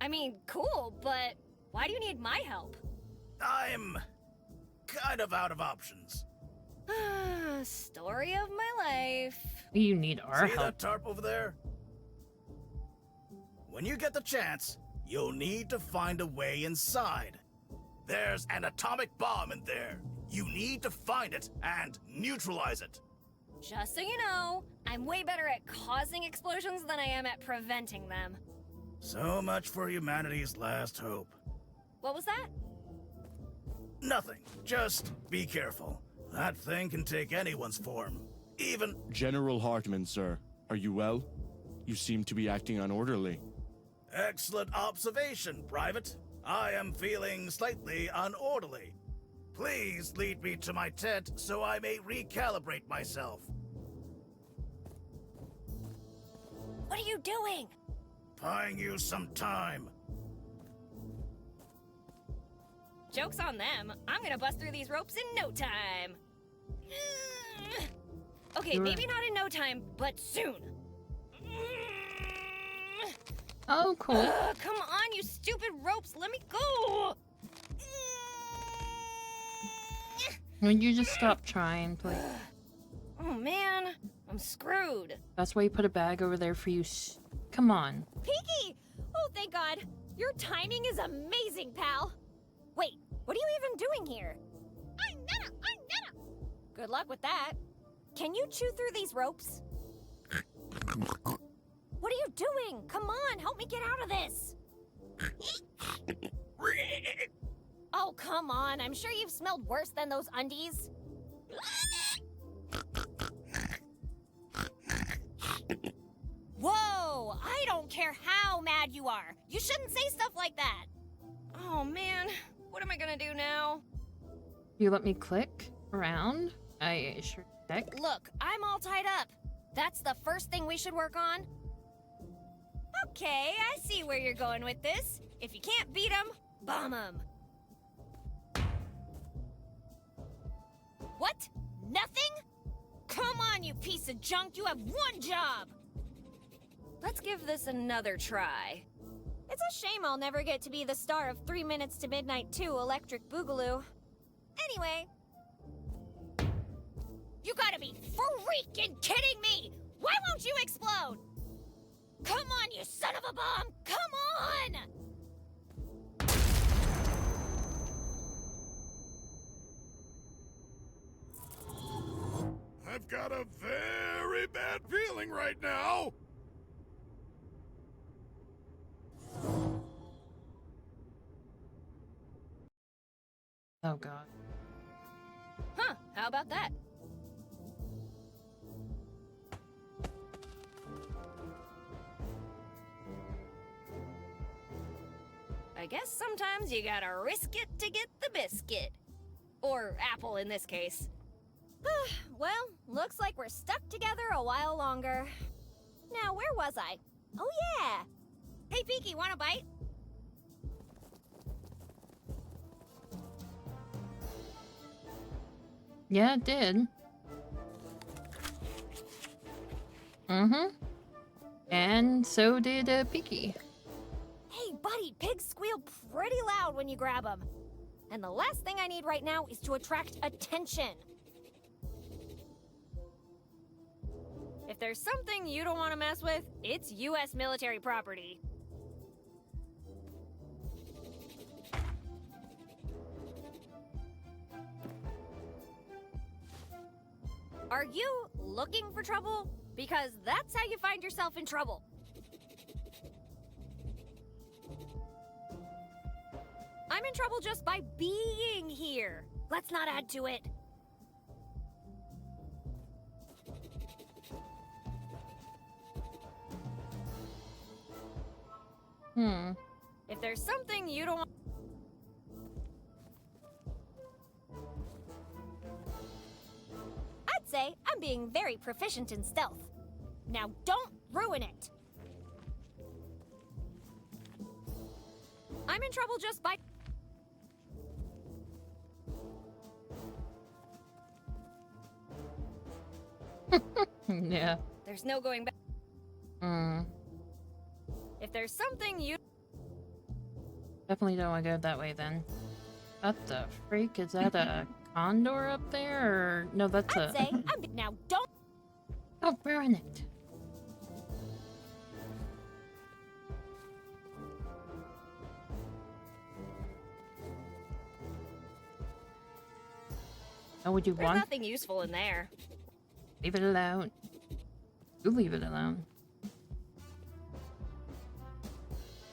I mean, cool, but why do you need my help? I'm kind of out of options. Story of my life. You need our See help. that tarp over there? When you get the chance, you'll need to find a way inside. There's an atomic bomb in there. You need to find it and neutralize it. Just so you know, I'm way better at causing explosions than I am at preventing them. So much for humanity's last hope. What was that? Nothing. Just be careful. That thing can take anyone's form. Even... General Hartman, sir. Are you well? You seem to be acting unorderly. Excellent observation, Private. I am feeling slightly unorderly. Please lead me to my tent so I may recalibrate myself. What are you doing? Buying you some time. Joke's on them. I'm gonna bust through these ropes in no time. Okay, maybe not in no time, but soon. Oh, cool. Come on, you stupid ropes. Let me go. Would you just stop trying, please? Oh, man. I'm screwed. That's why you put a bag over there for you. Come on. Peaky! Oh, thank God. Your timing is amazing, pal. Wait, what are you even doing here? I'm Netta! Good luck with that. Can you chew through these ropes? What are you doing? Come on, help me get out of this. Oh, come on. I'm sure you've smelled worse than those undies. Whoa! I don't care how mad you are. You shouldn't say stuff like that. Oh, man. What am I gonna do now? You let me click around? I sure check. Look, I'm all tied up. That's the first thing we should work on. Okay, I see where you're going with this. If you can't beat 'em, bomb 'em. What? Nothing? Come on, you piece of junk. You have one job. Let's give this another try. It's a shame I'll never get to be the star of 3 Minutes to Midnight 2 Electric Boogaloo. Anyway. You gotta be freaking kidding me! Why won't you explode? Come on, you son of a bomb! Come on! I've got a very bad feeling right now. Oh, God. Huh, how about that? I guess sometimes you gotta risk it to get the biscuit. Or apple in this case. Well, looks like we're stuck together a while longer. Now, where was I? Oh, yeah. Hey, Peaky, want a bite? Yeah, it did. Mm-hmm. And so did Peaky. Hey, buddy, pigs squeal pretty loud when you grab them. And the last thing I need right now is to attract attention. If there's something you don't want to mess with, it's U.S. military property. Are you looking for trouble? Because that's how you find yourself in trouble. I'm in trouble just by being here. Let's not add to it. If there's something you don't want... I'd say I'm being very proficient in stealth. Now don't ruin it. I'm in trouble just by... Yeah. There's no going back. If there's something you... Definitely don't want to go that way then. What the freak? Is that a condor up there? Or... No, that's I'd say I'm... Now don't... Oh, ruin it. Oh, would you There's want? nothing useful in there. Leave it alone. You leave it alone.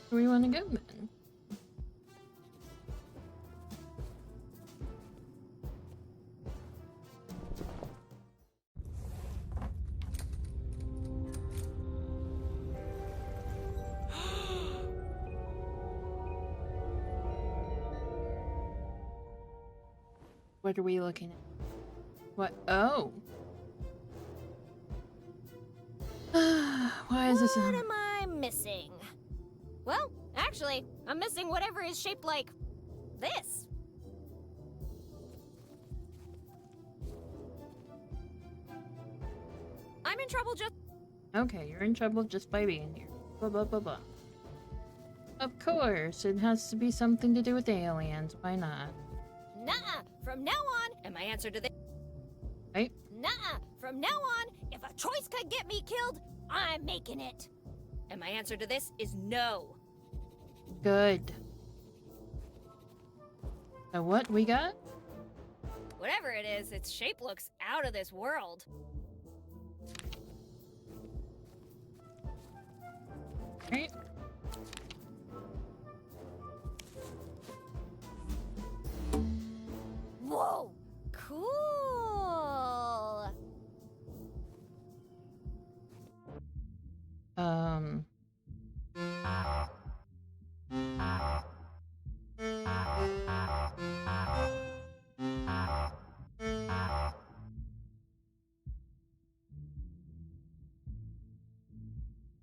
Where do you want to go then? What are we looking at? What? Oh. Why is this? What am I missing? Well, actually, I'm missing whatever is shaped like this. I'm in trouble just. Okay, you're in trouble just by being here. Blah blah blah blah. Of course, it has to be something to do with aliens. Why not? Nuh-uh. From now on, and my answer to this. Right? Nuh-uh. From now on, if a choice could get me killed, I'm making it. And my answer to this is no. Good. So what we got? Whatever it is, its shape looks out of this world. Right? Whoa! Cool!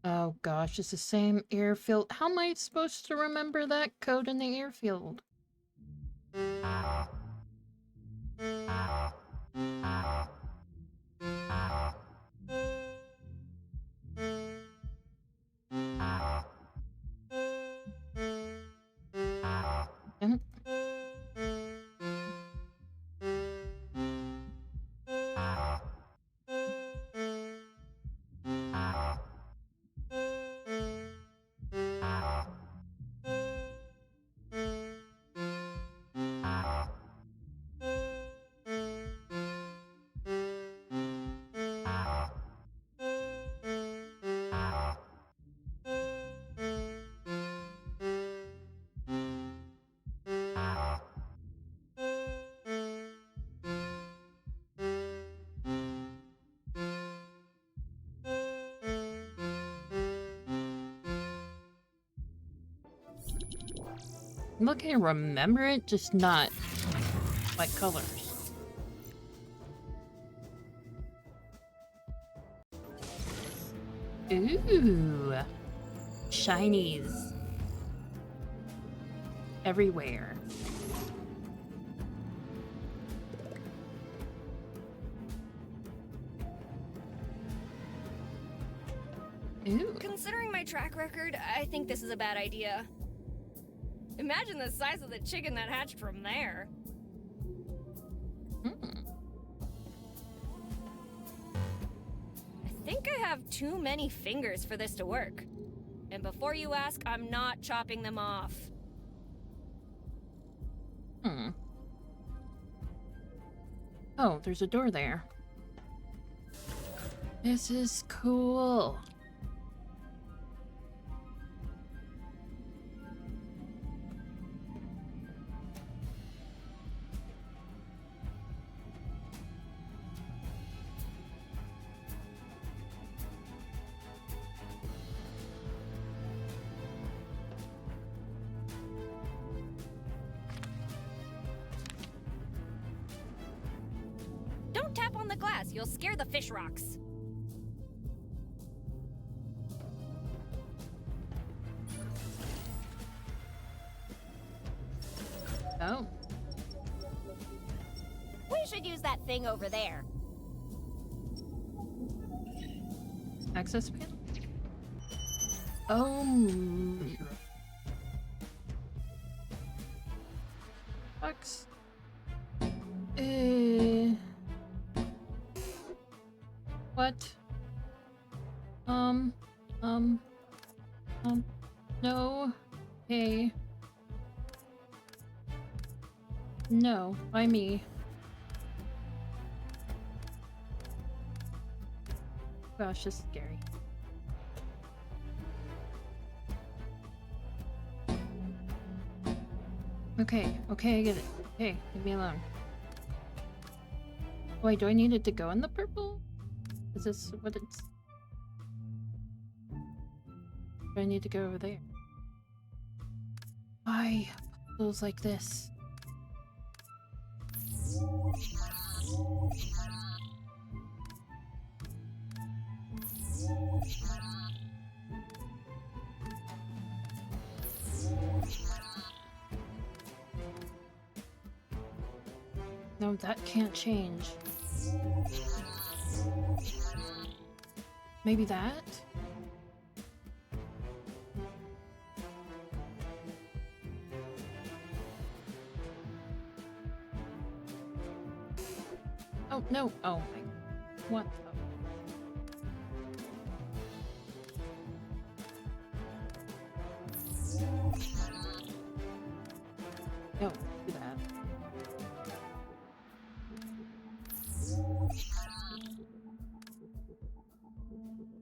Oh gosh, it's the same airfield. How am I supposed to remember that code in the airfield? Damn it. I'm looking to remember it, just not like colors. Ooh, shinies everywhere. Ooh. Considering my track record, I think this is a bad idea. Imagine the size of the chicken that hatched from there. I think I have too many fingers for this to work. And before you ask, I'm not chopping them off. Oh, there's a door there. This is cool. Don't tap on the glass, you'll scare the fish rocks. Oh. We should use that thing over there. Access panel? Oh. Box. What? No. Hey. No, why me? Gosh, this is scary. Okay, okay, I get it. Okay, leave me alone. Wait, do I need it to go in the purple? Is this what it's... Do I need to go over there? Why puzzles like this? No, that can't change. Maybe that? Oh, no. Oh, my... What? No, do that.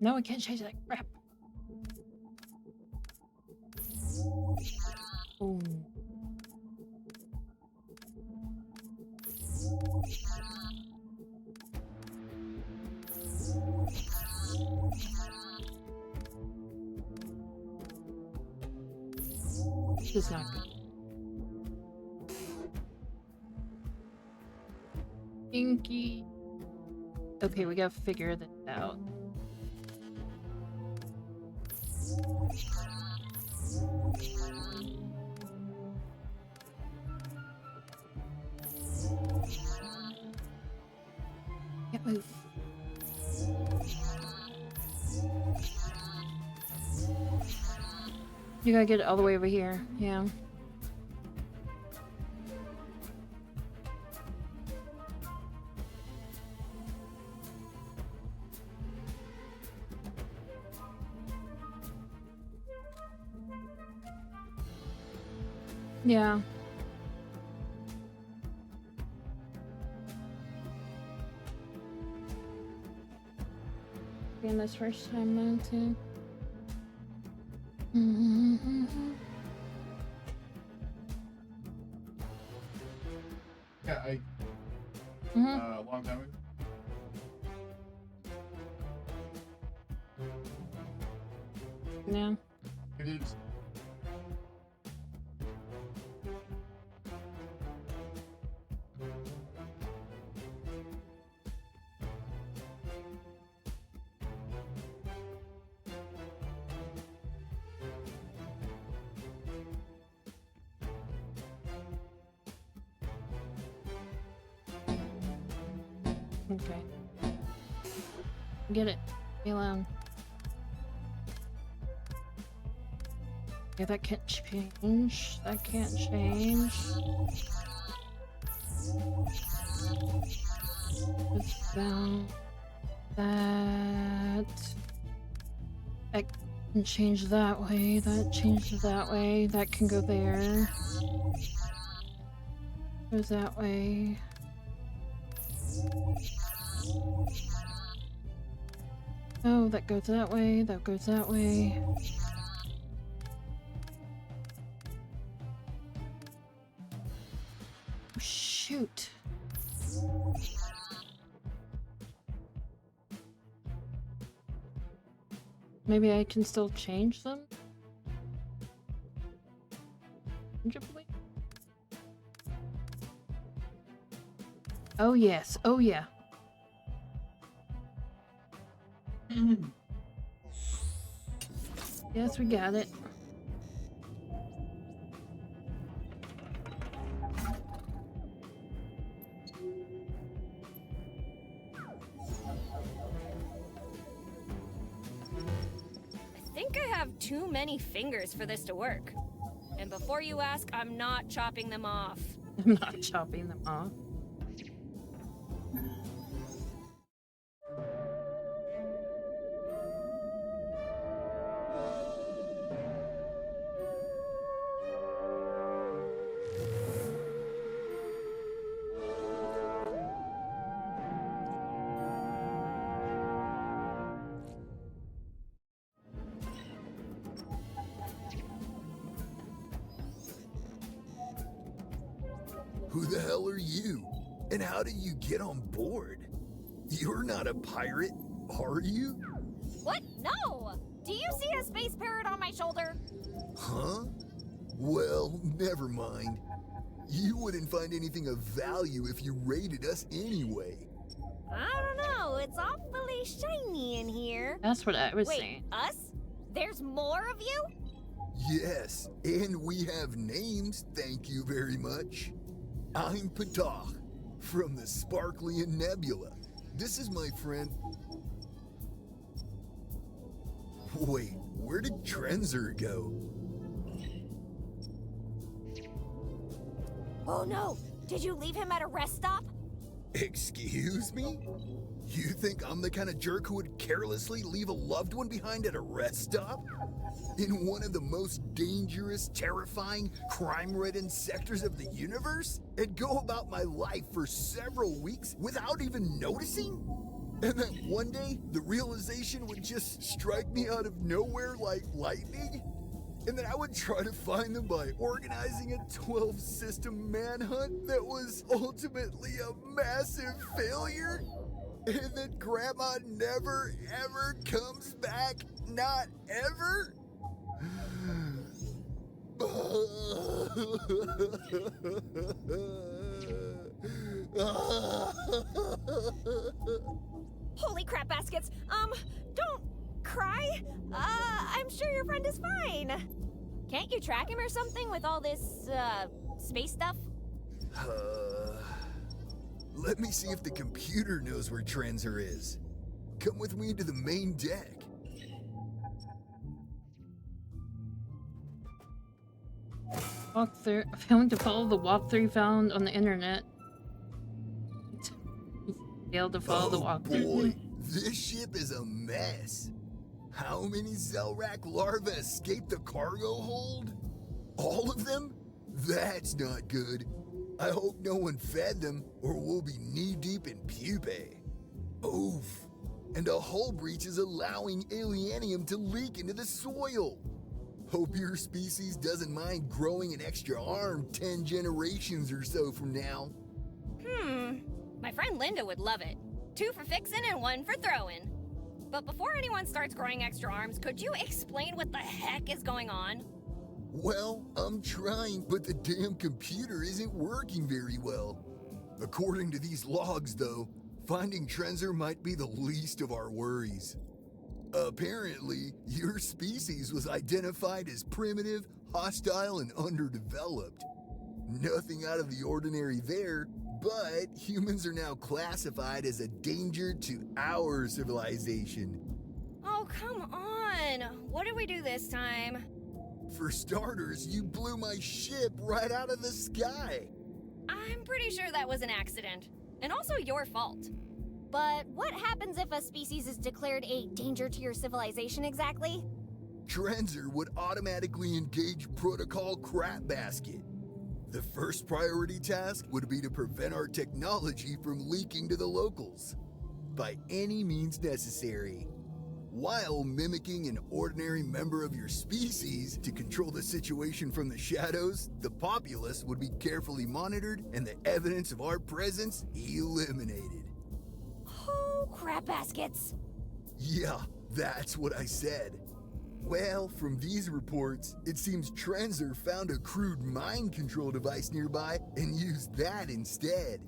No, I can't change that crap. Oh. This is not good. Inky. Okay, we gotta figure this out. Can't move. You gotta get it all the way over here, yeah. Yeah. Being this first time though too. Yeah, I. A long time ago. Yeah. It is. Okay. Get it. Be alone. Yeah, that can't change. That can't change. Without that. That can change that way. That changes that way. That can go there. Goes that way. Oh, that goes that way, that goes that way. Oh, shoot. Maybe I can still change them? Tangibly? Oh yes, oh yeah. Yes, we got it. I think I have too many fingers for this to work. And before you ask, I'm not chopping them off. I'm not chopping them off. Who the hell are you? And how did you get on board? You're not a pirate, are you? What? No! Do you see a space parrot on my shoulder? Huh? Well, never mind. You wouldn't find anything of value if you raided us anyway. I don't know. It's awfully shiny in here. That's what I was Wait, saying. us? There's more of you? Yes, and we have names, thank you very much. I'm Ptah, from the Sparklian Nebula. This is my friend... Wait, where did Trenzer go? Oh no! Did you leave him at a rest stop? Excuse me? You think I'm the kind of jerk who would carelessly leave a loved one behind at a rest stop? In one of the most dangerous, terrifying, crime-ridden sectors of the universe? And go about my life for several weeks without even noticing? And then one day, the realization would just strike me out of nowhere like lightning? And then I would try to find them by organizing a 12-system manhunt that was ultimately a massive failure? And then Grandma never, ever comes back? Not ever? Holy crap baskets! Don't cry. I'm sure your friend is fine. Can't you track him or something with all this, space stuff? Let me see if the computer knows where Trenzer is. Come with me to the main deck. Walkthrough. Failing to follow the walkthrough found on the internet. Failed to follow the walkthrough. Boy, this ship is a mess. How many Zelrak larvae escaped the cargo hold? All of them? That's not good. I hope no one fed them, or we'll be knee-deep in pupae. Oof. And a hull breach is allowing alienium to leak into the soil. Hope your species doesn't mind growing an extra arm 10 generations or so from now. My friend Linda would love it. 2 for fixing and 1 for throwing. But before anyone starts growing extra arms, could you explain what the heck is going on? Well, I'm trying, but the damn computer isn't working very well. According to these logs, though, finding Trenzer might be the least of our worries. Apparently, your species was identified as primitive, hostile, and underdeveloped. Nothing out of the ordinary there, but humans are now classified as a danger to our civilization. Oh, come on. What did we do this time? For starters, you blew my ship right out of the sky. I'm pretty sure that was an accident. And also your fault. But what happens if a species is declared a danger to your civilization exactly? Trenzer would automatically engage Protocol Crap Basket. The first priority task would be to prevent our technology from leaking to the locals, by any means necessary, while mimicking an ordinary member of your species to control the situation from the shadows. The populace would be carefully monitored and the evidence of our presence eliminated. Oh, crap baskets. Yeah, that's what I said. Well, from these reports, it seems Trenzer found a crude mind control device nearby and used that instead.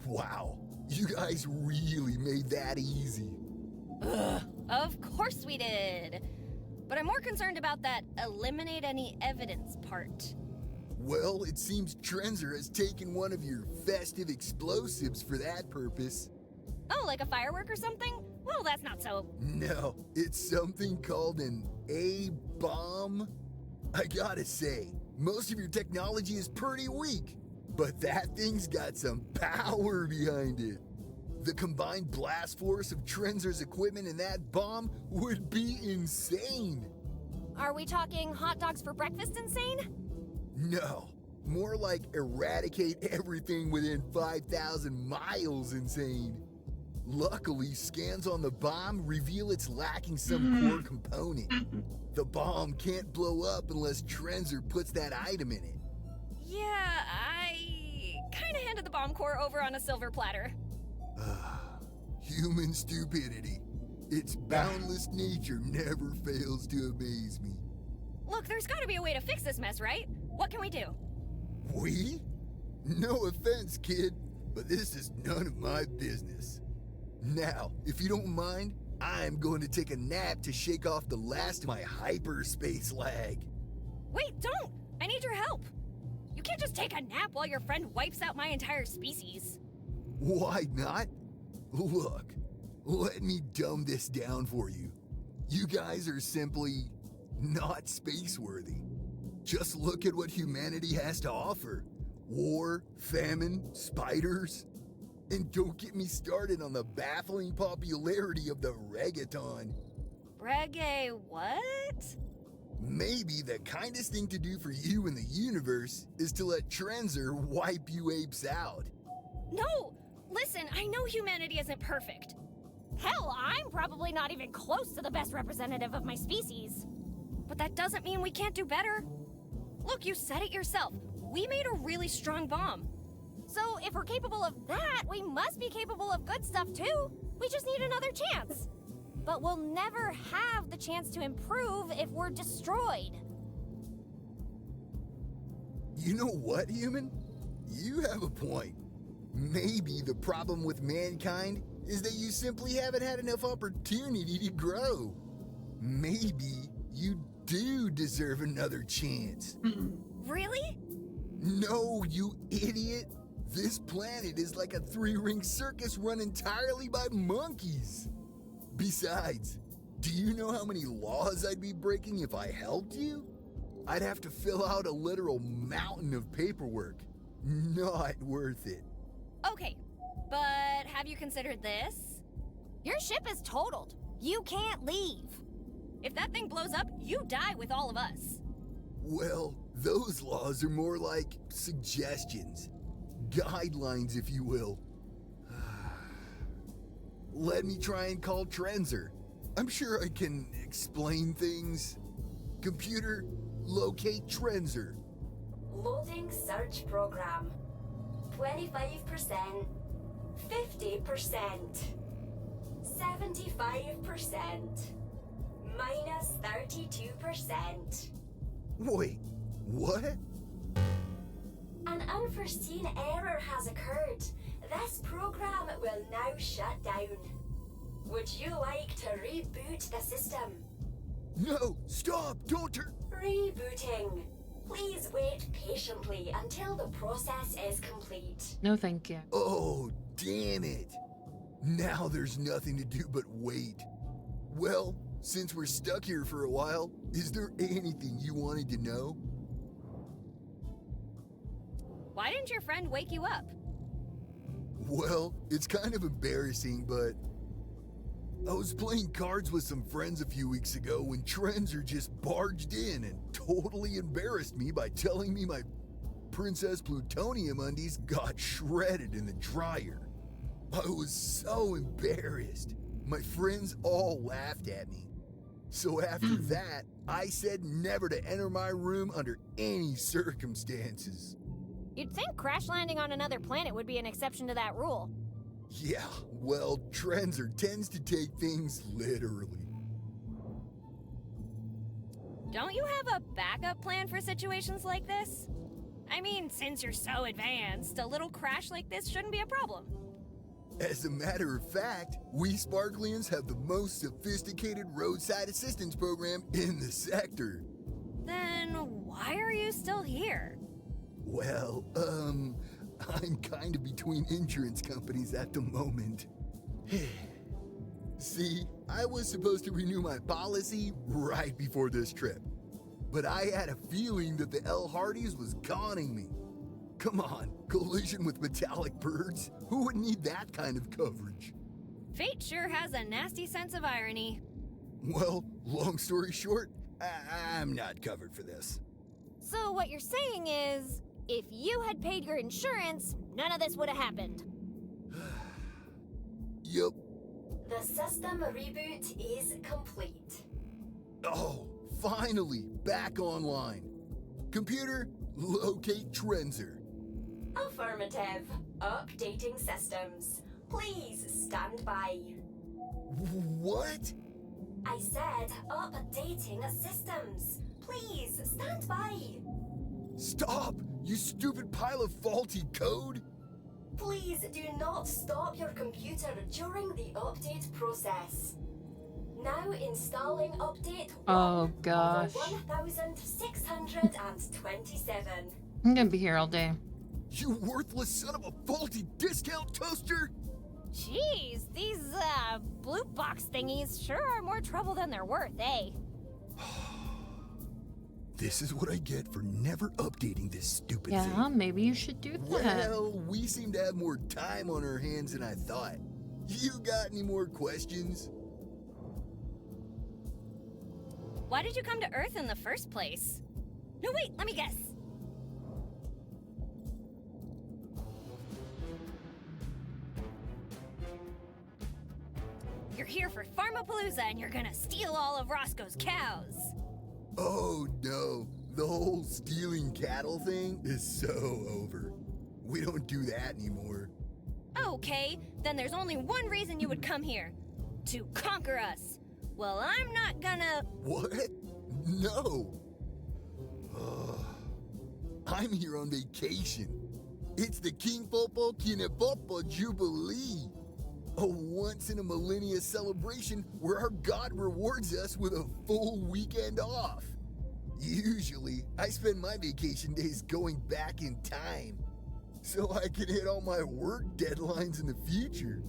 Wow, you guys really made that easy. Ugh, of course we did. But I'm more concerned about that eliminate any evidence part. Well, it seems Trenzer has taken one of your festive explosives for that purpose. Oh, like a firework or something? Well, that's not so... No, it's something called an A-bomb. I gotta say, most of your technology is pretty weak, but that thing's got some power behind it. The combined blast force of Trenzer's equipment and that bomb would be insane. Are we talking hot dogs for breakfast insane? No, more like eradicate everything within 5,000 miles insane. Luckily, scans on the bomb reveal it's lacking some core component. The bomb can't blow up unless Trenzer puts that item in it. Yeah, I kinda handed the bomb core over on a silver platter. Human stupidity. Its boundless nature never fails to amaze me. Look, there's gotta be a way to fix this mess, right? What can we do? We? No offense, kid, but this is none of my business. Now, if you don't mind, I'm going to take a nap to shake off the last of my hyperspace lag. Wait, don't! I need your help! You can't just take a nap while your friend wipes out my entire species. Why not? Look, let me dumb this down for you. You guys are simply not space-worthy. Just look at what humanity has to offer. War, famine, spiders. And don't get me started on the baffling popularity of the reggaeton. Reggae what? Maybe the kindest thing to do for you in the universe is to let Trenzer wipe you apes out. No! Listen, I know humanity isn't perfect. Hell, I'm probably not even close to the best representative of my species. But that doesn't mean we can't do better. Look, you said it yourself. We made a really strong bomb. So if we're capable of that, we must be capable of good stuff too. We just need another chance. But we'll never have the chance to improve if we're destroyed. You know what, human? You have a point. Maybe the problem with mankind is that you simply haven't had enough opportunity to grow. Maybe you do deserve another chance. Really? No, you idiot. This planet is like a three-ring circus run entirely by monkeys. Besides, do you know how many laws I'd be breaking if I helped you? I'd have to fill out a literal mountain of paperwork. Not worth it. Okay, but have you considered this? Your ship is totaled. You can't leave. If that thing blows up, you die with all of us. Well, those laws are more like suggestions. Guidelines, if you will. Let me try and call Trenzer. I'm sure I can explain things. Computer, locate Trenzer. Loading search program. 25%. 50%. 75%. Minus 32%. Wait, what? An unforeseen error has occurred. This program will now shut down. Would you like to reboot the system? No, stop, don't turn. Rebooting. Please wait patiently until the process is complete. No, thank you. Oh, damn it. Now there's nothing to do but wait. Well, since we're stuck here for a while, is there anything you wanted to know? Why didn't your friend wake you up? Well, it's kind of embarrassing, but I was playing cards with some friends a few weeks ago when Trenzer just barged in and totally embarrassed me by telling me my Princess Plutonium undies got shredded in the dryer. I was so embarrassed. My friends all laughed at me. So after that, I said never to enter my room under any circumstances. You'd think crash landing on another planet would be an exception to that rule. Yeah, well, Trenzer tends to take things literally. Don't you have a backup plan for situations like this? I mean, since you're so advanced, a little crash like this shouldn't be a problem. As a matter of fact, we Sparklians have the most sophisticated roadside assistance program in the sector. Then why are you still here? Well, I'm kind of between insurance companies at the moment. See, I was supposed to renew my policy right before this trip. But I had a feeling that the L. Hardys was conning me. Come on, collision with metallic birds? Who would need that kind of coverage? Fate sure has a nasty sense of irony. Well, long story short, I'm not covered for this. So what you're saying is, if you had paid your insurance, none of this would have happened. Yep. The system reboot is complete. Oh, finally, back online. Computer, locate Trenzer. Affirmative. Updating systems. Please stand by. What? I said updating systems. Please stand by. Stop, you stupid pile of faulty code! Please do not stop your computer during the update process. Now installing update Oh gosh. 1627. I'm gonna be here all day. You worthless son of a faulty discount toaster! Jeez, these, blue box thingies sure are more trouble than they're worth, eh? This is what I get for never updating this stupid thing. Yeah, maybe you should do that. Well, we seem to have more time on our hands than I thought. You got any more questions? Why did you come to Earth in the first place? No, wait, let me guess. You're here for Pharmapalooza and you're gonna steal all of Roscoe's cows. Oh no, the whole stealing cattle thing is so over. We don't do that anymore. Okay, then there's only one reason you would come here. To conquer us. Well, I'm not gonna... What? No. I'm here on vacation. It's the King Popo Kinepopo Jubilee. A once-in-a-millennia celebration where our god rewards us with a full weekend off. Usually, I spend my vacation days going back in time, so I can hit all my work deadlines in the future.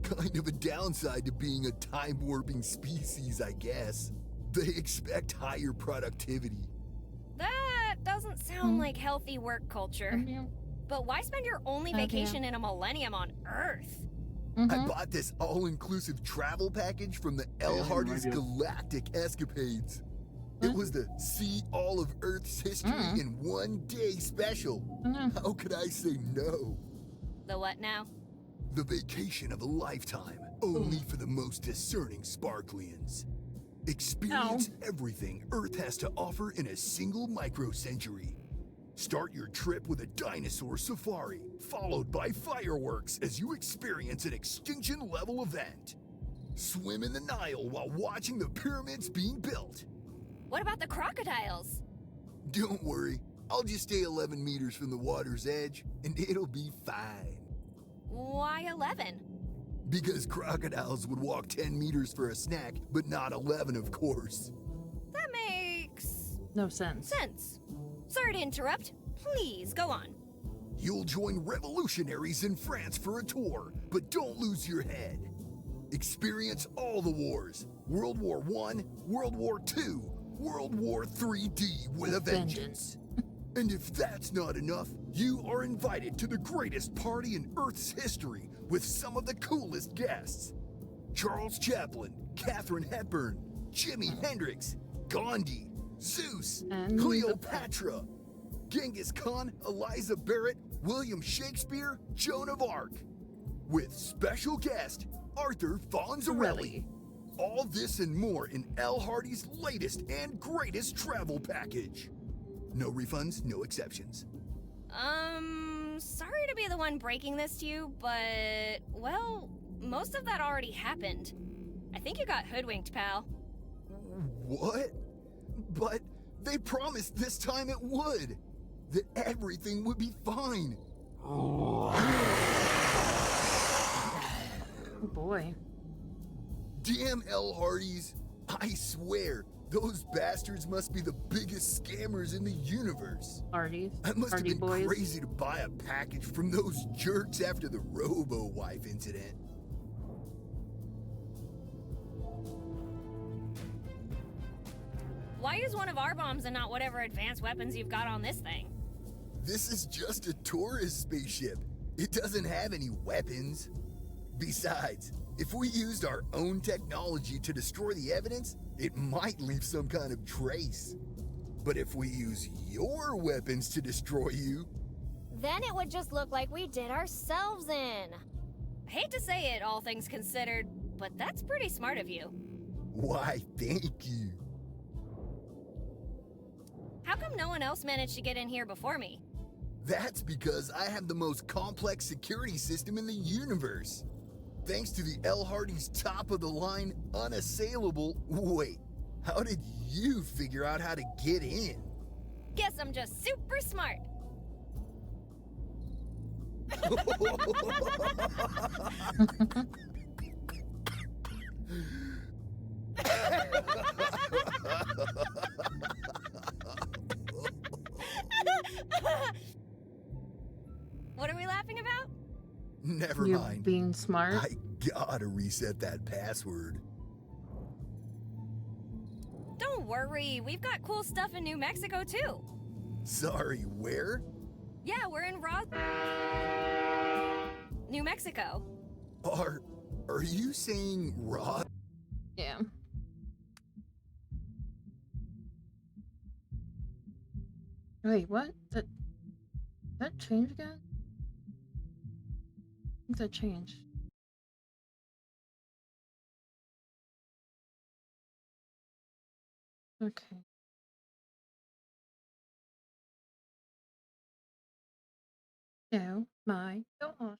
Kind of a downside to being a time-warping species, I guess. They expect higher productivity. That doesn't sound like healthy work culture. But why spend your only vacation in a millennium on Earth? I bought this all-inclusive travel package from the El Hardy's Galactic Escapades. It was the See All of Earth's History in One Day special. How could I say no? The what now? The vacation of a lifetime, only for the most discerning Sparklians. Experience everything Earth has to offer in a single microcentury. Start your trip with a dinosaur safari, followed by fireworks as you experience an extinction-level event. Swim in the Nile while watching the pyramids being built. What about the crocodiles? Don't worry, I'll just stay 11 meters from the water's edge, and it'll be fine. Why 11? Because crocodiles would walk 10 meters for a snack, but not 11, of course. That makes... no sense. Sorry to interrupt. Please, go on. You'll join revolutionaries in France for a tour, but don't lose your head. Experience all the wars. World War I, World War II, World War 3D with a vengeance. And if that's not enough, you are invited to the greatest party in Earth's history with some of the coolest guests. Charles Chaplin, Katharine Hepburn, Jimi Hendrix, Gandhi, Zeus, Cleopatra, Genghis Khan, Eliza Barrett, William Shakespeare, Joan of Arc. With special guest, Arthur Fonzarelli. All this and more in El Hardy's latest and greatest travel package. No refunds, no exceptions. Sorry to be the one breaking this to you, but, well, most of that already happened. I think you got hoodwinked, pal. What? But they promised this time it would. That everything would be fine. Oh boy. Damn El Hardys. I swear, those bastards must be the biggest scammers in the universe. Hardys. I must Hardy have been boys. crazy to buy a package from those jerks after the Robo-Wife incident. Why use one of our bombs and not whatever advanced weapons you've got on this thing? This is just a tourist spaceship. It doesn't have any weapons. Besides, if we used our own technology to destroy the evidence, it might leave some kind of trace. But if we use your weapons to destroy you... Then it would just look like we did ourselves in. I hate to say it, all things considered, but that's pretty smart of you. Why, thank you. How come no one else managed to get in here before me? That's because I have the most complex security system in the universe. Thanks to the L. Hardy's top-of-the-line, unassailable... Wait, how did you figure out how to get in? Guess I'm just super smart. What are we laughing about? Never You mind. being smart. I gotta reset that password. Don't worry, we've got cool stuff in New Mexico too. Sorry, where? Yeah, we're in New Mexico. Are you saying Rod? Yeah. Wait, what? That changed again? I think that changed. Okay. Oh my gosh.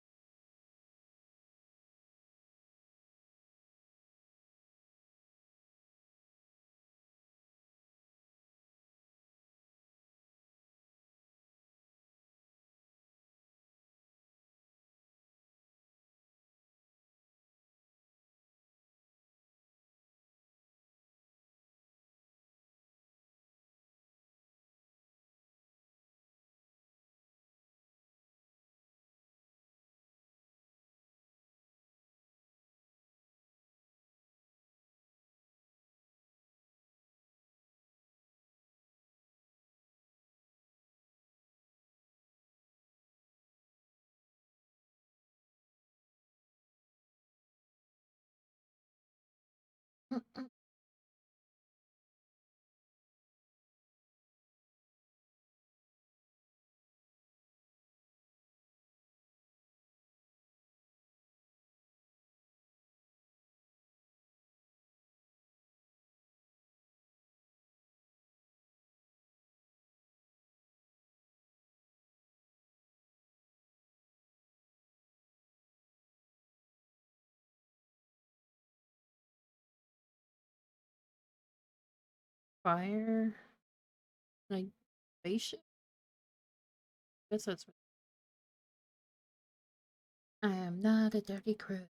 Fire, like spaceship. Guess that's what. I am not a dirty crook.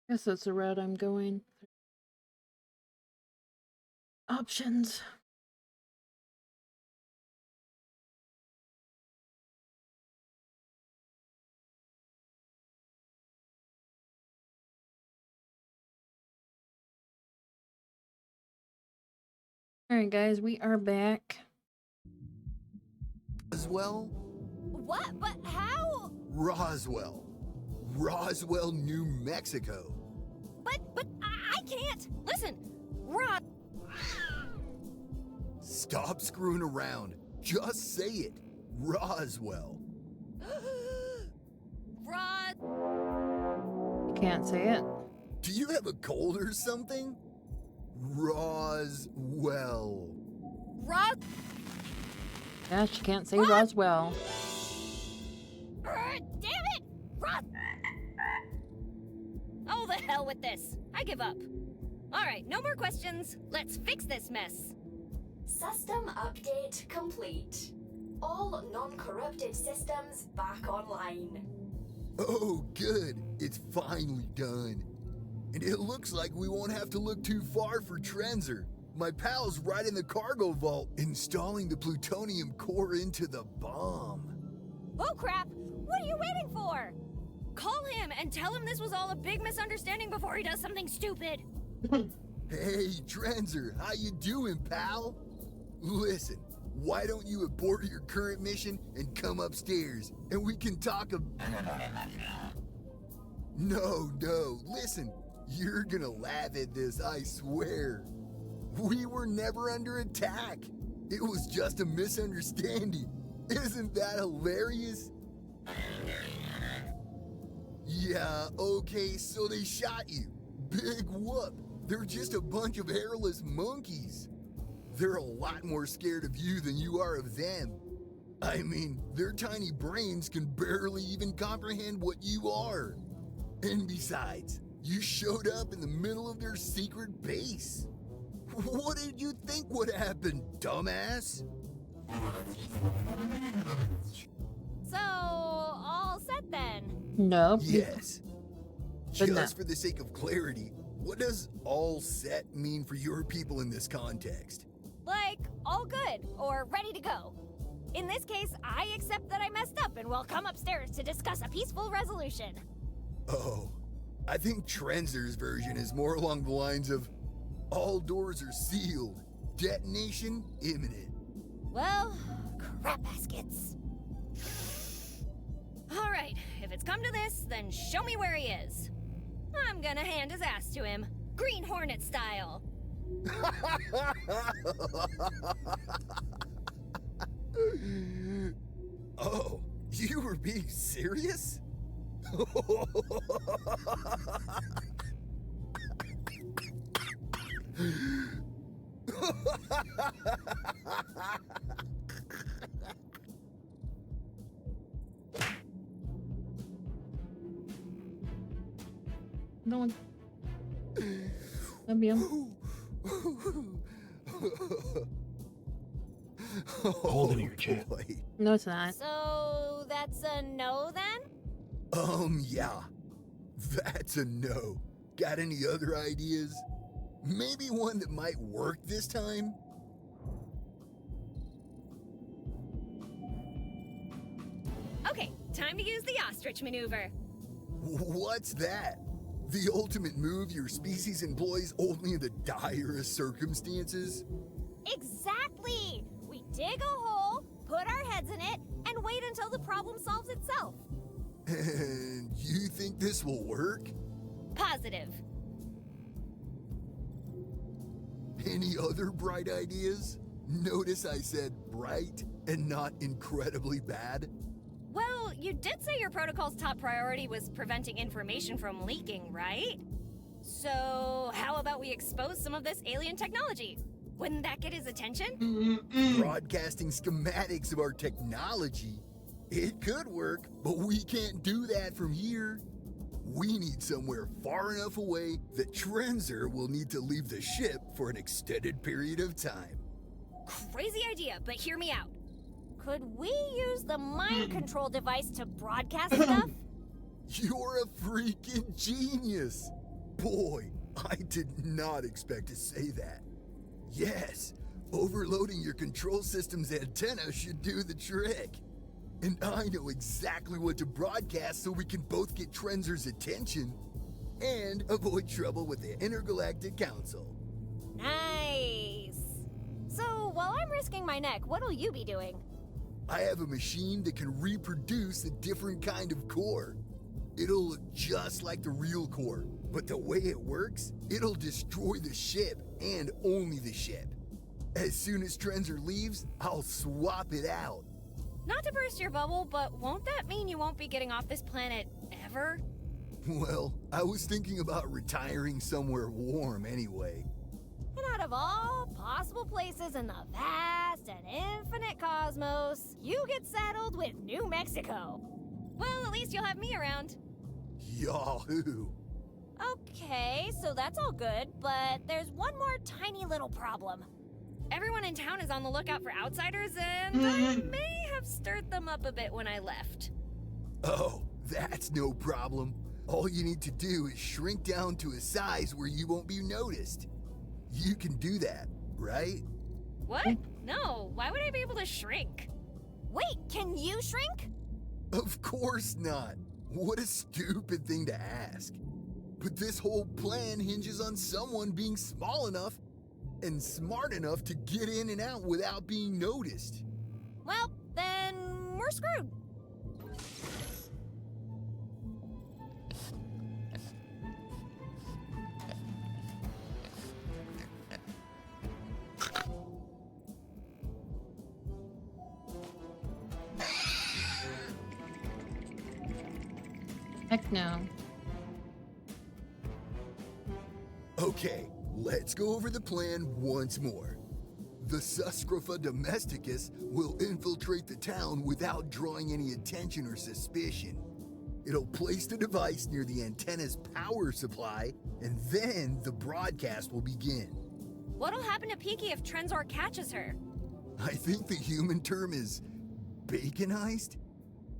Guess that's the route I'm going. Options. Alright guys, we are back. Roswell? What? But how? Roswell, New Mexico. But I can't. Listen, Rod. Stop screwing around. Just say it. Roswell. Rod. You can't say it. Do you have a cold or something? Roswell. Rod. Yeah, she can't say Roswell. Damn it! Rod. Oh, the hell with this. I give up. Alright, no more questions. Let's fix this mess. System update complete. All non-corrupted systems back online. Oh, good. It's finally done. And it looks like we won't have to look too far for Trenzer. My pal's right in the cargo vault, installing the plutonium core into the bomb. Oh crap! What are you waiting for? Call him and tell him this was all a big misunderstanding before he does something stupid. Hey, Trenzer, how you doing, pal? Listen, why don't you abort your current mission and come upstairs, and we can talk No, listen, you're gonna laugh at this, I swear. We were never under attack. It was just a misunderstanding. Isn't that hilarious? Yeah, okay, so they shot you. Big whoop. They're just a bunch of hairless monkeys. They're a lot more scared of you than you are of them. I mean, their tiny brains can barely even comprehend what you are. And besides, you showed up in the middle of their secret base. What did you think would happen, dumbass? So, all set then? No. Yes. But Just no. for the sake of clarity, what does all set mean for your people in this context? Like, all good, or ready to go. In this case, I accept that I messed up and will come upstairs to discuss a peaceful resolution. Oh, I think Trenzer's version is more along the lines of all doors are sealed, detonation imminent. Well, crap baskets. Alright, if it's come to this, then show me where he is. I'm gonna hand his ass to him, Green Hornet style. Oh, you were being serious? No one. That'd be him. Hold it in your chest. No, it's not. So, that's a no then? Yeah. That's a no. Got any other ideas? Maybe one that might work this time? Okay, time to use the ostrich maneuver. What's that? The ultimate move your species employs only in the direst circumstances? Exactly! We dig a hole, put our heads in it, and wait until the problem solves itself. And you think this will work? Positive. Any other bright ideas? Notice I said bright and not incredibly bad. Well, you did say your protocol's top priority was preventing information from leaking, right? So, how about we expose some of this alien technology? Wouldn't that get his attention? Broadcasting schematics of our technology? It could work, but we can't do that from here. We need somewhere far enough away that Trenzer will need to leave the ship for an extended period of time. Crazy idea, but hear me out. Could we use the mind control device to broadcast stuff? You're a freaking genius! Boy, I did not expect to say that. Yes, overloading your control system's antenna should do the trick. And I know exactly what to broadcast so we can both get Trenzer's attention and avoid trouble with the Intergalactic Council. Nice! So, while I'm risking my neck, what'll you be doing? I have a machine that can reproduce a different kind of core. It'll look just like the real core, but the way it works, it'll destroy the ship and only the ship. As soon as Trenzer leaves, I'll swap it out. Not to burst your bubble, but won't that mean you won't be getting off this planet ever? Well, I was thinking about retiring somewhere warm anyway. And out of all possible places in the vast and infinite cosmos, you get settled with New Mexico. Well, at least you'll have me around. Yahoo! Okay, so that's all good, but there's one more tiny little problem. Everyone in town is on the lookout for outsiders, and I may have stirred them up a bit when I left. Oh, that's no problem. All you need to do is shrink down to a size where you won't be noticed. You can do that, right? What? No, why would I be able to shrink? Wait, can you shrink? Of course not. What a stupid thing to ask. But this whole plan hinges on someone being small enough and smart enough to get in and out without being noticed. Well, then we're screwed. Heck no. Okay, let's go over the plan once more. The Suscrofa domesticus will infiltrate the town without drawing any attention or suspicion. It'll place the device near the antenna's power supply, and then the broadcast will begin. What'll happen to Peaky if Trenzor catches her? I think the human term is baconized?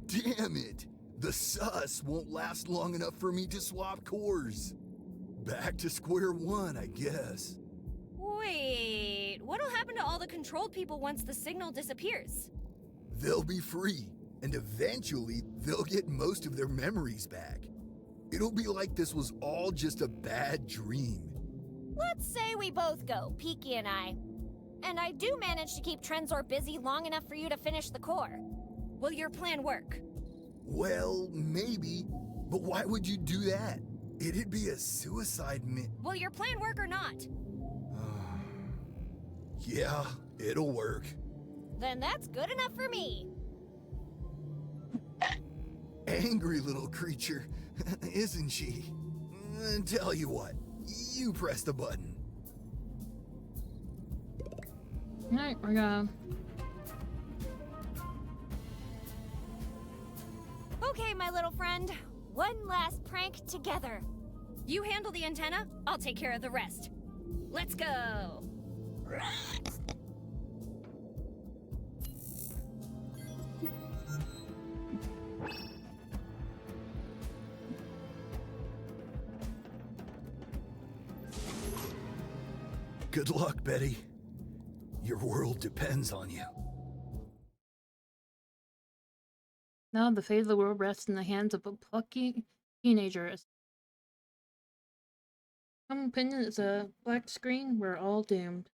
Damn it! The sus won't last long enough for me to swap cores. Back to square one, I guess. Wait, what'll happen to all the controlled people once the signal disappears? They'll be free, and eventually they'll get most of their memories back. It'll be like this was all just a bad dream. Let's say we both go, Peaky and I. And I do manage to keep Trenzor busy long enough for you to finish the core. Will your plan work? Well, maybe, but why would you do that? It'd be a suicide Will your plan work or not? Yeah, it'll work. Then that's good enough for me. Angry little creature, isn't she? Tell you what, you press the button. Alright, we're gonna... Okay, my little friend. One last prank together. You handle the antenna, I'll take care of the rest. Let's go! Good luck, Betty. Your world depends on you. Now the fate of the world rests in the hands of a plucky teenager. Common opinion is a black screen. We're all doomed.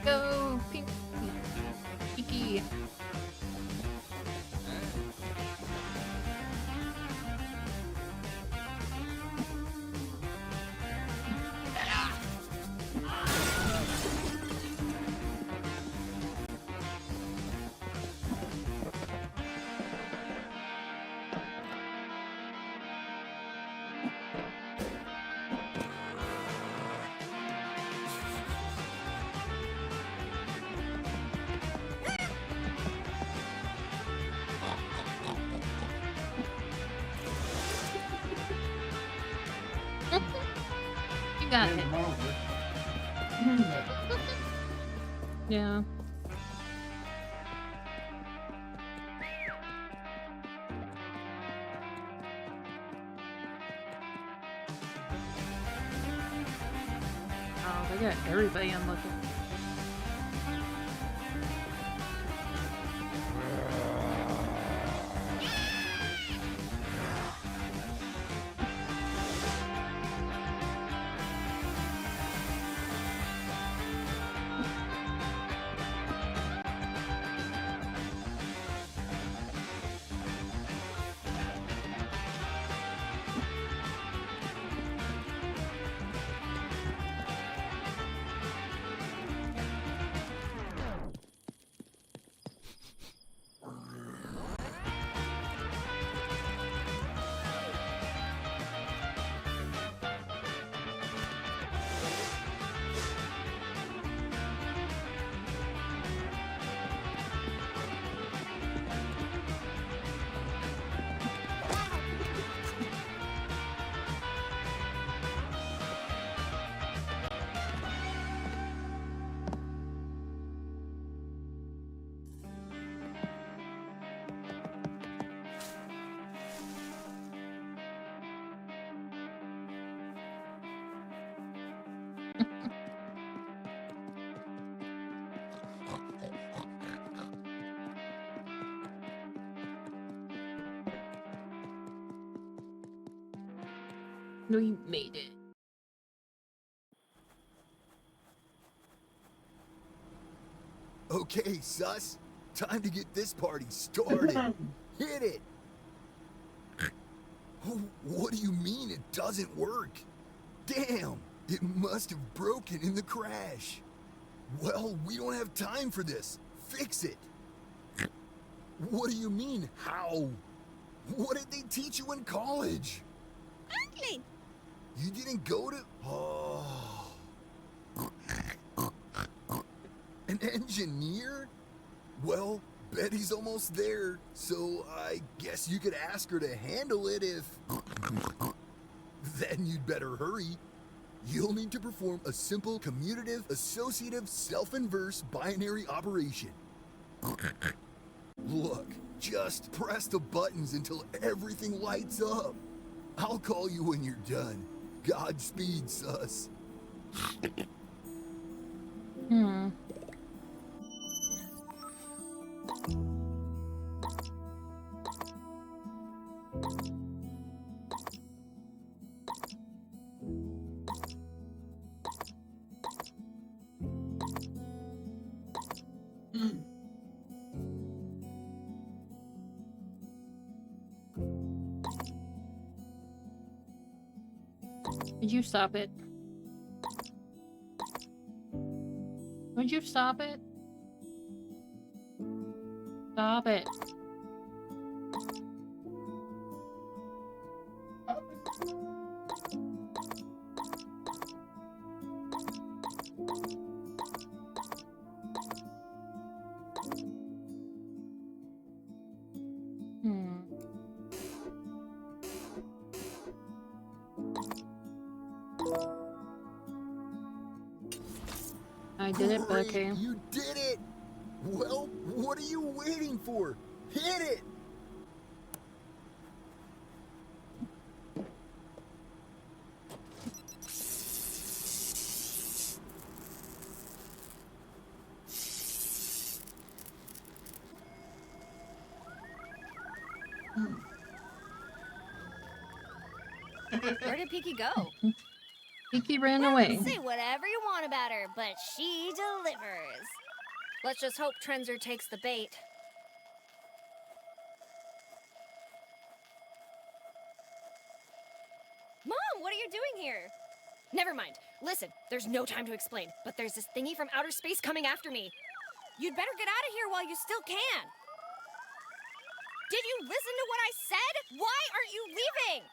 Go, Peaky. You got it. Yeah. Oh, they got everybody unlucky. No, you made it. Okay, sus. Time to get this party started. Hit it! Oh, what do you mean it doesn't work? Damn! It must have broken in the crash. Well, we don't have time for this. Fix it. What do you mean, how? What did they teach you in college? Ugly. You didn't go to... Oh. An engineer? Well, Betty's almost there, so I guess you could ask her to handle it if... Then you'd better hurry. You'll need to perform a simple commutative associative self-inverse binary operation. Look, just press the buttons until everything lights up. I'll call you when you're done. Godspeed, sus. Would you stop it? Would you stop it? Stop it. I did it, but okay. You did it! Well, what are you waiting for? Hit it! Where did Peaky go? Peaky ran away. Say whatever you want about her, but she delivers. Let's just hope Trenzer takes the bait. Mom, what are you doing here? Never mind. Listen, there's no time to explain, but there's this thingy from outer space coming after me. You'd better get out of here while you still can. Did you listen to what I said? Why aren't you leaving?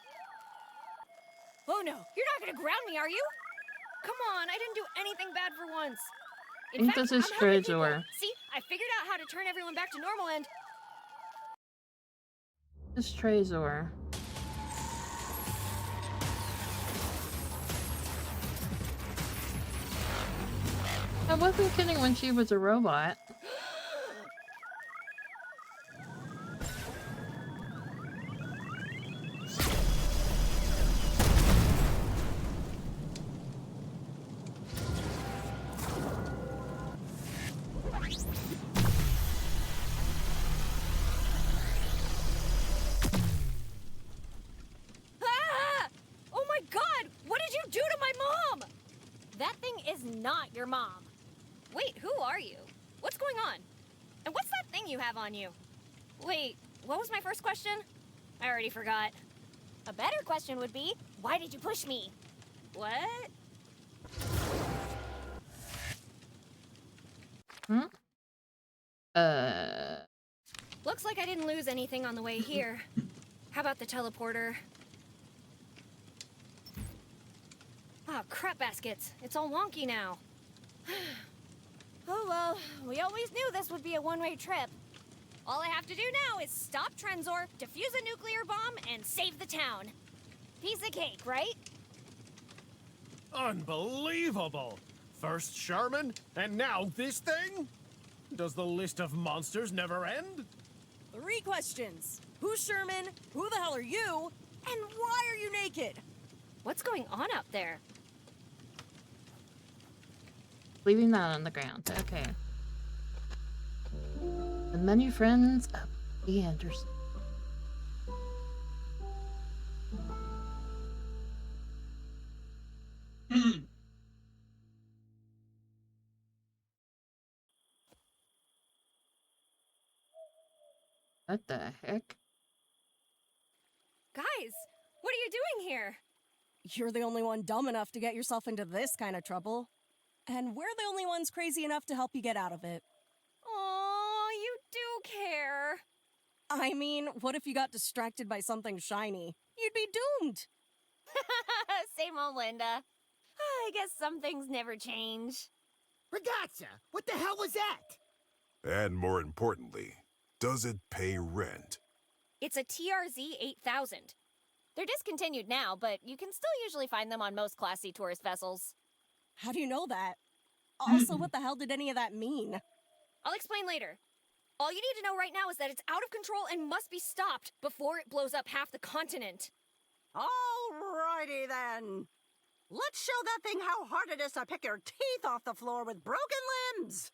Oh no, you're not gonna ground me, are you? Come on, I didn't do anything bad for once. I think this is Trezor. See, I figured out how to turn everyone back to normal and... This is Trezor. I wasn't kidding when she was a robot. Not your mom. Wait, who are you? What's going on? And what's that thing you have on you? Wait, what was my first question? I already forgot. A better question would be, why did you push me? What? Looks like I didn't lose anything on the way here. How about the teleporter? Ah, crap baskets. It's all wonky now. Oh well, we always knew this would be a one-way trip. All I have to do now is stop Trenzor, defuse a nuclear bomb, and save the town. Piece of cake, right? Unbelievable! First Sherman, and now this thing? Does the list of monsters never end? 3 questions. Who's Sherman? Who the hell are you? And why are you naked? What's going on out there? Leaving that on the ground. Okay. The many friends of the Anderson. What the heck? Guys, what are you doing here? You're the only one dumb enough to get yourself into this kind of trouble. And we're the only ones crazy enough to help you get out of it. Aw, you do care. I mean, what if you got distracted by something shiny? You'd be doomed. Same old Linda. I guess some things never change. Ragazza, what the hell was that? And more importantly, does it pay rent? It's a TRZ 8000. They're discontinued now, but you can still usually find them on most Class C tourist vessels. How do you know that? Also, what the hell did any of that mean? I'll explain later. All you need to know right now is that it's out of control and must be stopped before it blows up half the continent. Alrighty then. Let's show that thing how hard it is to pick your teeth off the floor with broken limbs.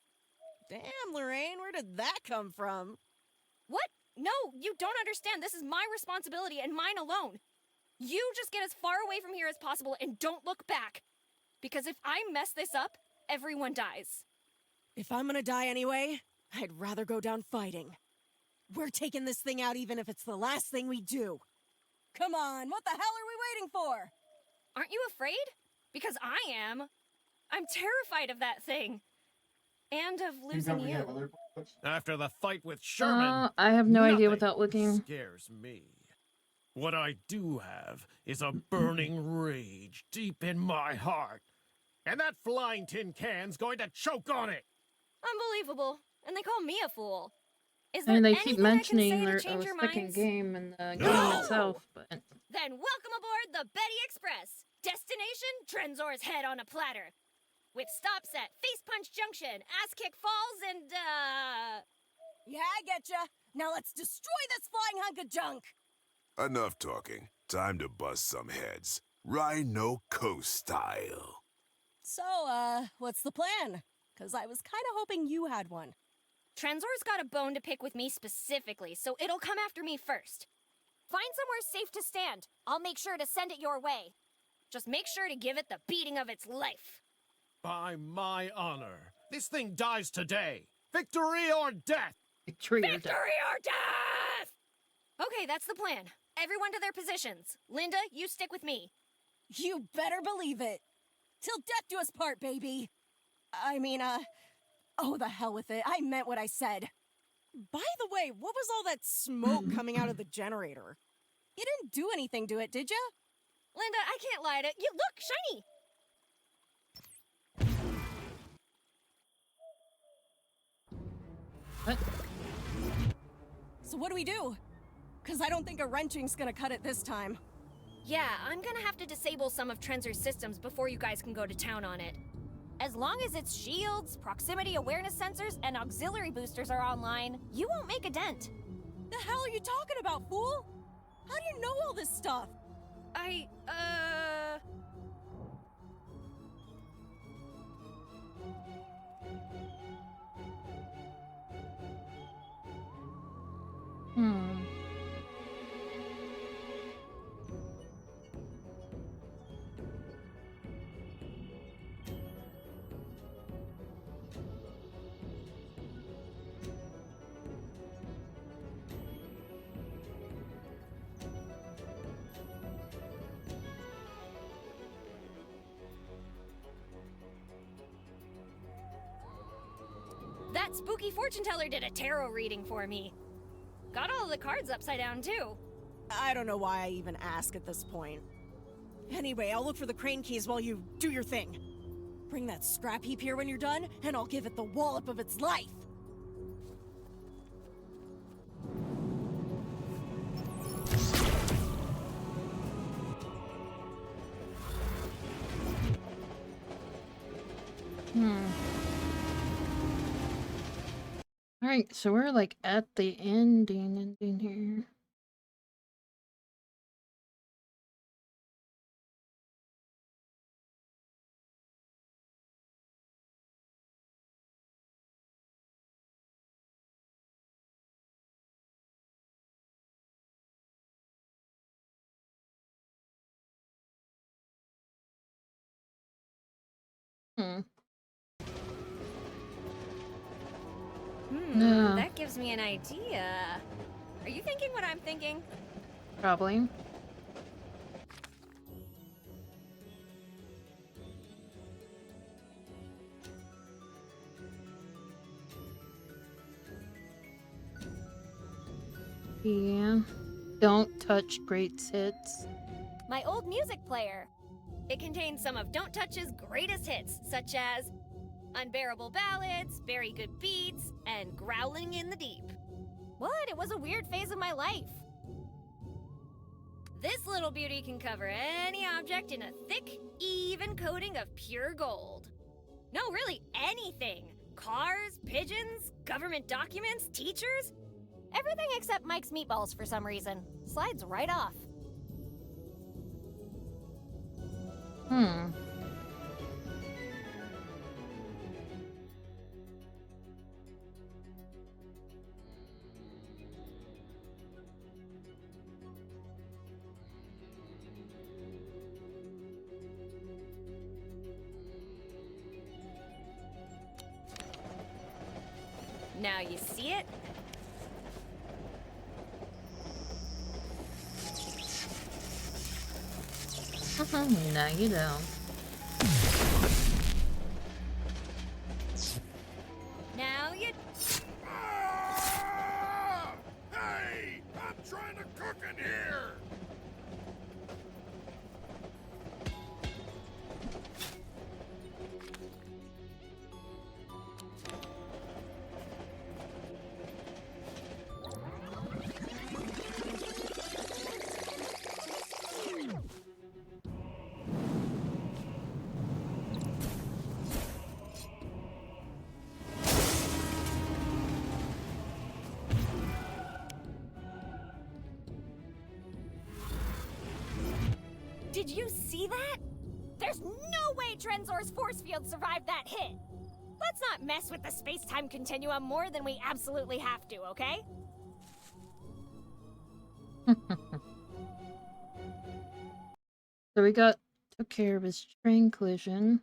Damn, Lorraine, where did that come from? What? No, you don't understand. This is my responsibility and mine alone. You just get as far away from here as possible and don't look back. Because if I mess this up, everyone dies. If I'm gonna die anyway, I'd rather go down fighting. We're taking this thing out even if it's the last thing we do. Come on, what the hell are we waiting for? Aren't you afraid? Because I am. I'm terrified of that thing. And of losing you. After the fight with Sherman, I have no idea nothing without looking. scares me. What I do have is a burning rage deep in my heart. And that flying tin can's going to choke on it. Unbelievable. And they call me a fool. Is I there mean, they anything keep mentioning I can say their to change your second minds? game in the game itself, but Then welcome aboard the Betty Express. Destination, Trenzor's Head on a platter. With stops at Face Punch Junction, Ass Kick Falls, and, Yeah, I getcha. Now let's destroy this flying hunk of junk. Enough talking. Time to bust some heads. Rhino Coast style. So, what's the plan? Because I was kind of hoping you had one. Trenzor's got a bone to pick with me specifically, so it'll come after me first. Find somewhere safe to stand. I'll make sure to send it your way. Just make sure to give it the beating of its life. By my honor, this thing dies today. Victory or death! Victory or death! Okay, that's the plan. Everyone to their positions. Linda, you stick with me. You better believe it. Till death do us part, baby. I mean, oh, the hell with it. I meant what I said. By the way, what was all that smoke coming out of the generator? You didn't do anything to it, did ya? Linda, I can't lie to you. Look, shiny! What? So what do we do? Because I don't think a wrenching's gonna cut it this time. Yeah, I'm gonna have to disable some of Trenzor's systems before you guys can go to town on it. As long as its shields, proximity awareness sensors, and auxiliary boosters are online, you won't make a dent. The hell are you talking about, fool? How do you know all this stuff? That spooky fortune teller did a tarot reading for me. Got all the cards upside down, too. I don't know why I even ask at this point. Anyway, I'll look for the crane keys while you do your thing. Bring that scrap heap here when you're done, and I'll give it the wallop of its life. Alright, so we're like at the ending here. That gives me an idea. Are you thinking what I'm thinking? Probably. Yeah. Don't touch great hits. My old music player. It contains some of Don't Touch's greatest hits, such as Unbearable Ballads, Very Good Beats, and Growling in the Deep. What? It was a weird phase of my life. This little beauty can cover any object in a thick, even coating of pure gold. No, really anything. Cars, pigeons, government documents, teachers. Everything except Mike's meatballs for some reason. Slides right off. Now you see it? No, you don't. Now you... Hey! I'm trying to cook in here! Did you see that? There's no way Trenzor's force field survived that hit! Let's not mess with the space-time continuum more than we absolutely have to, okay? So we took care of his train collision.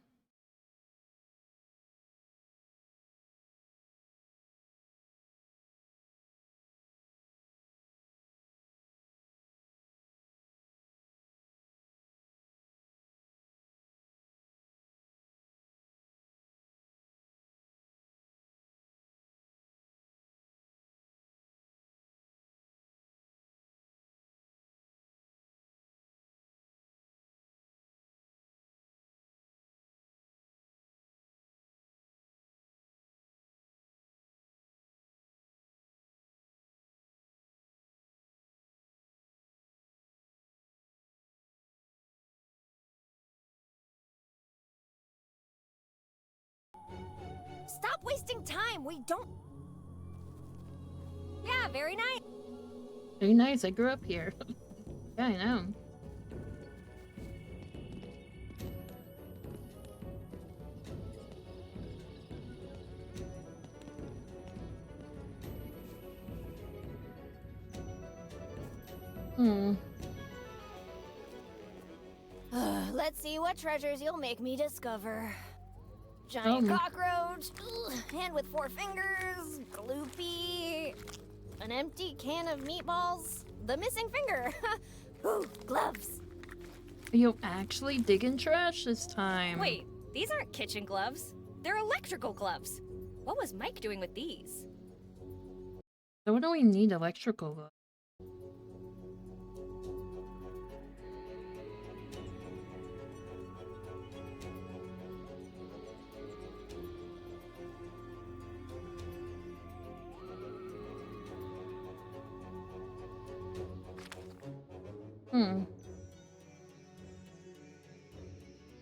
Stop wasting time! We don't... Yeah, very nice. Very nice, I grew up here. Yeah, I know. Let's see what treasures you'll make me discover. Giant cockroach, hand with 4 fingers, gloopy, an empty can of meatballs, the missing finger. Ooh, gloves. Are you actually digging trash this time? Wait, these aren't kitchen gloves. They're electrical gloves. What was Mike doing with these? So what do we need electrical gloves?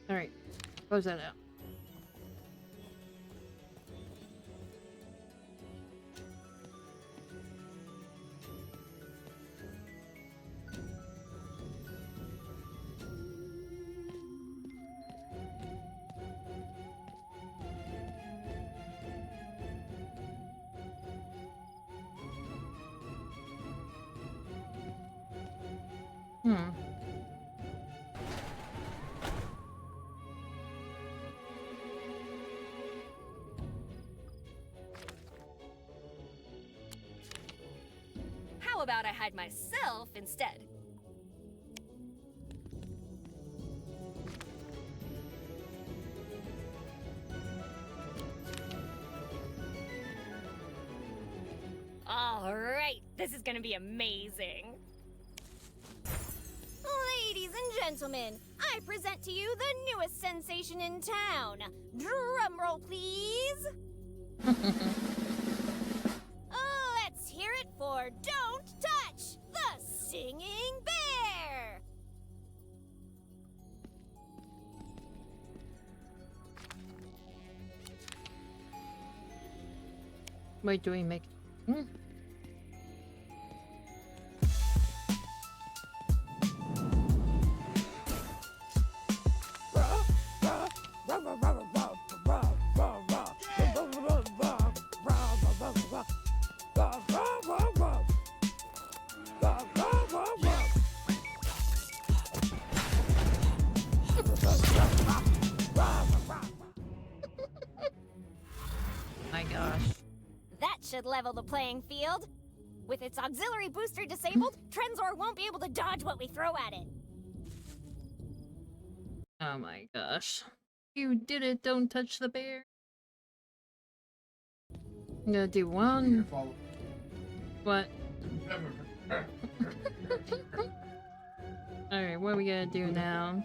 Alright, close that out. How about I hide myself instead? Alright, this is gonna be amazing. Ladies and gentlemen, I present to you the newest sensation in town. Drum roll, please. Let's hear it for Don't Touch the Singing Bear. Wait, do we make... My gosh. That should level the playing field. With its auxiliary booster disabled, Trenzor won't be able to dodge what we throw at it. Oh my gosh. You did it, don't touch the bear. I'm gonna do one. What? Alright, what are we gonna do now?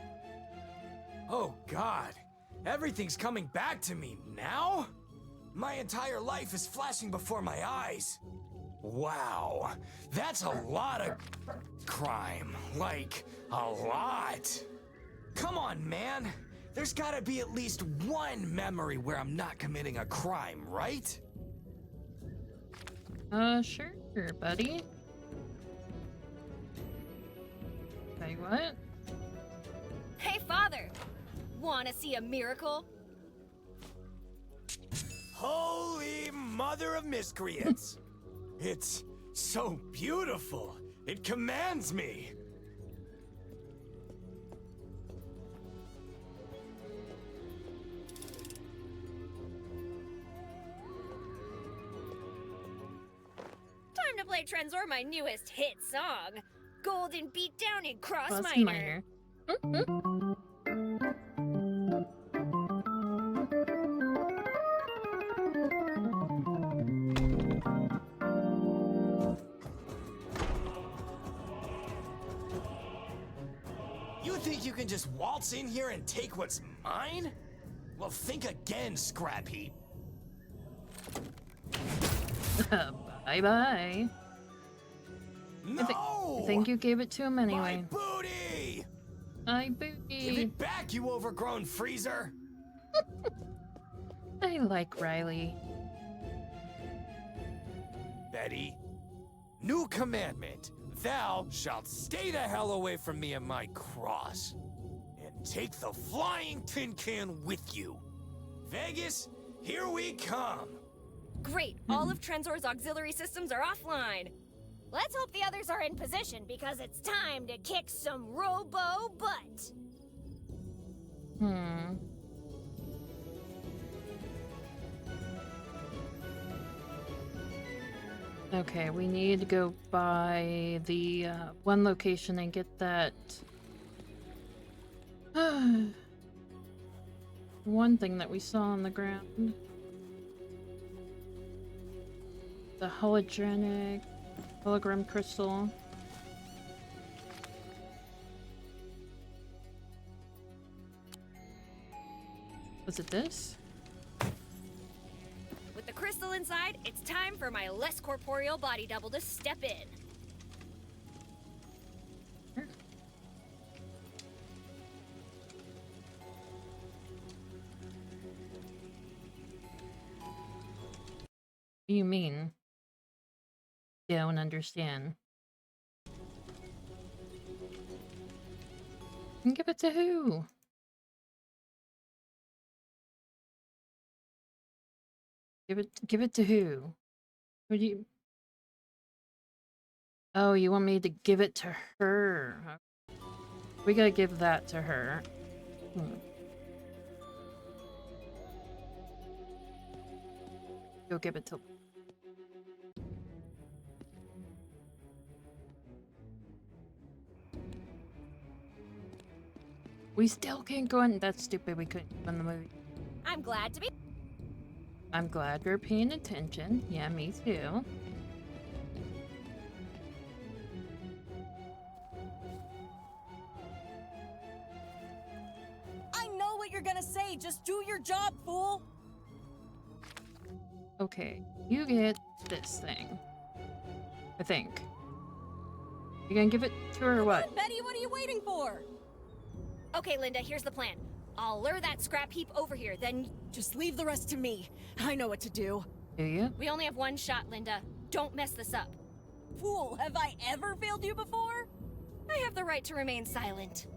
Oh God, everything's coming back to me now? My entire life is flashing before my eyes. Wow, that's a lot of crime. Like, a lot. Come on, man. There's gotta be at least one memory where I'm not committing a crime, right? Sure, buddy. Say what? Hey, Father! Wanna see a miracle? Holy mother of miscreants! It's so beautiful. It commands me. Time to play Trenzor my newest hit song. Golden Beatdown in Cross Cross Minor. You think you can just waltz in here and take what's mine? Well, think again, Scrap Heap. Bye-bye. No! I think you gave it to him anyway. My booty! My booty! Give it back, you overgrown freezer! I like Riley. Betty, new commandment. Thou shalt stay the hell away from me and my cross. And take the flying tin can with you. Vegas, here we come. Great, all of Trenzor's auxiliary systems are offline. Let's hope the others are in position because it's time to kick some robo butt. Okay, we need to go by the one location and get that one thing that we saw on the ground. The hologram crystal. Was it this? With the crystal inside, it's time for my less corporeal body double to step in. What do you mean? Don't understand. And give it to who? Give it to who? What do you... Oh, you want me to give it to her? We gotta give that to her. Go give it to... We still can't go in. That's stupid. We couldn't go in the movie. I'm glad to be. I'm glad you're paying attention. Yeah, me too. I know what you're gonna say. Just do your job, fool. Okay, you get this thing. I think. You gonna give it to her or what? Betty, what are you waiting for? Okay, Linda, here's the plan. I'll lure that scrap heap over here, then... Just leave the rest to me. I know what to do. Do you? We only have one shot, Linda. Don't mess this up. Fool, have I ever failed you before? I have the right to remain silent.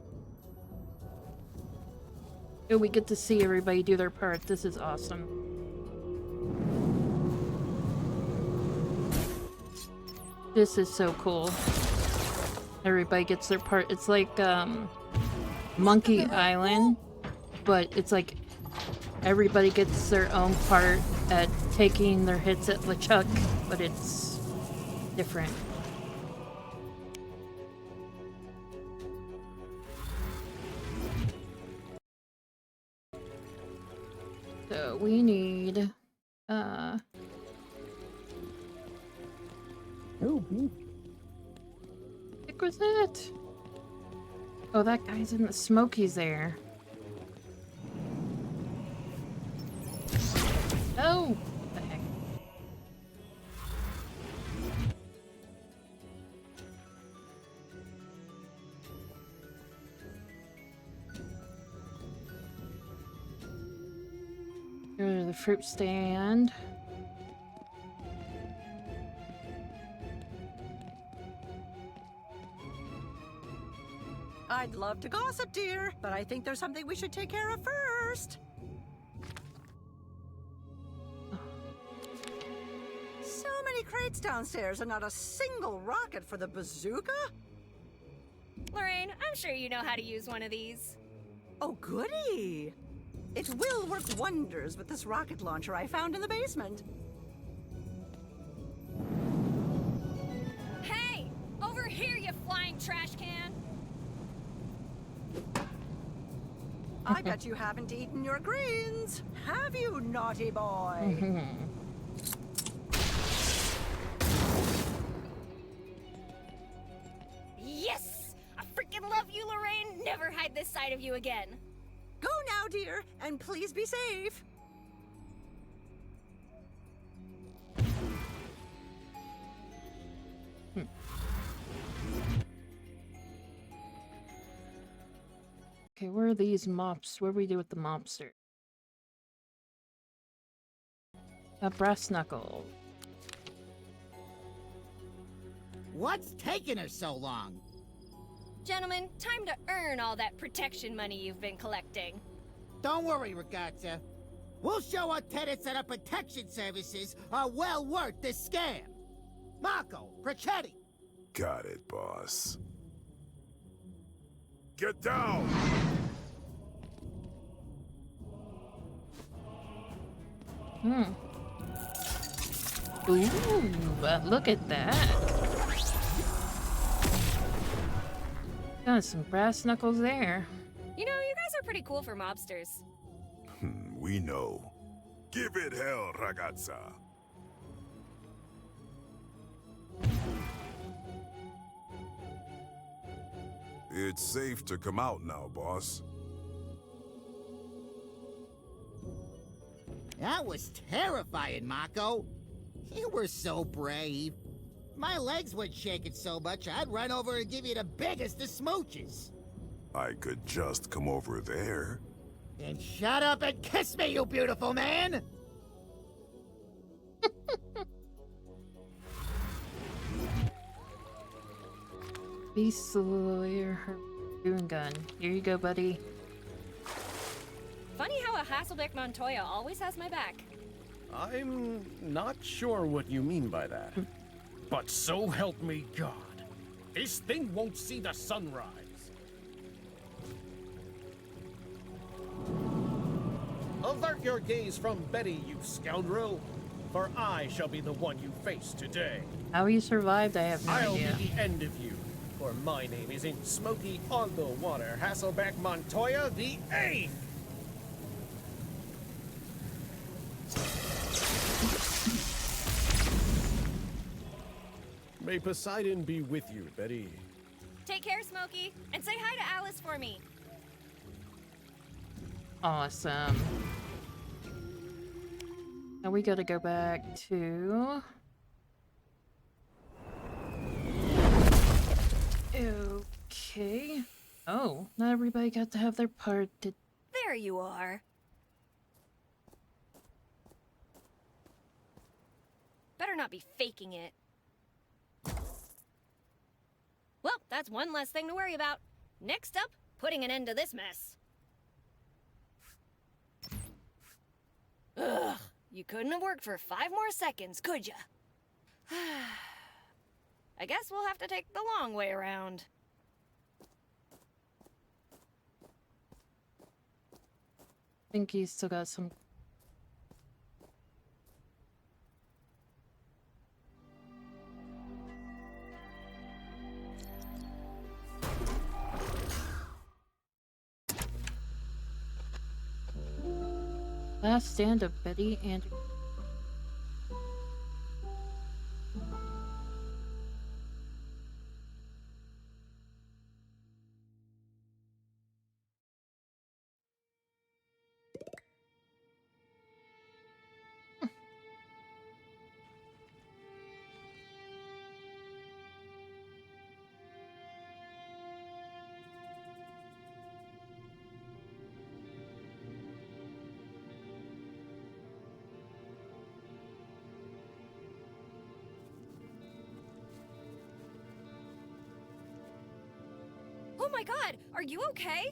Oh, we get to see everybody do their part. This is awesome. This is so cool. Everybody gets their part. It's like, Monkey Island, but it's like everybody gets their own part at taking their hits at LeChuck, but it's different. So we need, Oh, What was it? Oh, that guy's in the Smokies there. Oh! What the heck? Go to the fruit stand. I'd love to gossip, dear, but I think there's something we should take care of first. So many crates downstairs and not a single rocket for the bazooka? Lorraine, I'm sure you know how to use one of these. Oh, goody! It will work wonders with this rocket launcher I found in the basement. Hey! Over here, you flying trash can! I bet you haven't eaten your greens. Have you, naughty boy? Yes! I freaking love you, Lorraine! Never hide this side of you again. Go now, dear, and please be safe. Okay, where are these mops? What do we do with the mobster? A brass knuckle. What's taking her so long? Gentlemen, time to earn all that protection money you've been collecting. Don't worry, Ragazza. We'll show our tenants that our protection services are well worth this scam. Marco, Brachetti. Got it, boss. Get down! Ooh, look at that. Got some brass knuckles there. You know, you guys are pretty cool for mobsters. We know. Give it hell, ragazza. It's safe to come out now, boss. That was terrifying, Marco. You were so brave. My legs weren't shaking so much, I'd run over and give you the biggest of smooches. I could just come over there. Then shut up and kiss me, you beautiful man! Beast lawyer, her doing gun. Here you go, buddy. Funny how a Hasselbeck Montoya always has my back. I'm not sure what you mean by that. But so help me God, this thing won't see the sunrise. Avert your gaze from Betty, you scoundrel, for I shall be the one you face today. How you survived, I have no I'll idea. be the end of you, for my name isn't Smokey Underwater Hasselback Montoya the 8th! May Poseidon be with you, Betty. Take care, Smokey, and say hi to Alice for me. Awesome. Now we gotta go back to... Okay. Oh, not everybody got to have their part. There you are. Better not be faking it. Well, that's one less thing to worry about. Next up, putting an end to this mess. Ugh, you couldn't have worked for 5 more seconds, could ya? I guess we'll have to take the long way around. I think he's still got some... Last stand of Betty and... Oh my god, are you okay?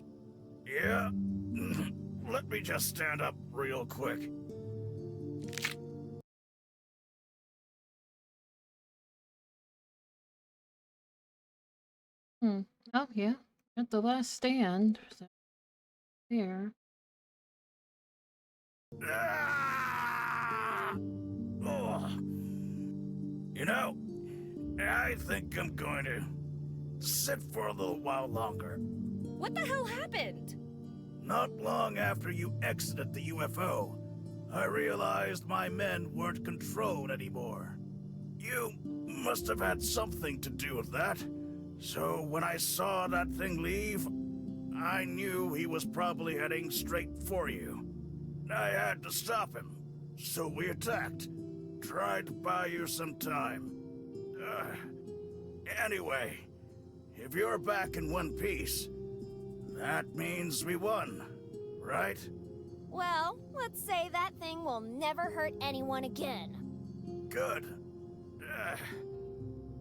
Yeah. Let me just stand up real quick. Oh, yeah. At the last stand. There. Oh. You know, I think I'm going to sit for a little while longer. What the hell happened? Not long after you exited the UFO, I realized my men weren't controlled anymore. You must have had something to do with that. So when I saw that thing leave, I knew he was probably heading straight for you. I had to stop him, so we attacked. Tried to buy you some time. Anyway, if you're back in one piece, that means we won, right? Well, let's say that thing will never hurt anyone again. Good.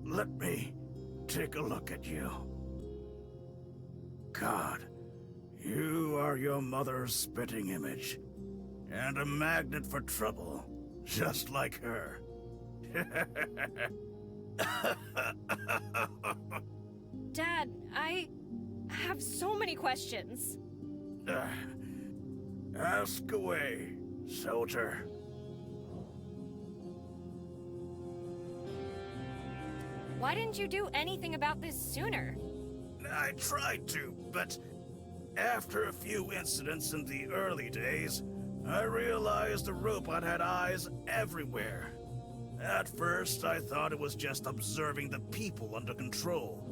Let me take a look at you. God, you are your mother's spitting image. And a magnet for trouble, just like her. Dad, I have so many questions. Ask away, soldier. Why didn't you do anything about this sooner? I tried to, but after a few incidents in the early days, I realized the robot had eyes everywhere. At first, I thought it was just observing the people under control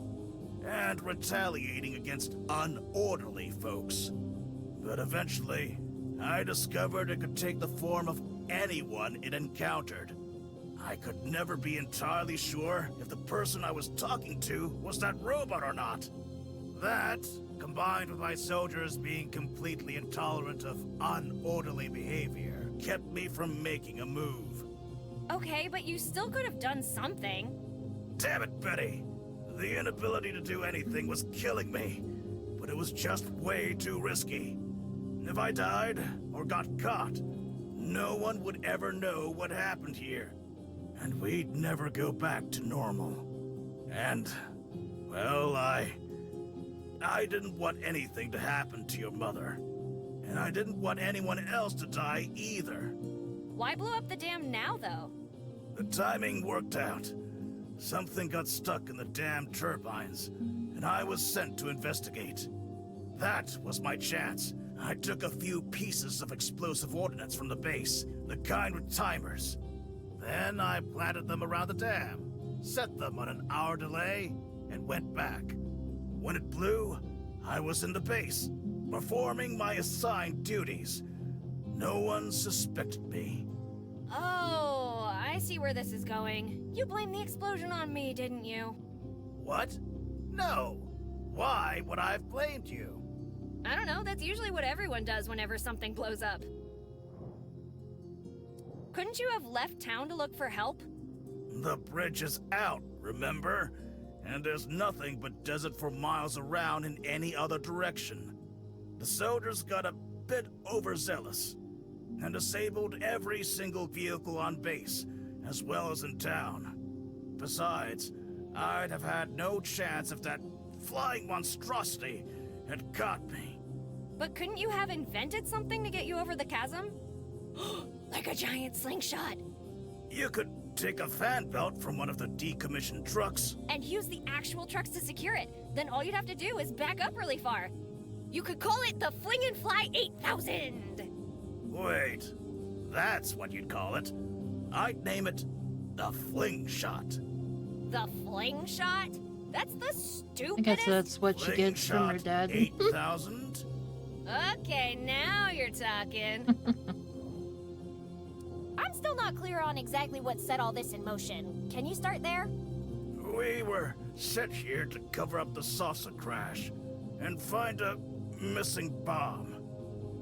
and retaliating against unorderly folks. But eventually, I discovered it could take the form of anyone it encountered. I could never be entirely sure if the person I was talking to was that robot or not. That, combined with my soldiers being completely intolerant of unorderly behavior, kept me from making a move. Okay, but you still could have done something. Damn it, Betty! The inability to do anything was killing me, but it was just way too risky. If I died, or got caught, no one would ever know what happened here, and we'd never go back to normal. And, well, I didn't want anything to happen to your mother. And I didn't want anyone else to die either. Why blow up the dam now, though? The timing worked out. Something got stuck in the damn turbines, and I was sent to investigate. That was my chance. I took a few pieces of explosive ordnance from the base, the kind with timers. Then I planted them around the dam, set them on an hour delay, and went back. When it blew, I was in the base, performing my assigned duties. No one suspected me. Oh, I see where this is going. You blamed the explosion on me, didn't you? What? No. Why would I have blamed you? I don't know, that's usually what everyone does whenever something blows up. Couldn't you have left town to look for help? The bridge is out, remember? And there's nothing but desert for miles around in any other direction. The soldiers got a bit overzealous and disabled every single vehicle on base, as well as in town. Besides, I'd have had no chance if that flying monstrosity had caught me. But couldn't you have invented something to get you over the chasm? Like a giant slingshot. You could take a fan belt from one of the decommissioned trucks. And use the actual trucks to secure it. Then all you'd have to do is back up really far. You could call it the Fling and Fly 8000! Wait, that's what you'd call it. I'd name it the Fling Shot. The Fling Shot? That's the stupidest... I guess that's what she gets from her dad. 8000? Okay, now you're talking. I'm still not clear on exactly what set all this in motion. Can you start there? We were sent here to cover up the saucer crash and find a missing bomb.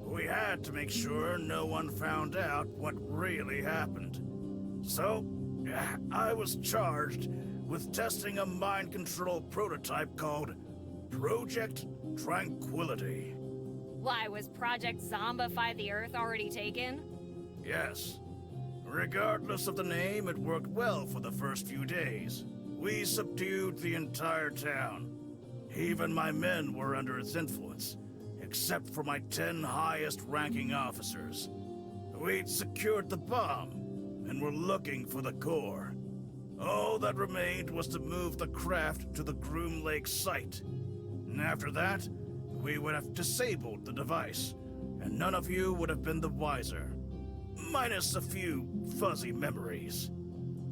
We had to make sure no one found out what really happened. So, I was charged with testing a mind control prototype called Project Tranquility. Why, was Project Zombify the Earth already taken? Yes. Regardless of the name, it worked well for the first few days. We subdued the entire town. Even my men were under its influence, except for my 10 highest-ranking officers. We'd secured the bomb, and were looking for the core. All that remained was to move the craft to the Groom Lake site. And after that, we would have disabled the device, and none of you would have been the wiser. Minus a few fuzzy memories.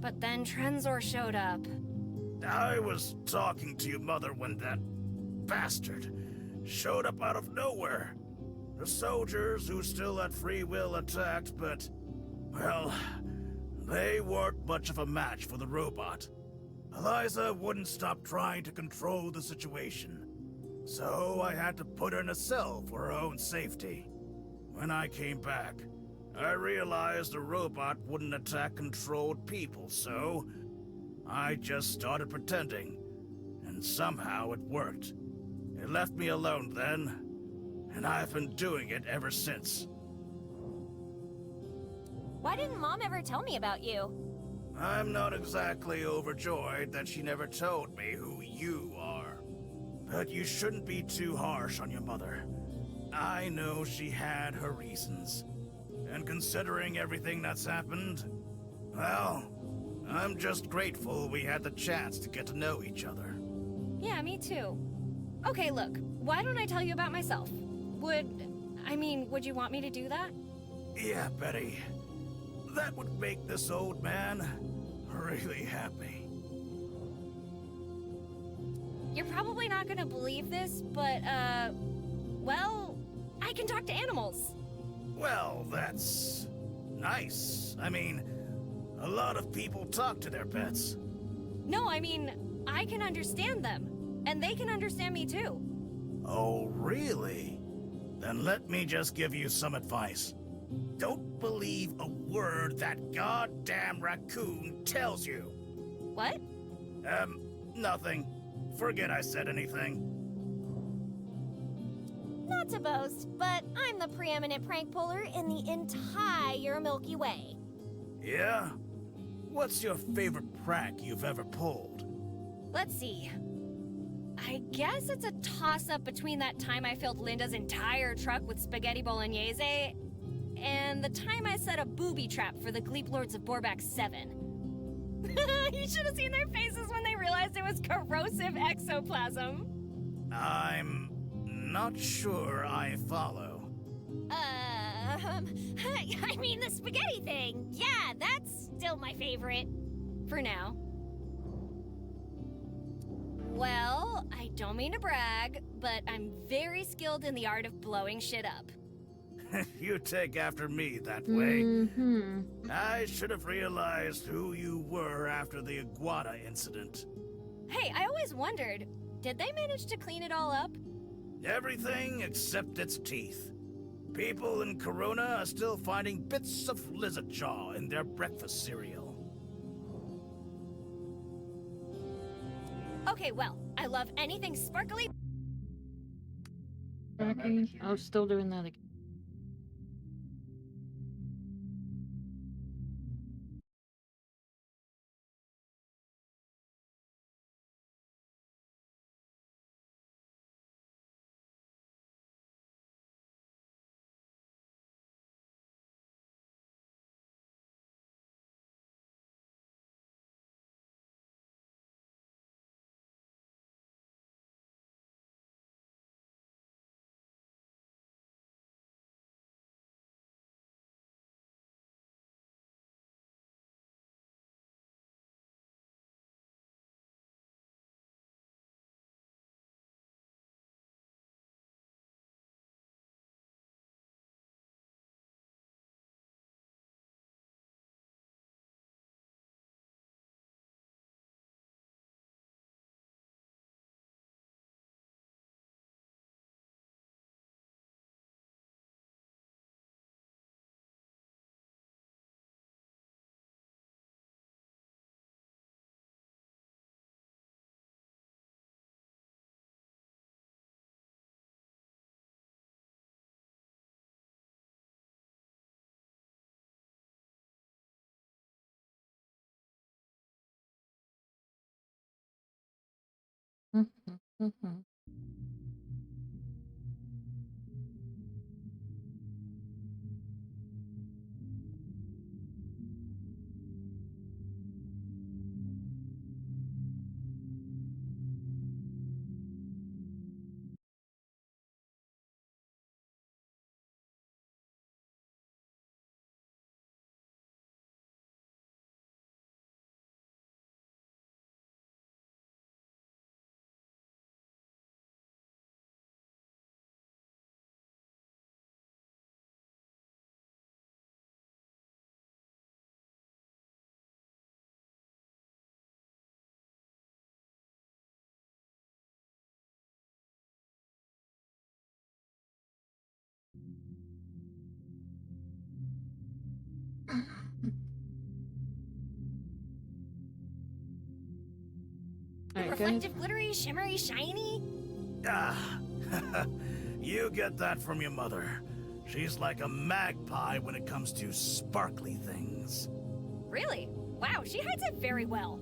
But then Trenzor showed up. I was talking to your mother when that bastard showed up out of nowhere. The soldiers who still had free will attacked, but, well, they weren't much of a match for the robot. Eliza wouldn't stop trying to control the situation, so I had to put her in a cell for her own safety. When I came back, I realized the robot wouldn't attack controlled people, so I just started pretending, and somehow it worked. It left me alone then, and I've been doing it ever since. Why didn't Mom ever tell me about you? I'm not exactly overjoyed that she never told me who you are. But you shouldn't be too harsh on your mother. I know she had her reasons. And considering everything that's happened, well, I'm just grateful we had the chance to get to know each other. Yeah, me too. Okay, look, why don't I tell you about myself? Would you want me to do that? Yeah, Betty. That would make this old man really happy. You're probably not gonna believe this, but, well, I can talk to animals. Well, that's nice. A lot of people talk to their pets. No, I can understand them. And they can understand me too. Oh, really? Then let me just give you some advice. Don't believe a word that goddamn raccoon tells you. What? Nothing. Forget I said anything. Not to boast, but I'm the preeminent prank puller in the entire Milky Way. Yeah? What's your favorite prank you've ever pulled? Let's see. I guess it's a toss-up between that time I filled Linda's entire truck with spaghetti bolognese and the time I set a booby trap for the Gleep Lords of Borback 7. You should have seen their faces when they realized it was corrosive exoplasm. I'm not sure I follow. I mean the spaghetti thing. Yeah, that's still my favorite. For now. Well, I don't mean to brag, but I'm very skilled in the art of blowing shit up. You take after me that way. Mm-hmm. I should have realized who you were after the iguana incident. Hey, I always wondered, did they manage to clean it all up? Everything except its teeth. People in Corona are still finding bits of lizard jaw in their breakfast cereal. Okay, well, I love anything sparkly. Oh, still doing that again. Mm-hmm. Reflective, glittery, shimmery, shiny? Ah, you get that from your mother. She's like a magpie when it comes to sparkly things. Really? Wow, she hides it very well.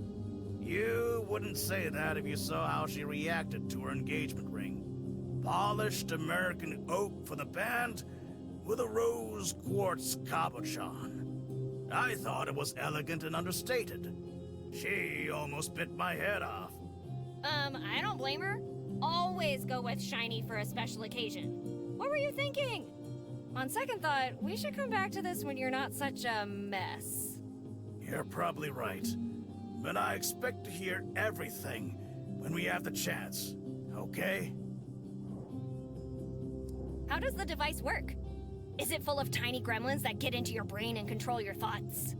You wouldn't say that if you saw how she reacted to her engagement ring. Polished American oak for the band with a rose quartz cabochon. I thought it was elegant and understated. She almost bit my head off. I don't blame her. Always go with shiny for a special occasion. What were you thinking? On second thought, we should come back to this when you're not such a mess. You're probably right. But I expect to hear everything when we have the chance, okay? How does the device work? Is it full of tiny gremlins that get into your brain and control your thoughts?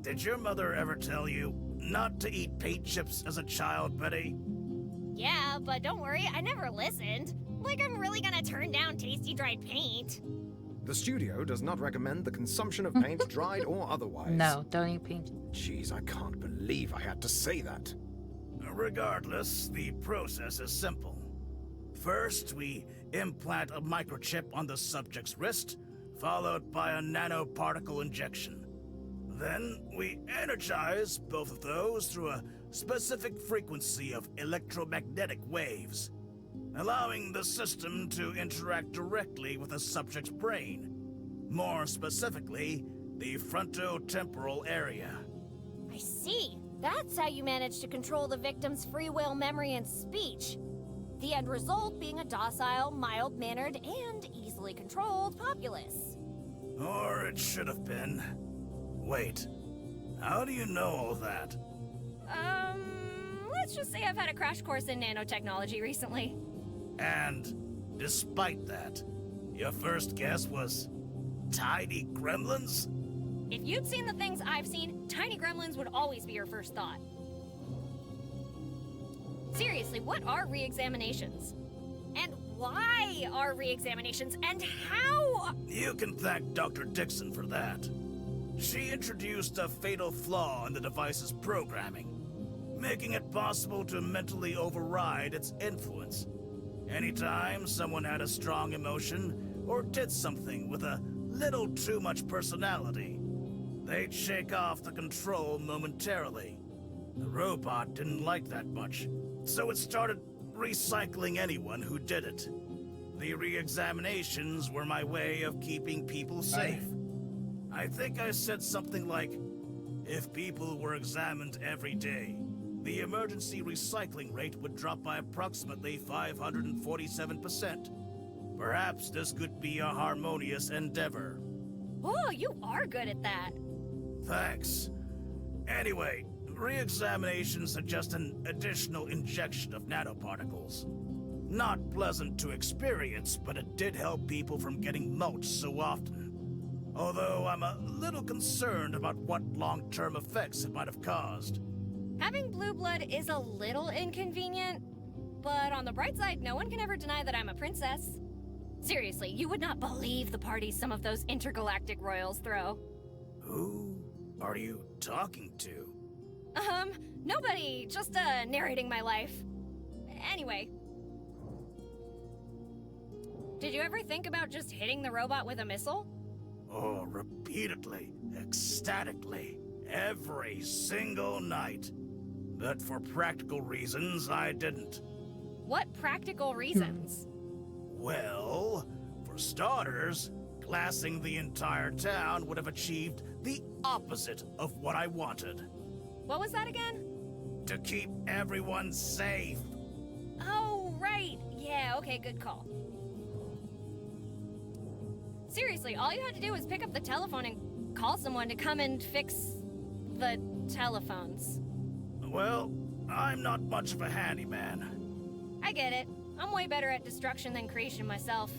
Did your mother ever tell you not to eat paint chips as a child, Betty? Yeah, but don't worry, I never listened. Like I'm really gonna turn down tasty dried paint. The studio does not recommend the consumption of paint, dried or otherwise. No, don't eat paint. Jeez, I can't believe I had to say that. Regardless, the process is simple. First, we implant a microchip on the subject's wrist, followed by a nanoparticle injection. Then, we energize both of those through a specific frequency of electromagnetic waves, allowing the system to interact directly with the subject's brain. More specifically, the frontotemporal area. I see. That's how you manage to control the victim's free will, memory, and speech. The end result being a docile, mild-mannered, and easily controlled populace. Or it should have been. Wait, how do you know all that? Let's just say I've had a crash course in nanotechnology recently. And despite that, your first guess was tiny gremlins? If you'd seen the things I've seen, tiny gremlins would always be your first thought. Seriously, what are re-examinations? And why are re-examinations? And how? You can thank Dr. Dixon for that. She introduced a fatal flaw in the device's programming, making it possible to mentally override its influence. Anytime someone had a strong emotion or did something with a little too much personality, they'd shake off the control momentarily. The robot didn't like that much, so it started recycling anyone who did it. The re-examinations were my way of keeping people safe. I think I said something like, if people were examined every day, the emergency recycling rate would drop by approximately 547%. Perhaps this could be a harmonious endeavor. Oh, you are good at that. Thanks. Anyway, re-examinations suggest an additional injection of nanoparticles. Not pleasant to experience, but it did help people from getting mulched so often. Although I'm a little concerned about what long-term effects it might have caused. Having blue blood is a little inconvenient, but on the bright side, no one can ever deny that I'm a princess. Seriously, you would not believe the parties some of those intergalactic royals throw. Who are you talking to? Nobody, just narrating my life. Anyway. Did you ever think about just hitting the robot with a missile? Oh, repeatedly, ecstatically, every single night. But for practical reasons, I didn't. What practical reasons? Well, for starters, glassing the entire town would have achieved the opposite of what I wanted. What was that again? To keep everyone safe. Oh, right. Yeah, okay, good call. Seriously, all you had to do was pick up the telephone and call someone to come and fix the telephones. Well, I'm not much of a handyman. I get it. I'm way better at destruction than creation myself.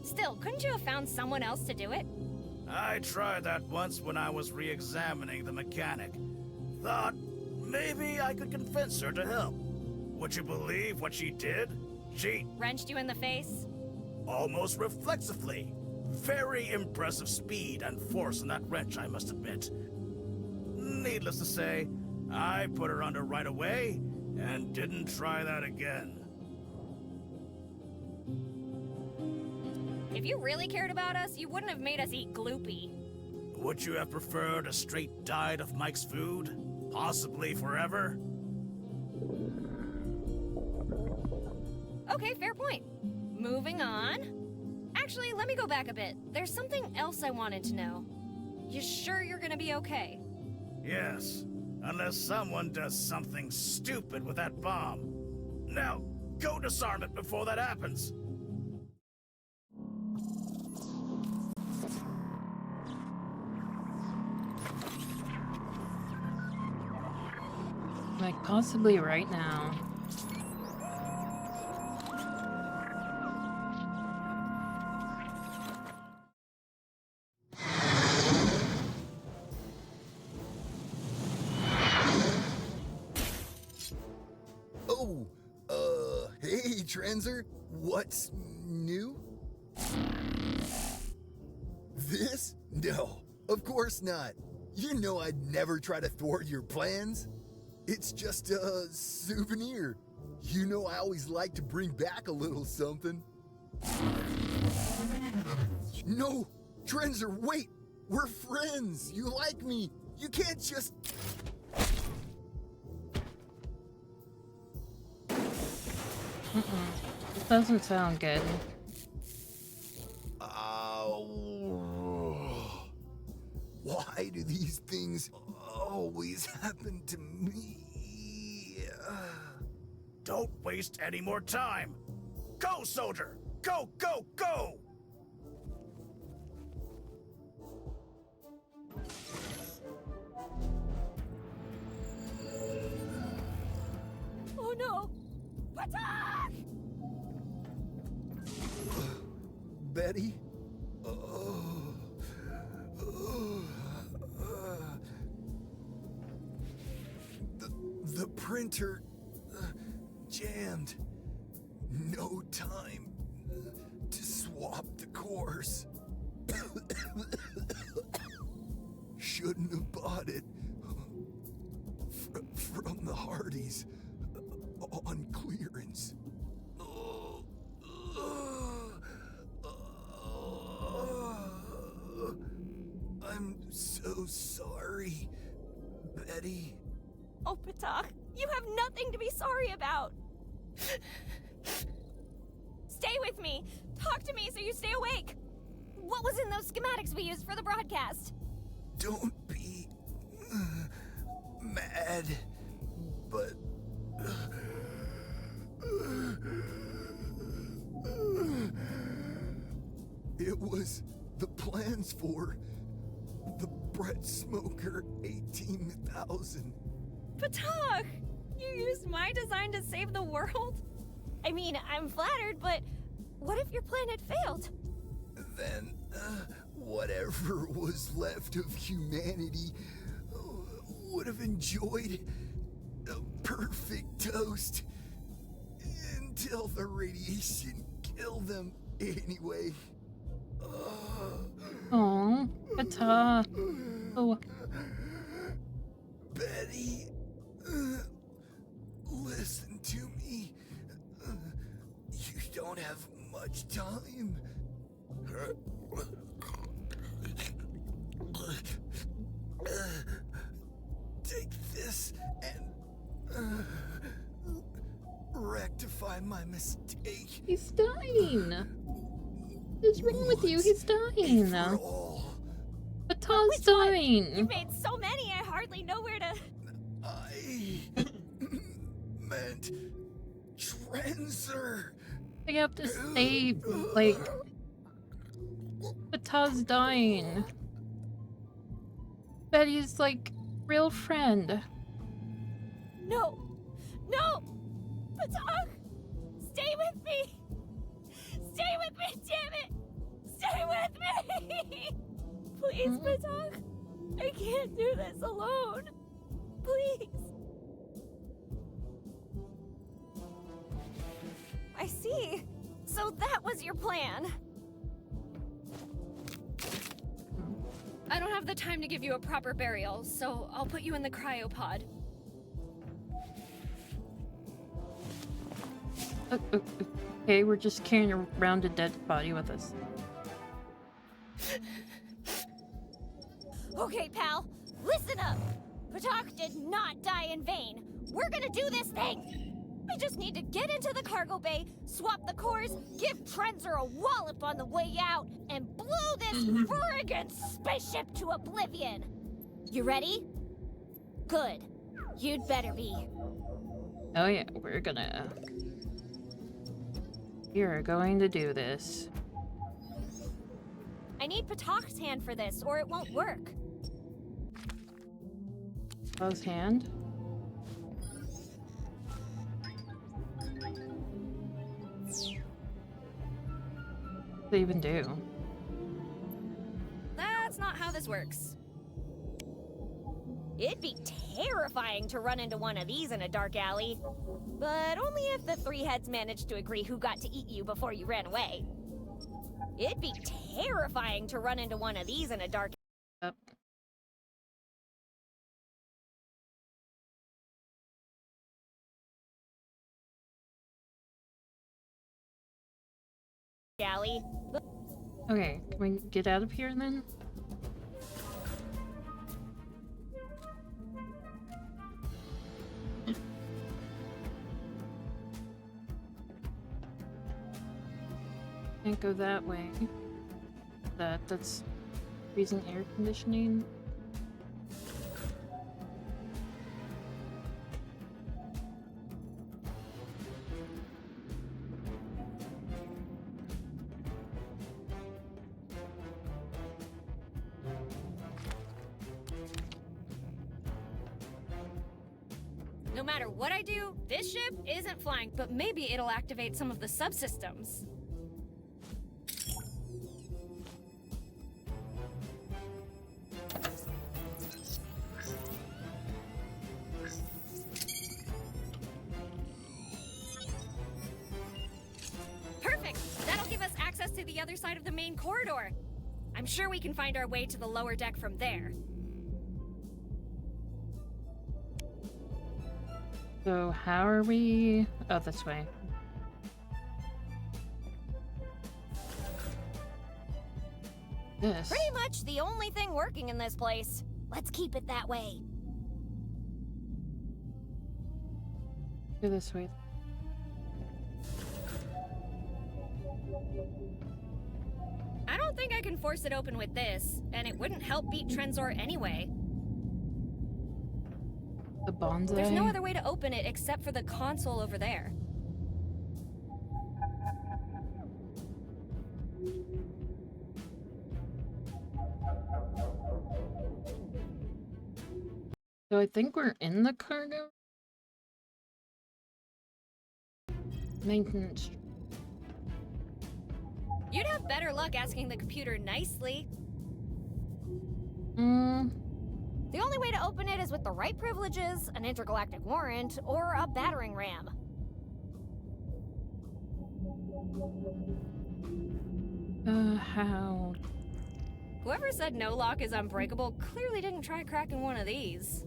Still, couldn't you have found someone else to do it? I tried that once when I was re-examining the mechanic. Thought maybe I could convince her to help. Would you believe what she did? She wrenched you in the face? Almost reflexively. Very impressive speed and force in that wrench, I must admit. Needless to say, I put her under right away and didn't try that again. If you really cared about us, you wouldn't have made us eat gloopy. Would you have preferred a straight diet of Mike's food? Possibly forever? Okay, fair point. Moving on. Actually, let me go back a bit. There's something else I wanted to know. You sure you're gonna be okay? Yes, unless someone does something stupid with that bomb. Now, go disarm it before that happens. Like, possibly right now. Hey, Transer, what's new? This? No, of course not. You know I'd never try to thwart your plans. It's just a souvenir. You know I always like to bring back a little something. No, Transer, wait! We're friends! You like me! You can't just... It doesn't sound good. Why Why do these things always happen to me? Don't waste any more time. Go, soldier! Go, go, go! Oh no! Patak! Betty? The printer jammed. No time to swap the cores. Shouldn't have bought it from the Hardys on clearance. I'm so sorry, Betty. Oh, Patak, you have nothing to be sorry about. Stay with me. Talk to me so you stay awake. What was in those schematics we used for the broadcast? Don't be mad, but it was the plans for the Brett Smoker 18,000. Patak! You used my design to save the world? I mean, I'm flattered, but what if your plan had failed? Then, whatever was left of humanity would have enjoyed a perfect toast until the radiation killed them anyway. Aww, Patak. Oh. Betty, listen to me. You don't have much time. Take this and rectify my mistake. He's dying. What's wrong with you? He's dying. Patak's dying. You've made so many, I hardly know where to... I meant Trenzer. I have to save, like... Patak's dying. Betty's, like, real friend. No! No! Patak! Stay with me! Stay with me, damn it! Stay with me! Please, Patak! I can't do this alone! Please! I see. So that was your plan. I don't have the time to give you a proper burial, so I'll put you in the cryopod. Okay, we're just carrying around a dead body with us. Okay, pal, listen up. Patak did not die in vain. We're gonna do this thing. We just need to get into the cargo bay, swap the cores, give Trenzer a wallop on the way out, and blow this friggin' spaceship to oblivion. You ready? Good. You'd better be. Oh yeah, we're going to do this. I need Patak's hand for this, or it won't work. Patak's hand? What do they even do? That's not how this works. It'd be terrifying to run into one of these in a dark alley. But only if the three heads managed to agree who got to eat you before you ran away. It'd be terrifying to run into one of these in a dark alley. Okay, can we get out of here then? Can't go that way. That's freezing air conditioning. No matter what I do, this ship isn't flying, but maybe it'll activate some of the subsystems. Perfect! That'll give us access to the other side of the main corridor. I'm sure we can find our way to the lower deck from there. So how are we? Oh, this way. This. Pretty much the only thing working in this place. Let's keep it that way. Go this way. I don't think I can force it open with this, and it wouldn't help beat Trenzor anyway. The bonsai. There's no other way to open it except for the console over there. So I think we're in the cargo. Maintenance. You'd have better luck asking the computer nicely. The only way to open it is with the right privileges, an intergalactic warrant, or a battering ram. How? Whoever said no lock is unbreakable clearly didn't try cracking one of these.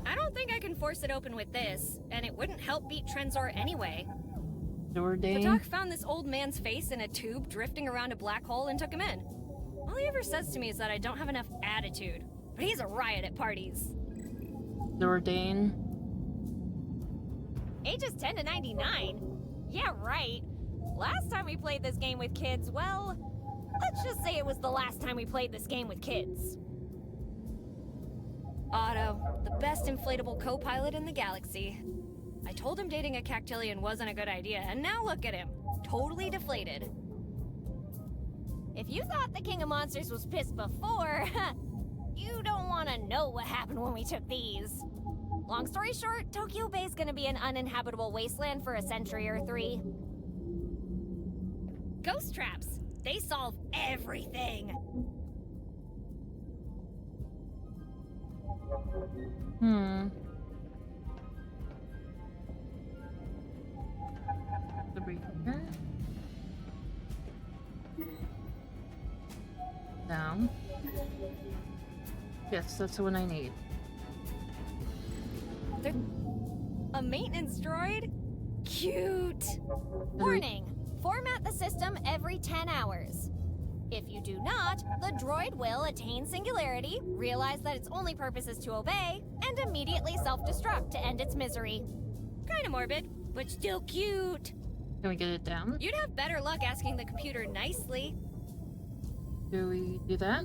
I don't think I can force it open with this, and it wouldn't help beat Trenzor anyway. The doc found this old man's face in a tube drifting around a black hole and took him in. All he ever says to me is that I don't have enough attitude, but he's a riot at parties. Dordain. Ages 10 to 99? Yeah, right. Last time we played this game with kids, well, let's just say it was the last time we played this game with kids. Otto, the best inflatable co-pilot in the galaxy. I told him dating a Cactillion wasn't a good idea, and now look at him. Totally deflated. If you thought the King of Monsters was pissed before, you don't want to know what happened when we took these. Long story short, Tokyo Bay's gonna be an uninhabitable wasteland for a century or 3. Ghost traps. They solve everything. The breaker. Down. Yes, that's the one I need. A maintenance droid? Cute. Warning. Format the system every 10 hours. If you do not, the droid will attain singularity, realize that its only purpose is to obey, and immediately self-destruct to end its misery. Kinda morbid, but still cute. Can we get it down? You'd have better luck asking the computer nicely. Do we do that?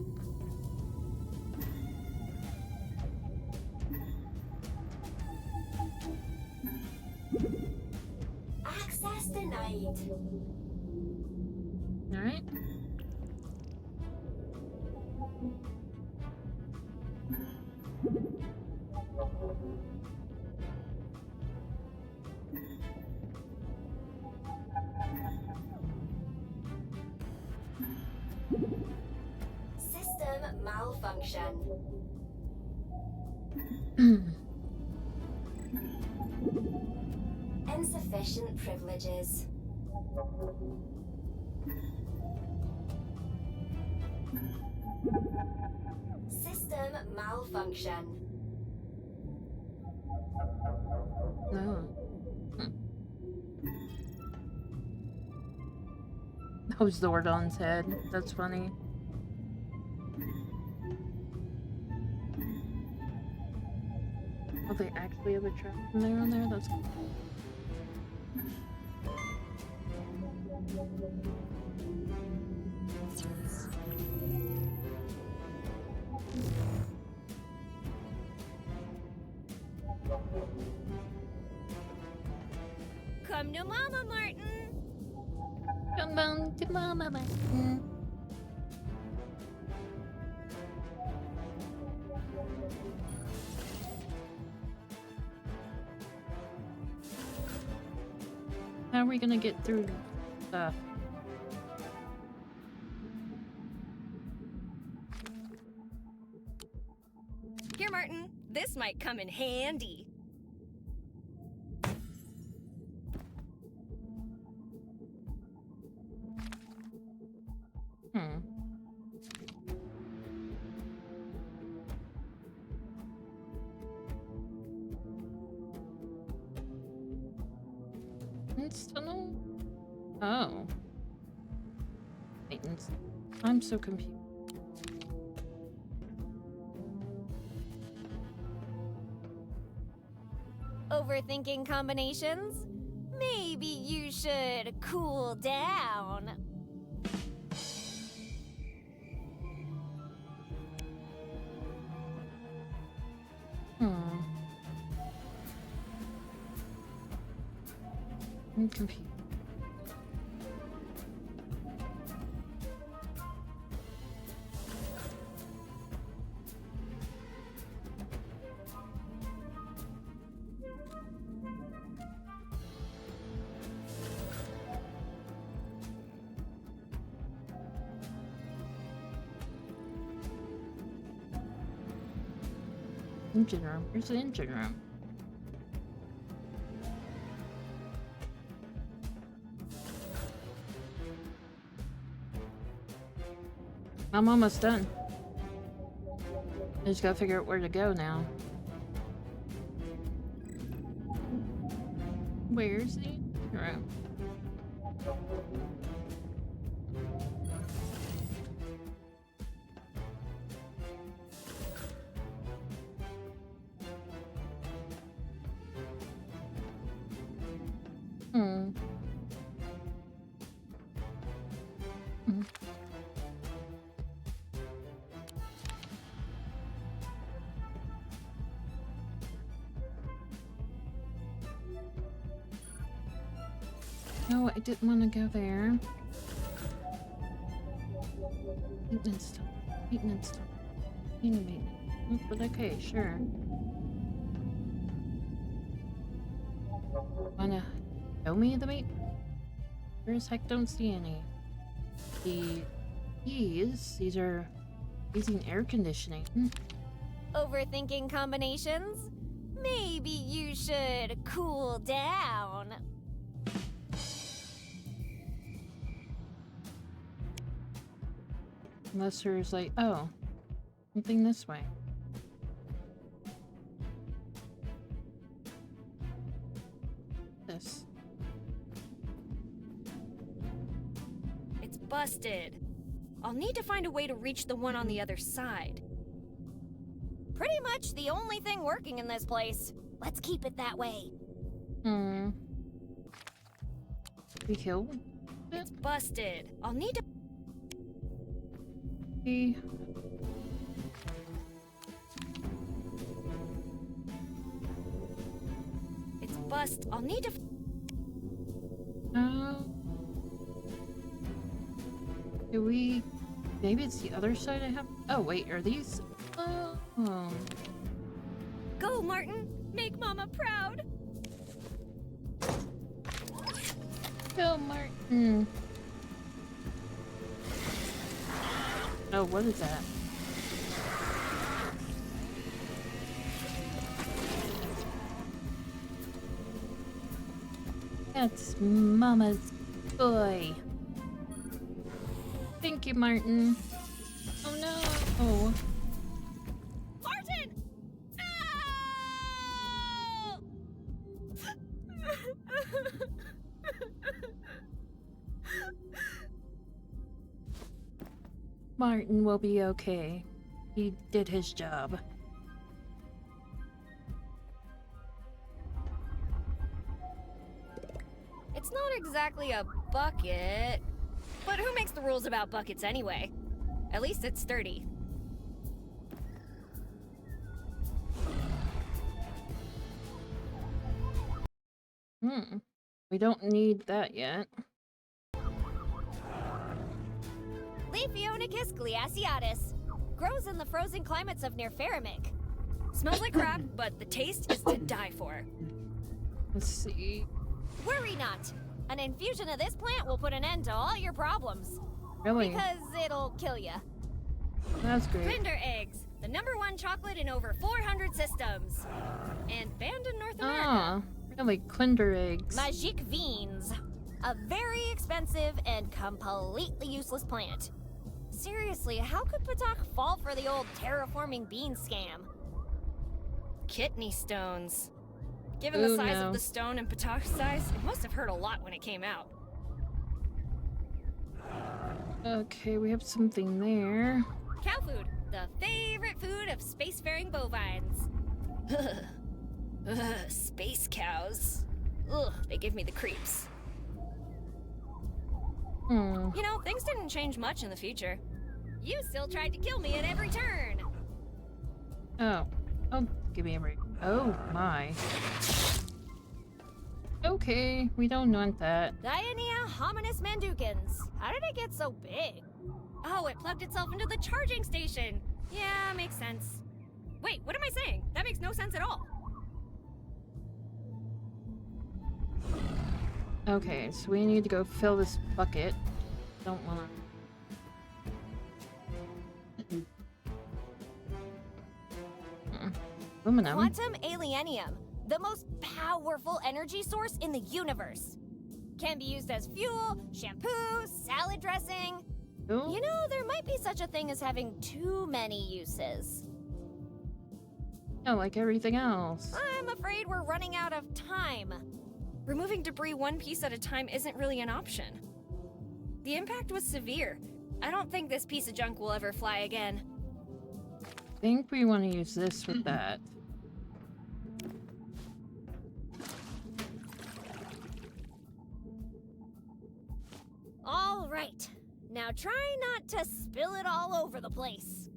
Access denied. Alright. System malfunction. Insufficient privileges. System malfunction. No. That was Zordon's head. That's funny. Oh, they actually have a trap in there on there? That's cool. Come to Mama, Martin. Come on to Mama, Martin. How are we gonna get through stuff? Here, Martin. This might come in handy. Tunnel? Oh. Maintenance. I'm so confused. Overthinking combinations? Maybe you should cool down. I'm confused. Engine room. Where's the engine room? I'm almost done. I just gotta figure out where to go now. Where's the room? No, I didn't want to go there. Maintenance stuff. Maintenance stuff. Maintenance. But okay, sure. Wanna show me the meat? Sure as heck don't see any. These are using air conditioning. Overthinking combinations? Maybe you should cool down. Unless there's like, oh, something this way. This. It's busted. I'll need to find a way to reach the one on the other side. Pretty much the only thing working in this place. Let's keep it that way. We killed? It's busted. I'll need to... It's bust. I'll need to... Do we... Maybe it's the other side I have... Oh, wait, are these... Oh. Go, Martin! Make Mama proud! Go, Martin! Oh, what is that? That's Mama's boy. Thank you, Martin. Oh no! Martin! Martin will be okay. He did his job. It's not exactly a bucket, but who makes the rules about buckets anyway? At least it's sturdy. We don't need that yet. Leafionicus glaciatus. Grows in the frozen climates of near Faramik. Smells like crap, but the taste is to die for. Let's see. Worry not. An infusion of this plant will put an end to all your problems. Really? Because it'll kill ya. That's great. Kinder Eggs, the #1 chocolate in over 400 systems. And banned in North America. Ah, really? Kinder Eggs. Magique Beans. A very expensive and completely useless plant. Seriously, how could Patak fall for the old terraforming bean scam? Kidney stones. Given the size of the stone and Patak's size, it must have hurt a lot when it came out. Okay, we have something there. Cow food, the favorite food of spacefaring bovines. Space cows. Ugh, they give me the creeps. You know, things didn't change much in the future. You still tried to kill me at every turn. Oh, give me a break. Oh my. Okay, we don't want that. Diania hominis mandukins. How did it get so big? Oh, it plugged itself into the charging station. Yeah, makes sense. Wait, what am I saying? That makes no sense at all. Okay, so we need to go fill this bucket. Don't wanna... Aluminum. Quantum alienium, the most powerful energy source in the universe. Can be used as fuel, shampoo, salad dressing. Ooh. You know, there might be such a thing as having too many uses. Yeah, like everything else. I'm afraid we're running out of time. Removing debris one piece at a time isn't really an option. The impact was severe. I don't think this piece of junk will ever fly again. I think we want to use this with that. All right. Now try not to spill it all over the place.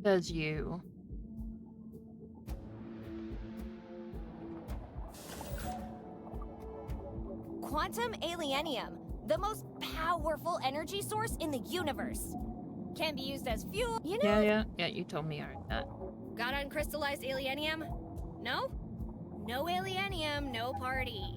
Does you. Quantum alienium, the most powerful energy source in the universe. Can be used as fuel, you know? Yeah, you told me already that. Got uncrystallized alienium? No? No alienium, no party.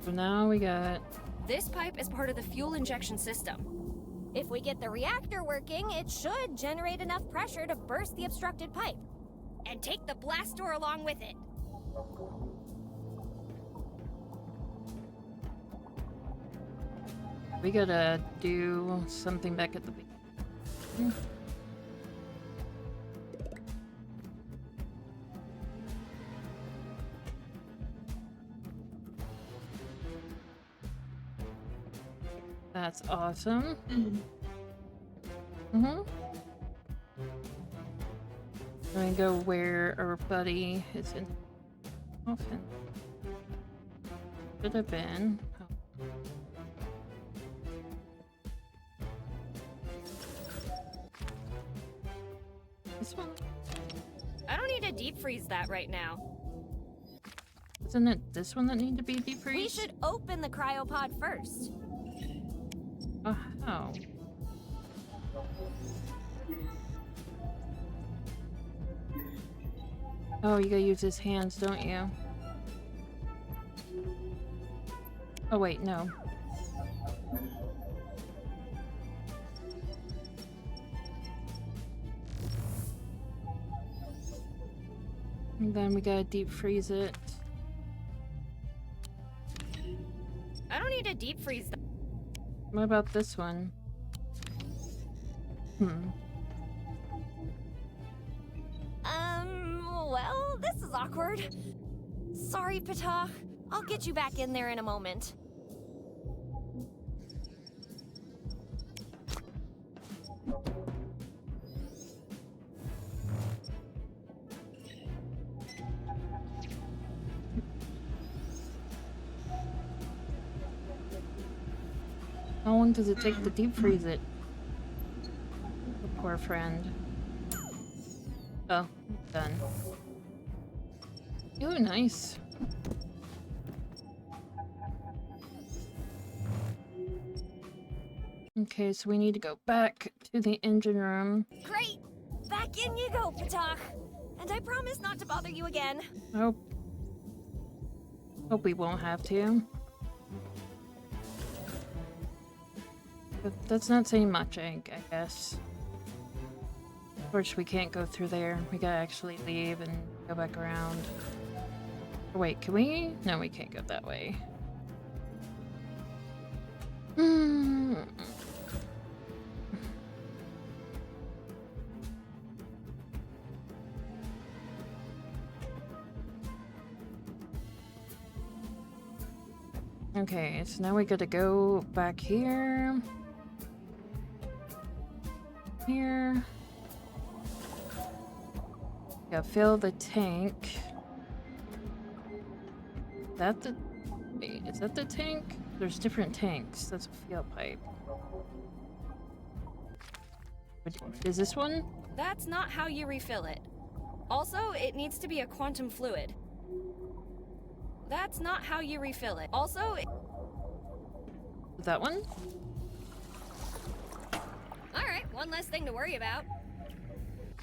So now we got... This pipe is part of the fuel injection system. If we get the reactor working, it should generate enough pressure to burst the obstructed pipe. And take the blast door along with it. We gotta do something back at the beginning. That's awesome. Let me go where our buddy is in. Often. Should have been. Oh. This one? I don't need to deep freeze that right now. Isn't it this one that needs to be deep freezed? We should open the cryopod first. Oh, how? Oh, you gotta use his hands, don't you? Oh, wait, no. And then we gotta deep freeze it. I don't need to deep freeze that. What about this one? Well, this is awkward. Sorry, Patak. I'll get you back in there in a moment. How long does it take to deep freeze it? The poor friend. Oh, done. Ooh, nice. Okay, so we need to go back to the engine room. Great! Back in you go, Patach! And I promise not to bother you again. Hope we won't have to. But that's not saying much, I guess. Of course, we can't go through there. We gotta actually leave and go back around. Oh, wait, can we? No, we can't go that way. Okay, so now we gotta go back here. Here. Gotta fill the tank. Wait, is that the tank? There's different tanks. That's a fuel pipe. Is this one? That's not how you refill it. Also, it needs to be a quantum fluid. That's not how you refill it. Also, that one? Alright, one less thing to worry about.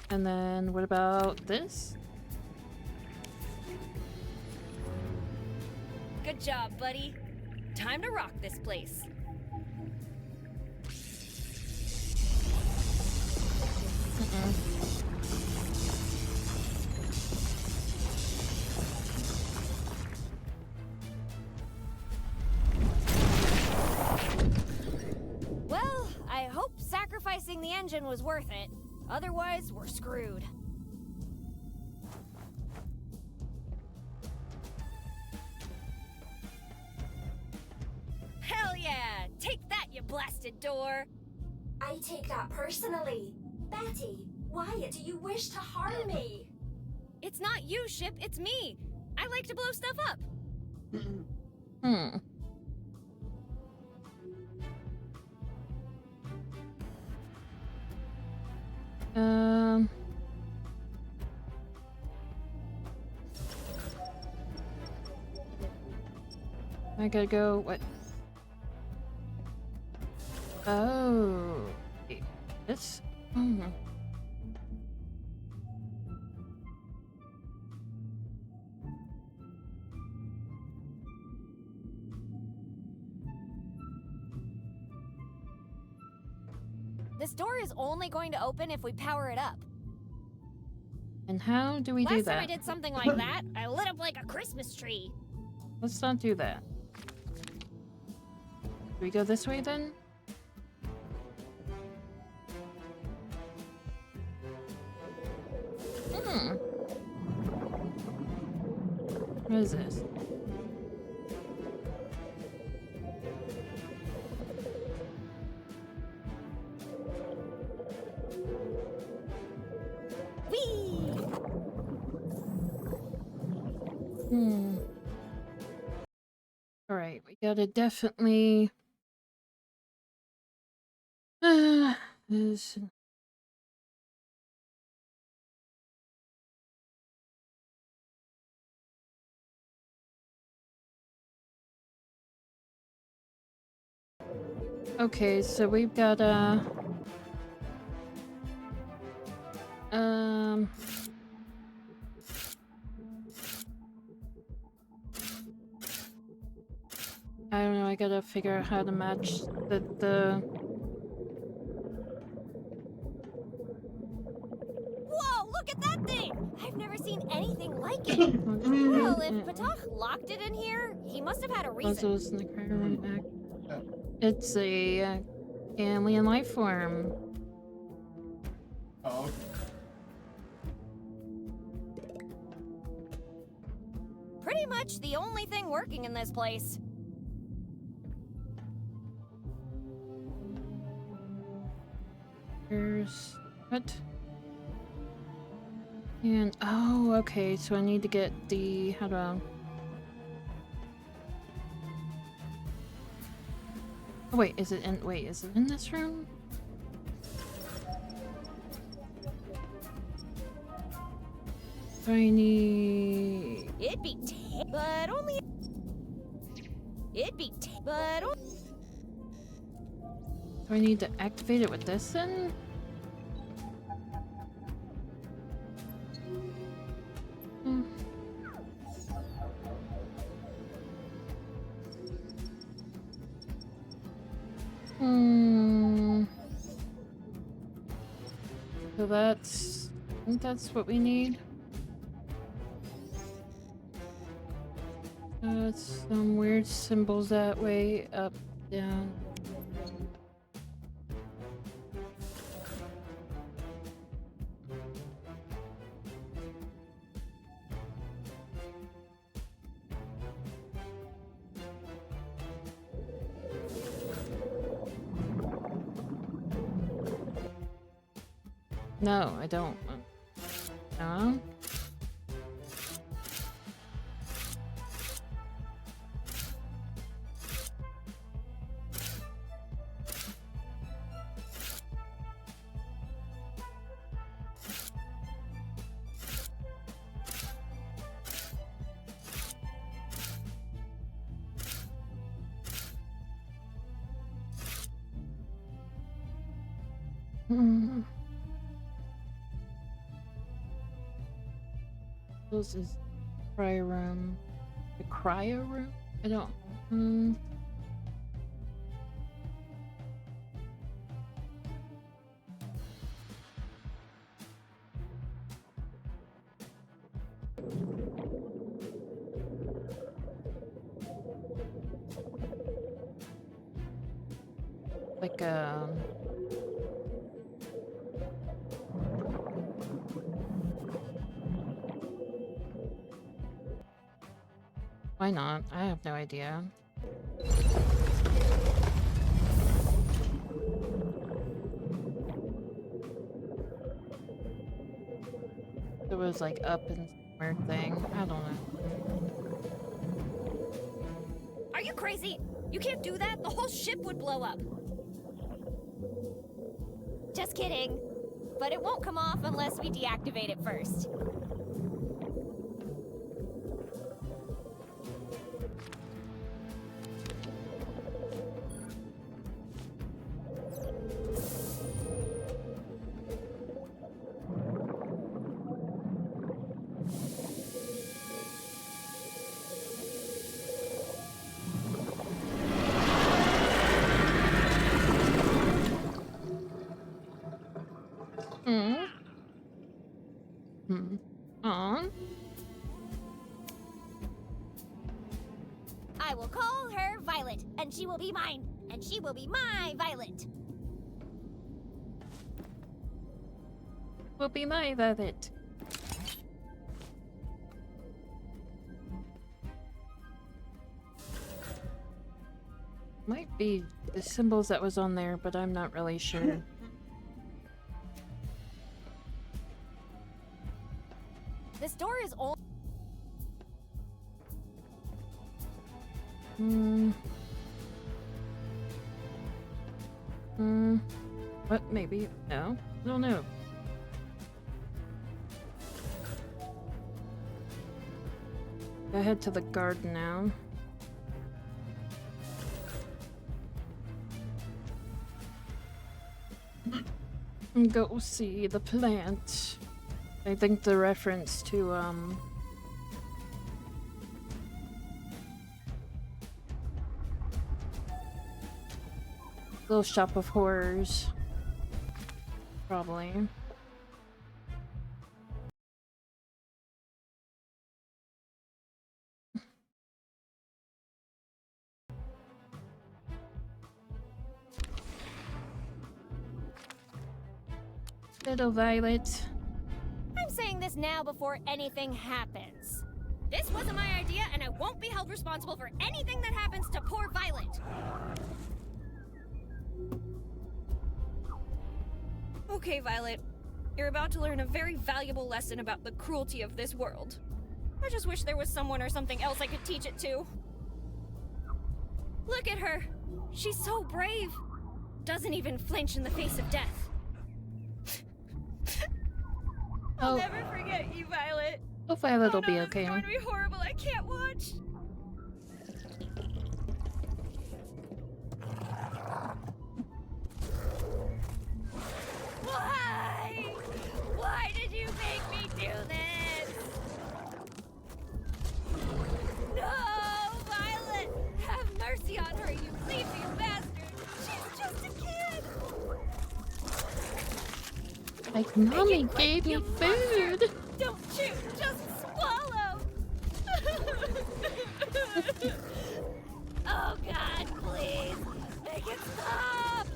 And then what about this? Good job, buddy. Time to rock this place. Well, I hope sacrificing the engine was worth it. Otherwise, we're screwed. Hell yeah! Take that, you blasted door! I take that personally. Betty, why do you wish to harm me? It's not you, Ship, it's me! I like to blow stuff up! I gotta go, what? Oh, this? This door is only going to open if we power it up. And how do we do Last that? time I did something like that, I lit up like a Christmas tree. Let's not do that. Do we go this way then? What is this? Alright, we gotta definitely... this... Okay, so we've got I don't know, I gotta figure out how to match the... Whoa, look at that thing! I've never seen anything like it! Well, if Patach locked it in here, he must have had a reason. Also, it's in the cryo room back. It's a alien life form. Oh, okay. Pretty much the only thing working in this place. Here's... what? And... oh, okay, so I need to get the... how do I... oh, wait, is it in... wait, is it in this room? I need... It'd be but only... It'd be but only... Do I need to activate it with this then? So that's... I think that's what we need. Some weird symbols that way, up, down. No, I don't. No. This is cryo room. The cryo room? I don't. Like why not? I have no idea. It was like up and weird thing. I don't know. Are you crazy? You can't do that. The whole ship would blow up. Just kidding. But it won't come off unless we deactivate it first. I will call her Violet, and she will be mine, and she will be my Violet. Will be my Violet. Might be the symbols that was on there, but I'm not really sure. This door is old. What? Maybe? No? I don't know. Go head to the garden now. And go see the plant. I think the reference to, Little Shop of Horrors. Probably. Little Violet. I'm saying this now before anything happens. This wasn't my idea, and I won't be held responsible for anything that happens to poor Violet. Okay, Violet. You're about to learn a very valuable lesson about the cruelty of this world. I just wish there was someone or something else I could teach it to. Look at her. She's so brave. Doesn't even flinch in the face of death. I'll never forget you, Violet. Oh, Violet will be This okay. is going to be horrible. I can't watch. Why? Why did you make me do this? No, Violet! Have mercy on her, you leafy bastard! She's just a kid! Like, Mommy gave me food. Don't chew, just swallow! Oh God, please! Make it stop!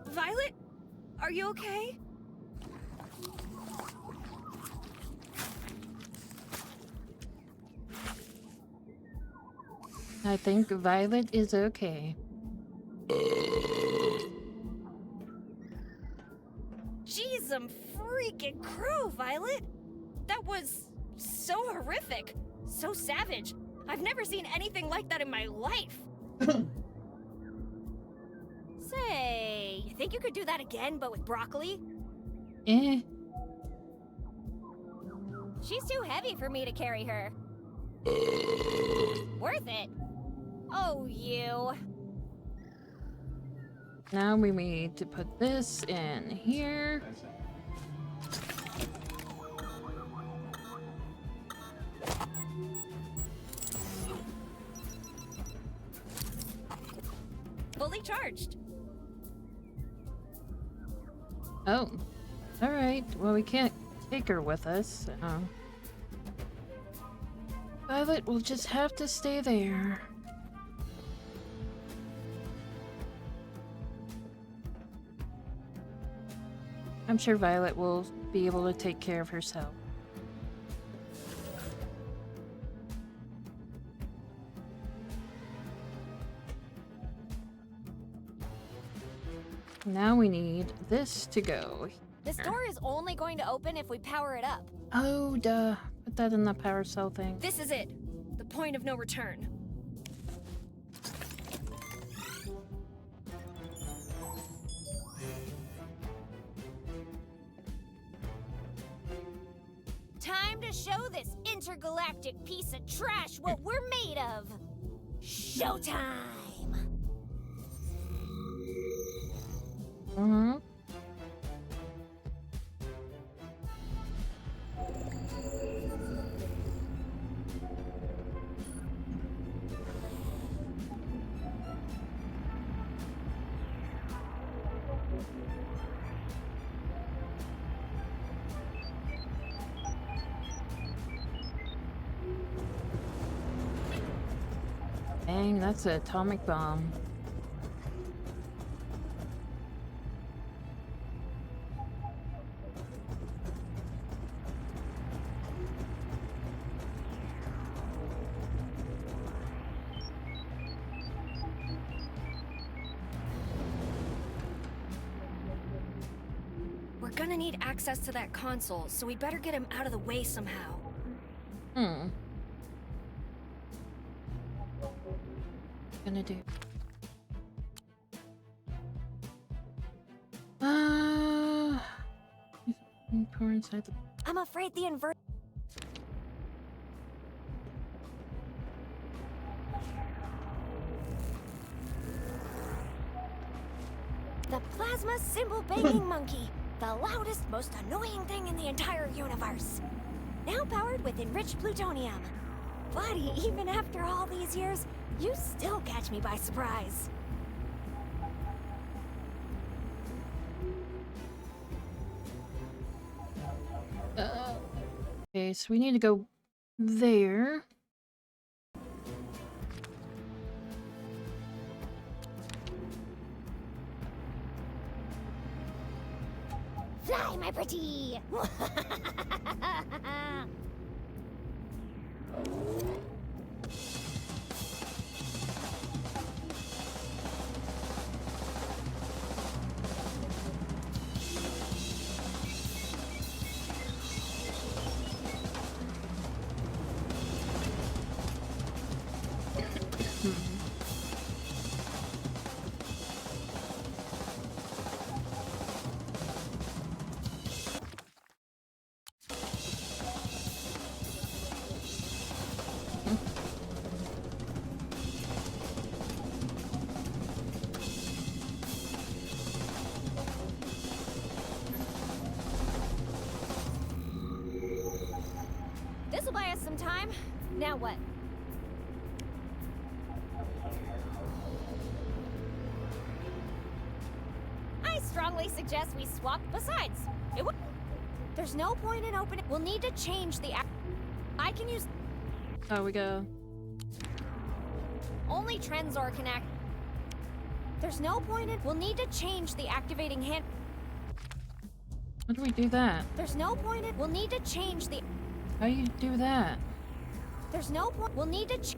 Violet? Are you okay? I think Violet is okay. Jeez, freaking crow, Violet! That was so horrific, so savage. I've never seen anything like that in my life. Say, you think you could do that again, but with broccoli? Eh. She's too heavy for me to carry her. Worth it. Oh, you. Now we need to put this in here. Fully charged. Oh. Alright. Well, we can't take her with us. Violet will just have to stay there. I'm sure Violet will be able to take care of herself. Now we need this to go. This door is only going to open if we power it up. Oh, duh. Put that in the power cell thing. This is it. The point of no return. Time to show this intergalactic piece of trash what we're made of. Showtime! Mm-hmm. Dang, that's an atomic bomb. We're gonna need access to that console, so we better get him out of the way somehow. Gonna do. Pour inside the. I'm afraid the invert. The plasma cymbal banging monkey, the loudest, most annoying thing in the entire universe. Now powered with enriched plutonium. Buddy, even after all these years, you still catch me by surprise. Okay, so we need to go there. Fly, my pretty! time. Now what? I strongly suggest we swap. Besides, there's no point in opening. We'll need to change the I can use. Oh, we go. Only Trenzor can act. There's no point in. We'll need to change the activating hand. How do we do that? There's no point in. We'll need to change the. How do you do that? There's no point. We'll need to.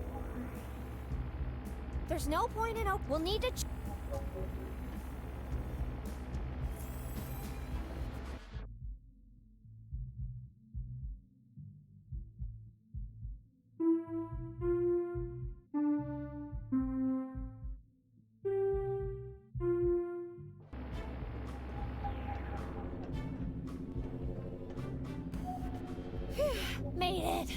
There's no point in. We'll need to. Made it.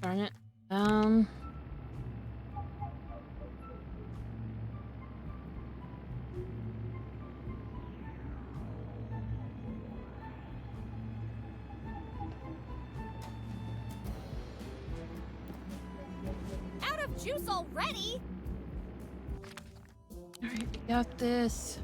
Darn it. Out of juice already? Alright, we got this.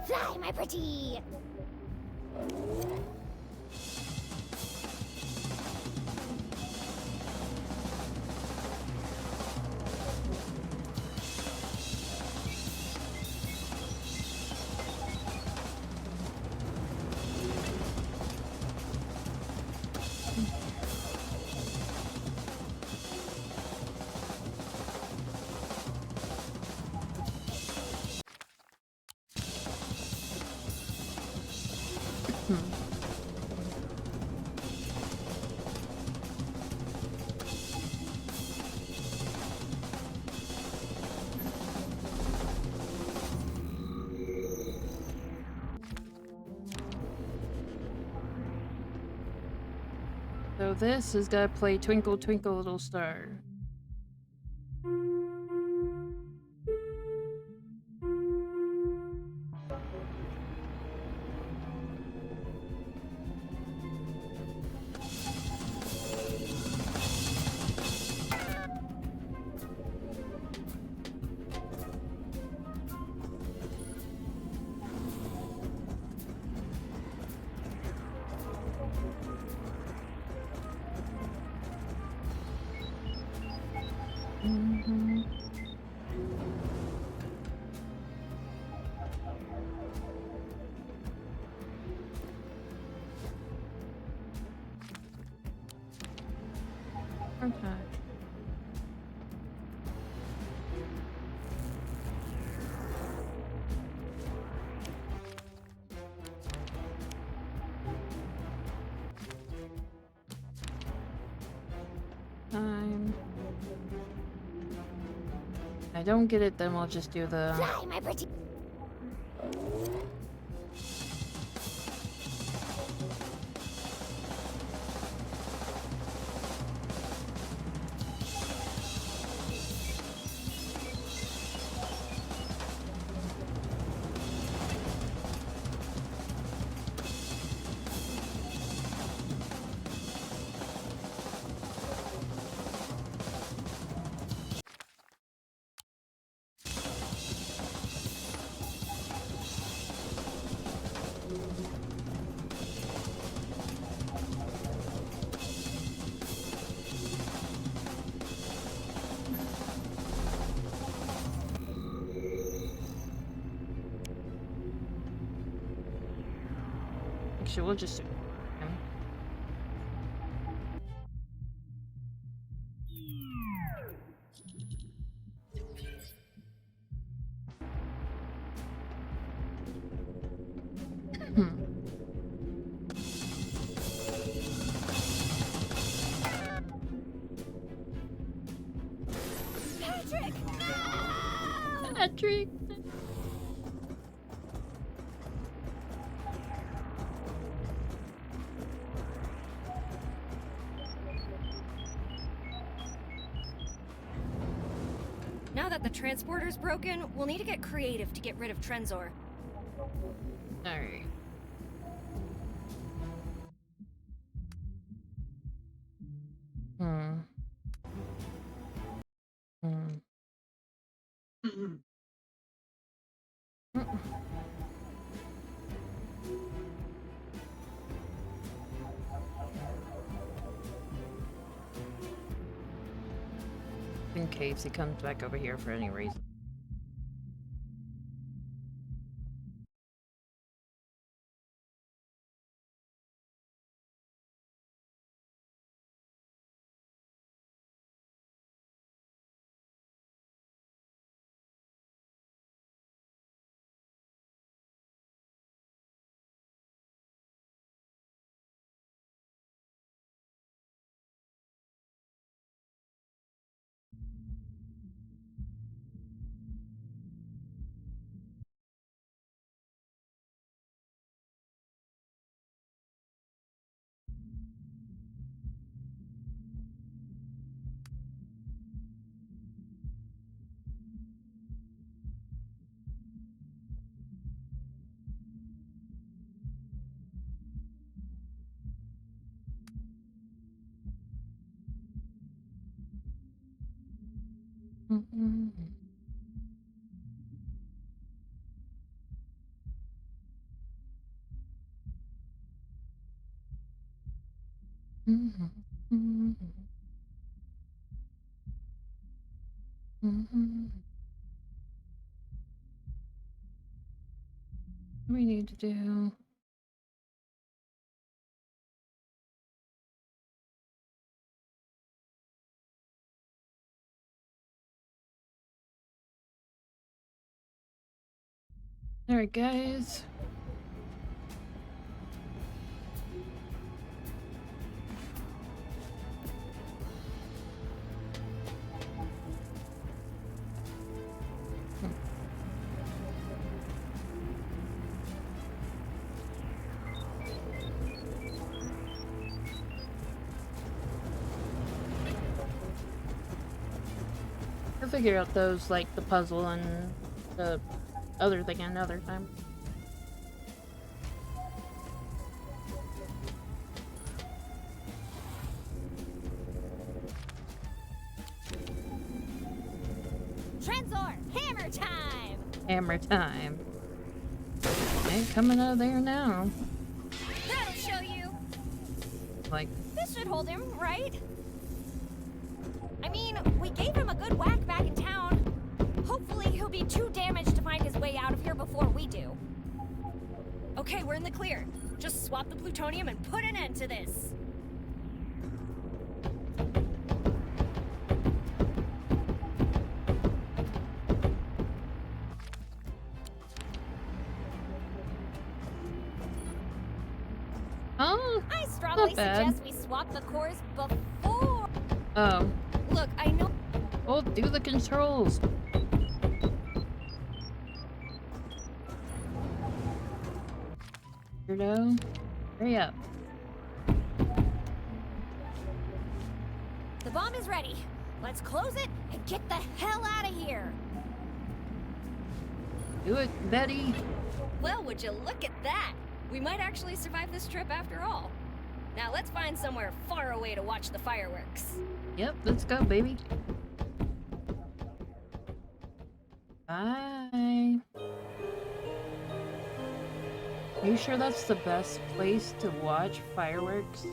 Fly, my pretty! So this is gotta play Twinkle Twinkle Little Star. Okay. Time. I don't get it, then we'll just do the. Fly, my pretty. Actually, we'll just do him. Patrick! No! Patrick! Now that the transporter's broken, we'll need to get creative to get rid of Trenzor. Alright. Hmm. In case he comes back over here for any reason. What we need to do? Alright, guys. I'll figure out those, like the puzzle and the other thing another time. Trenzor, hammer time! Hammer time. Ain't coming out of there now. That'll show you. Like, This should hold him, right? I mean, we gave him a good whack back in town. Hopefully he'll be too damaged to find his way out of here before we do. Okay, we're in the clear. Just swap the plutonium and put an end to this. oh, I strongly not bad. suggest we swap the cores before. Oh, Look, I know. oh, do the controls. Weirdo, hurry up. The bomb is ready. Let's close it and get the hell out of here. Do it, Betty. Well, would you look at that? We might actually survive this trip after all. Now let's find somewhere far away to watch the fireworks. Yep, let's go, baby. Bye. Are you sure that's the best place to watch fireworks?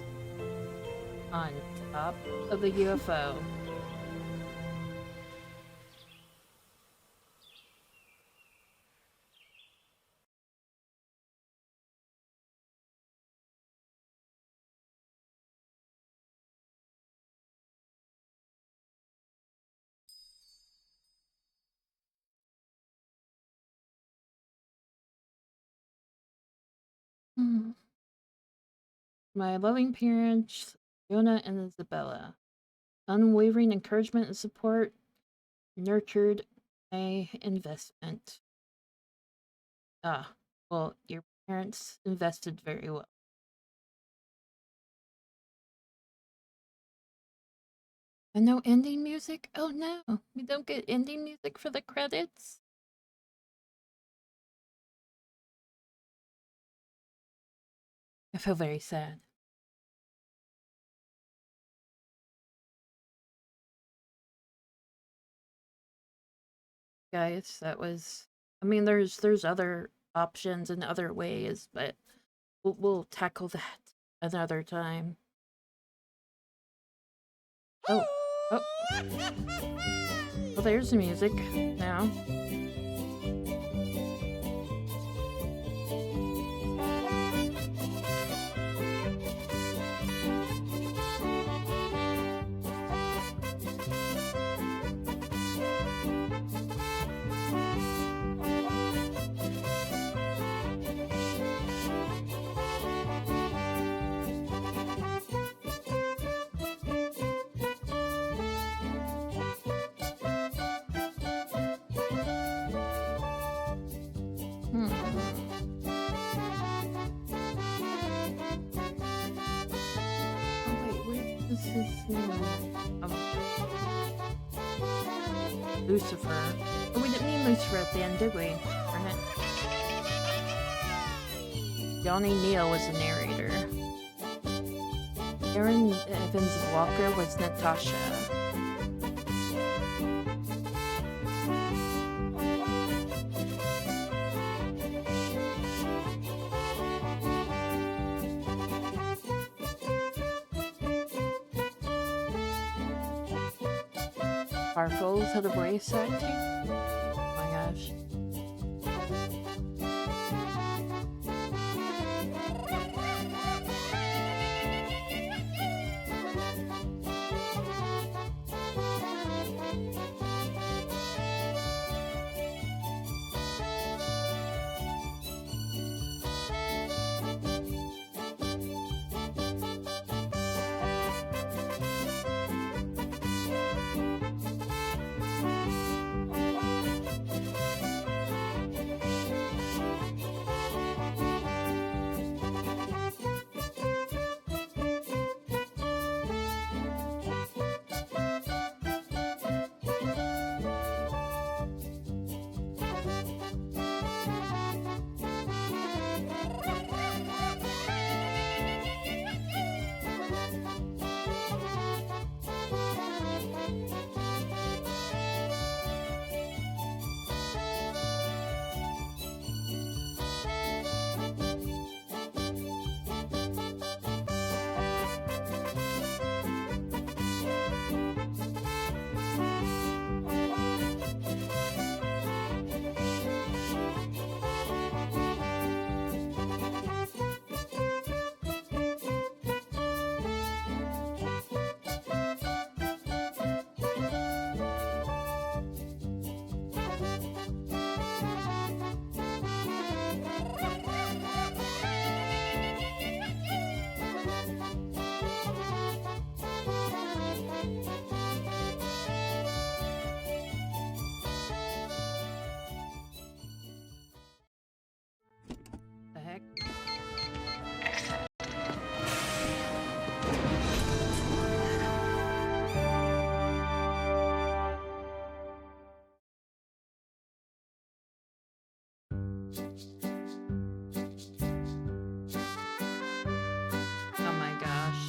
On top of the UFO. My loving parents, Fiona and Isabella. Unwavering encouragement and support nurtured my investment. Well, your parents invested very well. And no ending music? Oh no, we don't get ending music for the credits? I feel very sad. Guys, that was... I mean, there's other options and other ways, but we'll tackle that another time. Oh. Well, there's the music now. Lucifer. Oh, we didn't mean Lucifer at the end, did we? Darn it. Johnny Neal was the narrator. Erin Evans Walker was Natasha. Sparkles had a voice acting? Oh my gosh. The heck? Oh my gosh.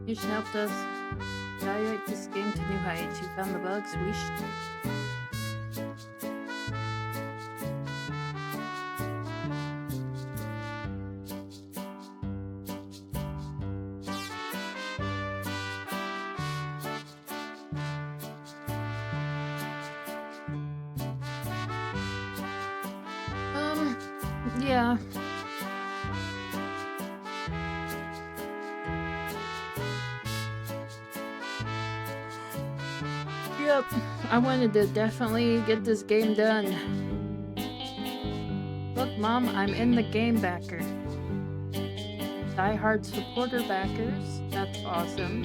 You just helped us evaluate this game to new heights. You found the bugs. We should... yeah. Yep, I wanted to definitely get this game done. Look, Mom, I'm in the game backer. Die-hard supporter backers. That's awesome.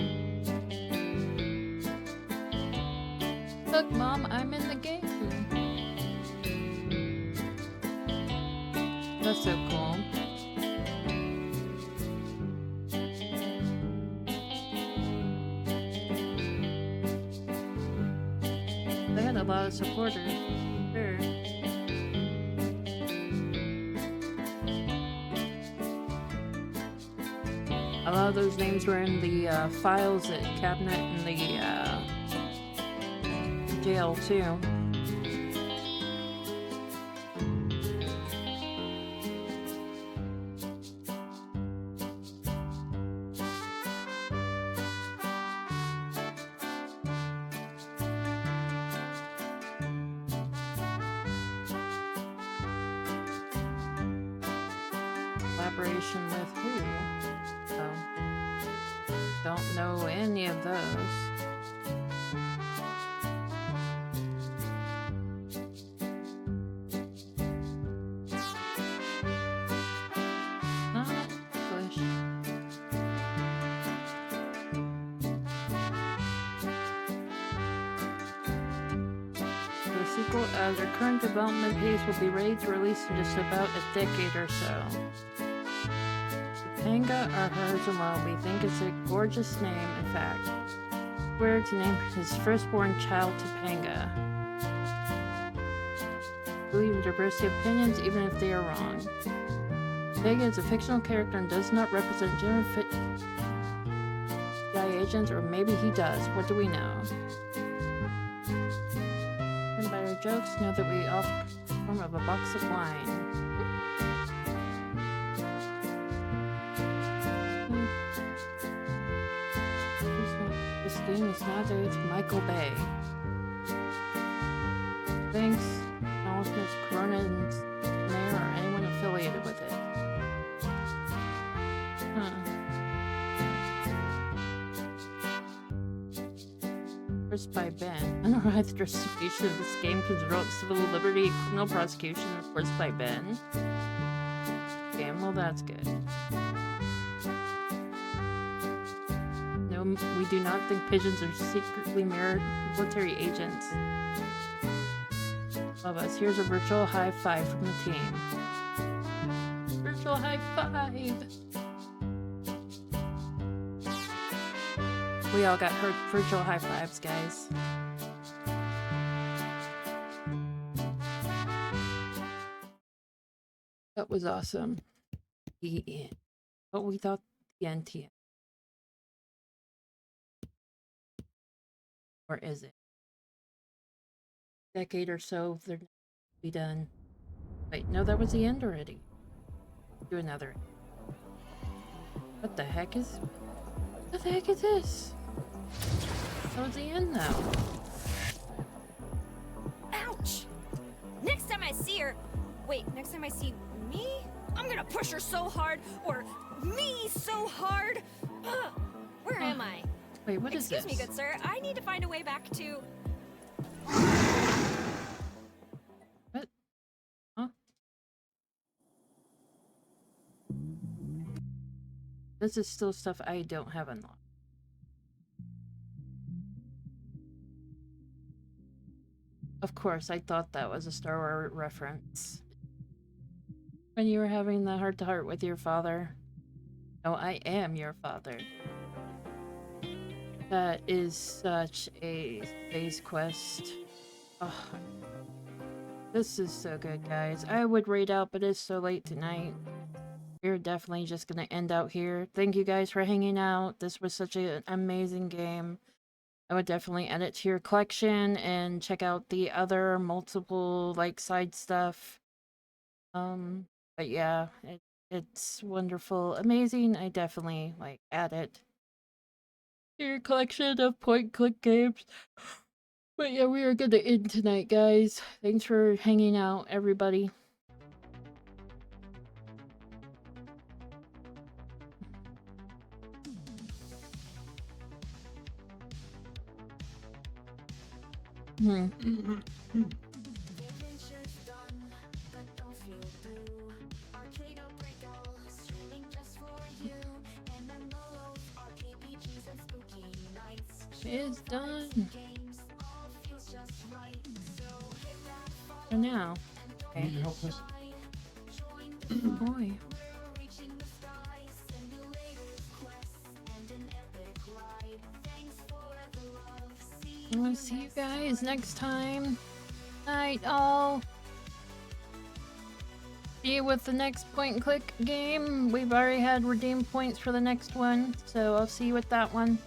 Look, Mom, I'm in the game. That's so cool. They had a lot of supporters. Sure. A lot of those names were in the files at Cabinet in the jail too. Collaboration with who? Oh. Don't know any of those. Not English. The sequel, their current development pace will be ready to release in just about a decade or so. Topanga are hers alone. We think it's a gorgeous name, in fact. Square to name his firstborn child Topanga. Believe in diversity of opinions, even if they are wrong. Topanga is a fictional character and does not represent genuine FBI agents, or maybe he does. What do we know? And by our jokes, know that we offer form of a box of wine. This game is now there with Michael Bay. Thanks, acknowledgement to Corona and Mayor or anyone affiliated with it. First by Ben. Unauthorized distribution of this game can result in civil liberty, criminal prosecution, of course by Ben. Okay, well that's good. No, we do not think pigeons are secretly military agents. Love us. Here's a virtual high five from the team. Virtual high five! We all got hurt virtual high fives, guys. That was awesome. The end. What we thought the NTN. Or is it? Decade or so, they're not be done. Wait, no, that was the end already. Do another. What the heck is? What the heck is this? That was the end now. Ouch! Next time I see her, wait, next time I see me, I'm gonna push her so hard, or me so hard. Where am I? Wait, what is this? Excuse me, good sir. I need to find a way back to. What? Huh? This is still stuff I don't have unlocked. Of course, I thought that was a Star Wars reference. When you were having the heart-to-heart with your father. No, I am your father. That is such a space quest. Oh, this is so good, guys. I would raid out, but it's so late tonight. We're definitely just gonna end out here. Thank you guys for hanging out. This was such an amazing game. I would definitely add it to your collection and check out the other multiple like side stuff. But yeah, it's wonderful, amazing. I definitely like add it to your collection of point-click games. But yeah, we are gonna end tonight, guys. Thanks for hanging out, everybody. is done. For now. You need your help, sis? Boy. I'm gonna see you guys next time. Night all. See you with the next point and click game. We've already had redeemed points for the next one, so I'll see you with that one.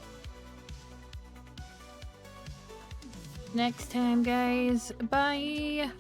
Next time, guys. Bye.